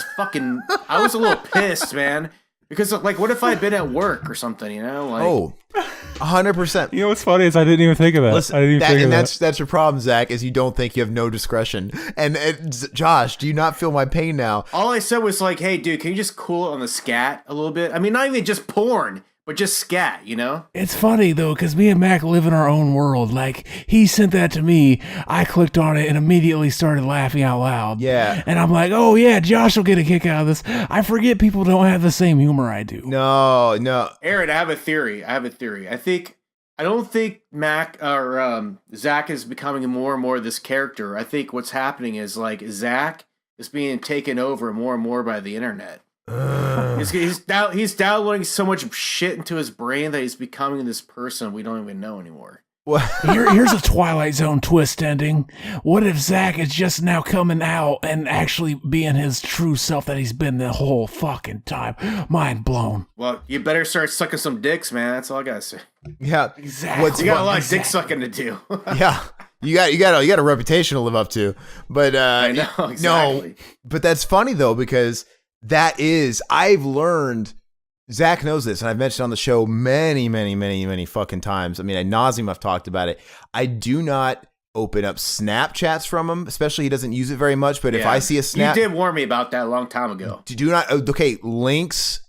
was a little pissed, man. Because, like, what if I'd been at work or something, you know? Like, 100%. You know what's funny is I didn't even think of that. Listen, that's your problem, Zach, is you don't think you have no discretion. And Josh, do you not feel my pain now? All I said was like, hey, dude, can you just cool it on the scat a little bit? I mean, not even just porn, but just scat, you know? It's funny, though, because me and Mac live in our own world. Like, he sent that to me. I clicked on it and immediately started laughing out loud. Yeah. And I'm like, oh, yeah, Josh will get a kick out of this. I forget people don't have the same humor I do. No. Aaron, I have a theory. I think I don't think Zach is becoming more and more this character. I think what's happening is like Zach is being taken over more and more by the internet. He's downloading so much shit into his brain that he's becoming this person we don't even know anymore. Here's a Twilight Zone twist ending. What if Zach is just now coming out and actually being his true self that he's been the whole fucking time? Mind blown. Well, you better start sucking some dicks, man. That's all I gotta say. Yeah, exactly. You got a lot of dick sucking to do. Yeah, you got a reputation to live up to. But I know exactly. No, but that's funny though, because I've learned. Zach knows this, and I've mentioned on the show many fucking times. I mean, ad nauseum I've talked about it. I do not open up Snapchats from him, especially he doesn't use it very much. But if I see a snap, you did warn me about that a long time ago. Do not. Okay, links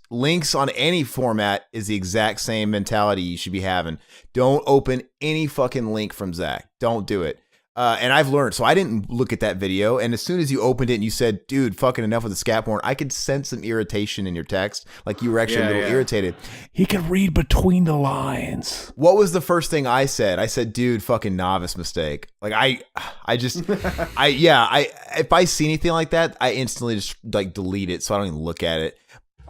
on any format is the exact same mentality you should be having. Don't open any fucking link from Zach. Don't do it. And I've learned, so I didn't look at that video. And as soon as you opened it and you said, dude, fucking enough with the scat porn, I could sense some irritation in your text. Like you were actually a little irritated. He could read between the lines. What was the first thing I said? I said, dude, fucking novice mistake. Like if I see anything like that, I instantly just like delete it. So I don't even look at it.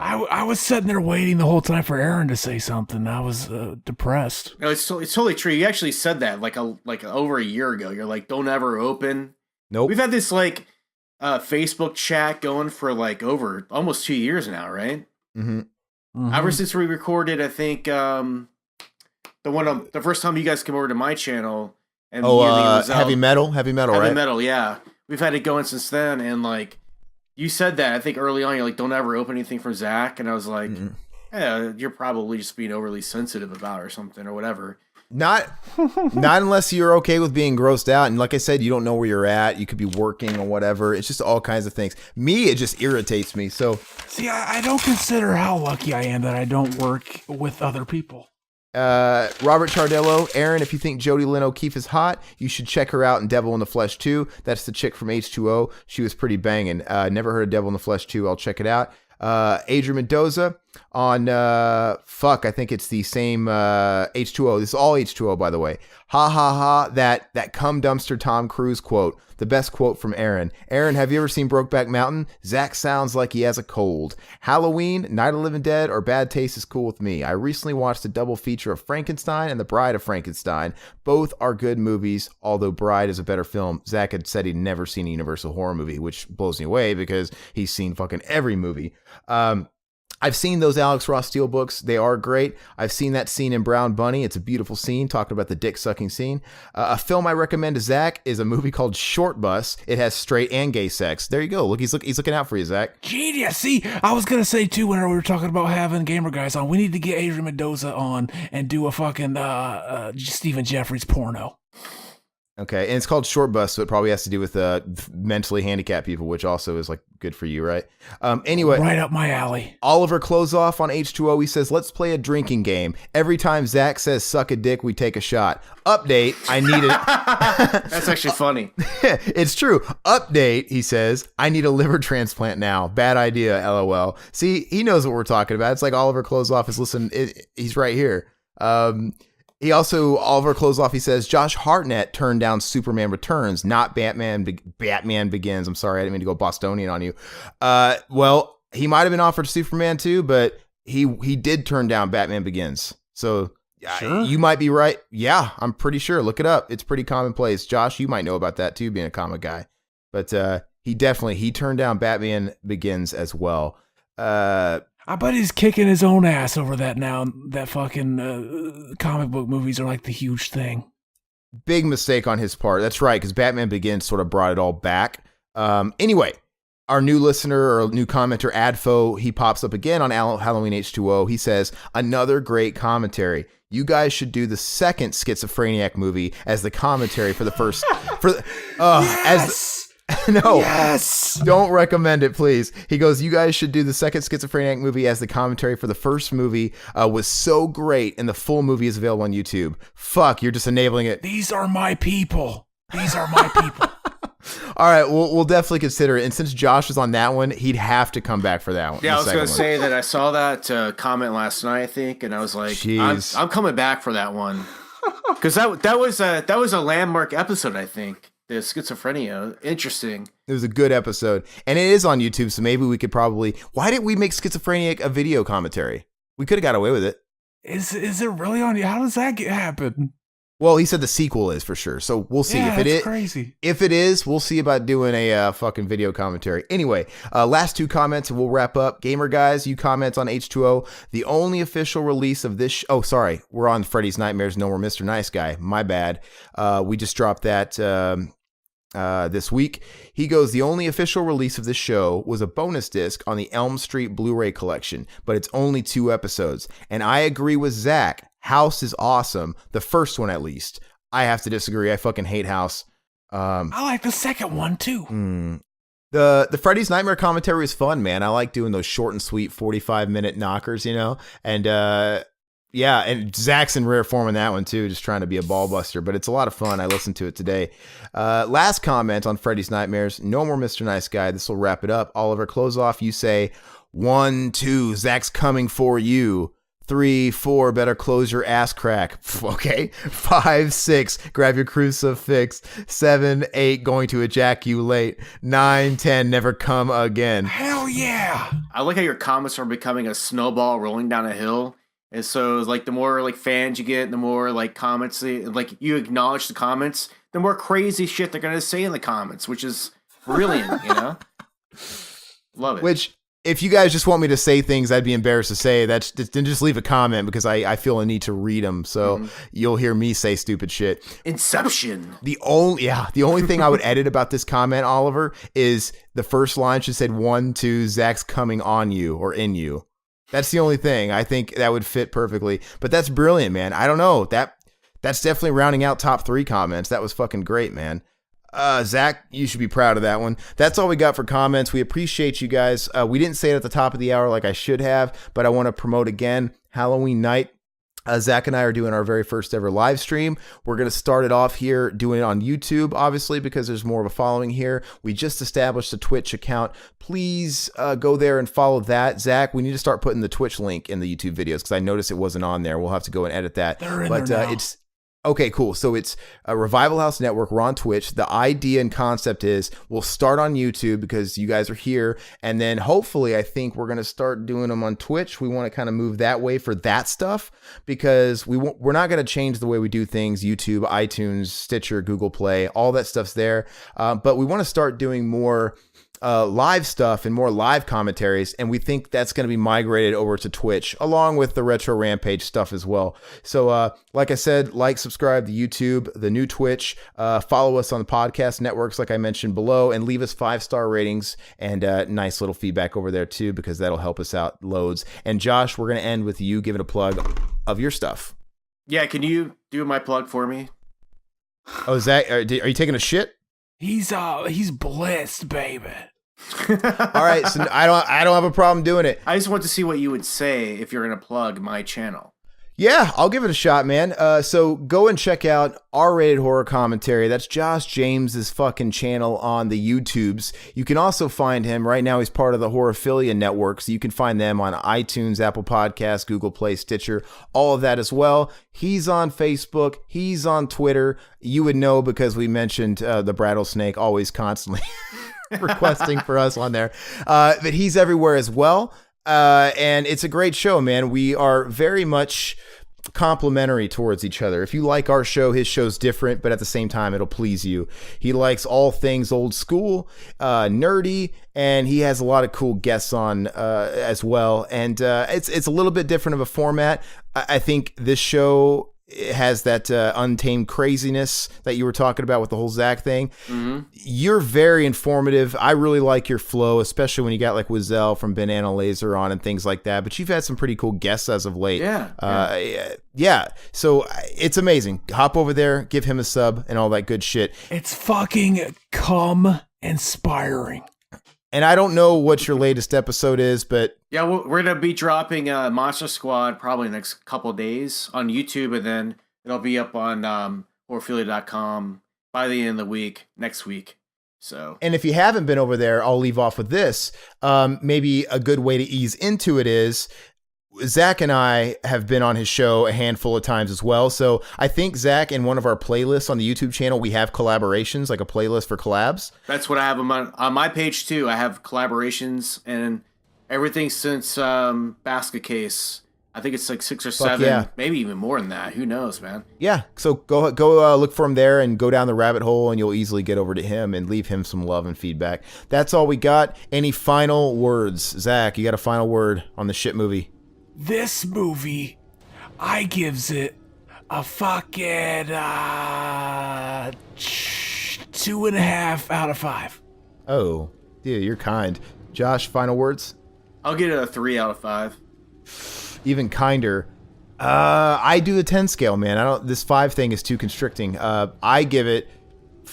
I was sitting there waiting the whole time for Aaron to say something. I was depressed. No, it's totally true. You actually said that like over a year ago. You're like, don't ever open. Nope. We've had this like Facebook chat going for like over almost 2 years now, right? Mm-hmm. Mm-hmm. Ever since we recorded, I think the first time you guys came over to my channel. And heavy metal, right? Heavy metal, yeah. We've had it going since then, and like. You said that, I think, early on. You're like, don't ever open anything from Zach. And I was like, yeah, you're probably just being overly sensitive about it or something or whatever. Not unless you're okay with being grossed out. And like I said, you don't know where you're at. You could be working or whatever. It's just all kinds of things. Me, it just irritates me. So, see, I don't consider how lucky I am that I don't work with other people. Robert Chardello, Aaron, if you think Jodie Lynn O'Keefe is hot, you should check her out in Devil in the Flesh 2. That's the chick from H2O. She was pretty banging. Never heard of Devil in the Flesh 2. I'll check it out. Adrian Mendoza on, I think it's the same H2O. This is all H2O, by the way. Ha ha ha, that cum dumpster Tom Cruise quote. The best quote from Aaron. Aaron, have you ever seen Brokeback Mountain? Zach sounds like he has a cold. Halloween, Night of the Living Dead, or Bad Taste is cool with me. I recently watched a double feature of Frankenstein and The Bride of Frankenstein. Both are good movies, although Bride is a better film. Zach had said he'd never seen a Universal horror movie, which blows me away because he's seen fucking every movie. I've seen those Alex Ross Steele books. They are great. I've seen that scene in Brown Bunny. It's a beautiful scene, talking about the dick-sucking scene. A film I recommend to Zach is a movie called Short Bus. It has straight and gay sex. There you go. Look, he's looking out for you, Zach. Genius. See, I was going to say, too, when we were talking about having gamer guys on, we need to get Adrian Mendoza on and do a fucking Stephen Jeffries porno. Okay, and it's called Short Bus, so it probably has to do with mentally handicapped people, which also is like good for you, right? Anyway, right up my alley. Oliver Closeoff on H2O, he says, let's play a drinking game. Every time Zach says suck a dick, we take a shot. Update, I need it. That's actually funny. It's true. Update, he says, I need a liver transplant now. Bad idea, LOL. See, he knows what we're talking about. It's like Oliver Closeoff is listening. He's right here. He also, Oliver Closeoff, he says, Josh Hartnett turned down Superman Returns, not Batman Begins. I'm sorry, I didn't mean to go Bostonian on you. Well, he might have been offered Superman too, but he did turn down Batman Begins. So sure. You might be right. Yeah, I'm pretty sure. Look it up. It's pretty commonplace. Josh, you might know about that too, being a comic guy. But he turned down Batman Begins as well. I bet he's kicking his own ass over that now. That fucking comic book movies are like the huge thing. Big mistake on his part. That's right, because Batman Begins sort of brought it all back. Anyway, our new listener or new commenter, Adfo, he pops up again on Halloween H2O. He says, another great commentary. You guys should do the second Schizophrenic movie as the commentary for the first. Yes! No, yes. Don't recommend it, please. He goes, you guys should do the second Schizophrenic movie as the commentary for the first movie. Was so great, and the full movie is available on YouTube. Fuck, you're just enabling it. These are my people. All right, we'll definitely consider it. And since Josh was on that one, he'd have to come back for that one. Yeah, I was going to say that I saw that comment last night, I think, and I was like, I'm coming back for that one. Because that was a landmark episode, I think. The schizophrenia. Interesting. It was a good episode. And it is on YouTube, so maybe we could probably... Why didn't we make Schizophrenic a video commentary? We could have got away with it. Is it really on? How does that happen? Well, he said the sequel is for sure, so we'll see. Yeah, If it is crazy. If it is, we'll see about doing a fucking video commentary. Anyway, last 2 comments and we'll wrap up. Gamer guys, you comment on H2O. The only official release of this... oh, sorry. We're on Freddy's Nightmares No More Mr. Nice Guy. My bad. We just dropped that this week. He goes, the only official release of this show was a bonus disc on the Elm Street Blu-ray collection, but it's only 2 episodes. And I agree with Zach. House is awesome. The first one, at least. I have to disagree. I fucking hate House. I like the second one too. The Freddy's Nightmare commentary is fun, man. I like doing those short and sweet 45-minute knockers, you know? And yeah, and Zach's in rare form in that one too, just trying to be a ball buster, but it's a lot of fun. I listened to it today. Last comment on Freddy's Nightmares. No more Mr. Nice Guy. This will wrap it up. Oliver, close off. You say 1, 2, Zach's coming for you. 3, 4, better close your ass crack. Okay. 5, 6, grab your crucifix. 7, 8, going to ejaculate. 9, 10, never come again. Hell yeah. I like how your comments are becoming a snowball rolling down a hill. And so, like, the more like fans you get, the more like comments, like you acknowledge the comments, the more crazy shit they're gonna say in the comments, which is brilliant, you know. Love it. Which, if you guys just want me to say things I'd be embarrassed to say, then just leave a comment because I feel a need to read them. So you'll hear me say stupid shit. Inception. The only thing I would edit about this comment, Oliver, is the first line should say 1, 2, Zach's coming on you or in you. That's the only thing. I think that would fit perfectly. But that's brilliant, man. I don't know. That's definitely rounding out top 3 comments. That was fucking great, man. Zach, you should be proud of that one. That's all we got for comments. We appreciate you guys. We didn't say it at the top of the hour like I should have, but I want to promote again. Halloween night. Zach and I are doing our very first ever live stream. We're going to start it off here doing it on YouTube, obviously, because there's more of a following here. We just established a Twitch account. Please go there and follow that. Zach, we need to start putting the Twitch link in the YouTube videos because I noticed it wasn't on there. We'll have to go and edit that. They're in there now. It's okay, cool. So it's a Revival House Network. We're on Twitch. The idea and concept is we'll start on YouTube because you guys are here. And then hopefully I think we're going to start doing them on Twitch. We want to kind of move that way for that stuff because we're not going to change the way we do things. YouTube, iTunes, Stitcher, Google Play, all that stuff's there. But we want to start doing more live stuff and more live commentaries, and we think that's going to be migrated over to Twitch along with the Retro Rampage stuff as well. So like I said, subscribe to YouTube, the new Twitch, follow us on the podcast networks like I mentioned below, and leave us 5-star ratings and nice little feedback over there too, because that'll help us out loads. And Josh, we're going to end with you giving a plug of your stuff. Yeah, can you do my plug for me? Oh, is that, are you taking a shit? He's blitzed, baby. All right, so I don't have a problem doing it. I just want to see what you would say if you're going to plug my channel. Yeah, I'll give it a shot, man. So go and check out R-Rated Horror Commentary. That's Josh James's fucking channel on the YouTubes. You can also find him right now. He's part of the Horrorphilia Network, so you can find them on iTunes, Apple Podcasts, Google Play, Stitcher, all of that as well. He's on Facebook. He's on Twitter. You would know because we mentioned the Brattlesnake always constantly requesting for us on there. But he's everywhere as well. And it's a great show, man. We are very much complimentary towards each other. If you like our show, his show's different, but at the same time, it'll please you. He likes all things old school, nerdy, and he has a lot of cool guests on as well. And it's a little bit different of a format. I think this show has that untamed craziness that you were talking about with the whole Zach thing. Mm-hmm. You're very informative. I really like your flow, especially when you got like Wizelle from Banana Laser on and things like that. But you've had some pretty cool guests as of late. Yeah. So it's amazing. Hop over there, give him a sub and all that good shit. It's fucking inspiring. And I don't know what your latest episode is, but yeah, we're gonna be dropping Monster Squad probably the next couple of days on YouTube, and then it'll be up on horrorphilia.com by the end of the week next week. So, and if you haven't been over there, I'll leave off with this. Maybe a good way to ease into it is Zach and I have been on his show a handful of times as well. So I think Zach, in one of our playlists on the YouTube channel, we have collaborations, like a playlist for collabs. That's what I have on my page too. I have collaborations and everything since Basket Case. I think it's like 6 or 7, maybe even more than that. Who knows, man? Yeah. So go look for him there and go down the rabbit hole, and you'll easily get over to him and leave him some love and feedback. That's all we got. Any final words? Zach, you got a final word on the shit movie? This movie, I gives it a fucking 2.5 out of 5. Oh, dude, you're kind. Josh, final words? I'll get it a 3 out of 5. Even kinder. I do the 10 scale, man. This 5 thing is too constricting. I give it,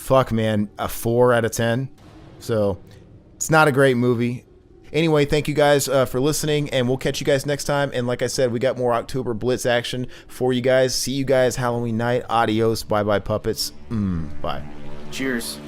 a 4 out of 10. So it's not a great movie. Anyway, thank you guys for listening, and we'll catch you guys next time. And like I said, we got more October Blitz action for you guys. See you guys Halloween night. Adios. Bye-bye, puppets. Bye. Cheers.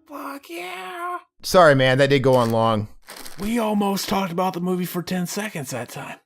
Fuck yeah. Sorry, man. That did go on long. We almost talked about the movie for 10 seconds that time.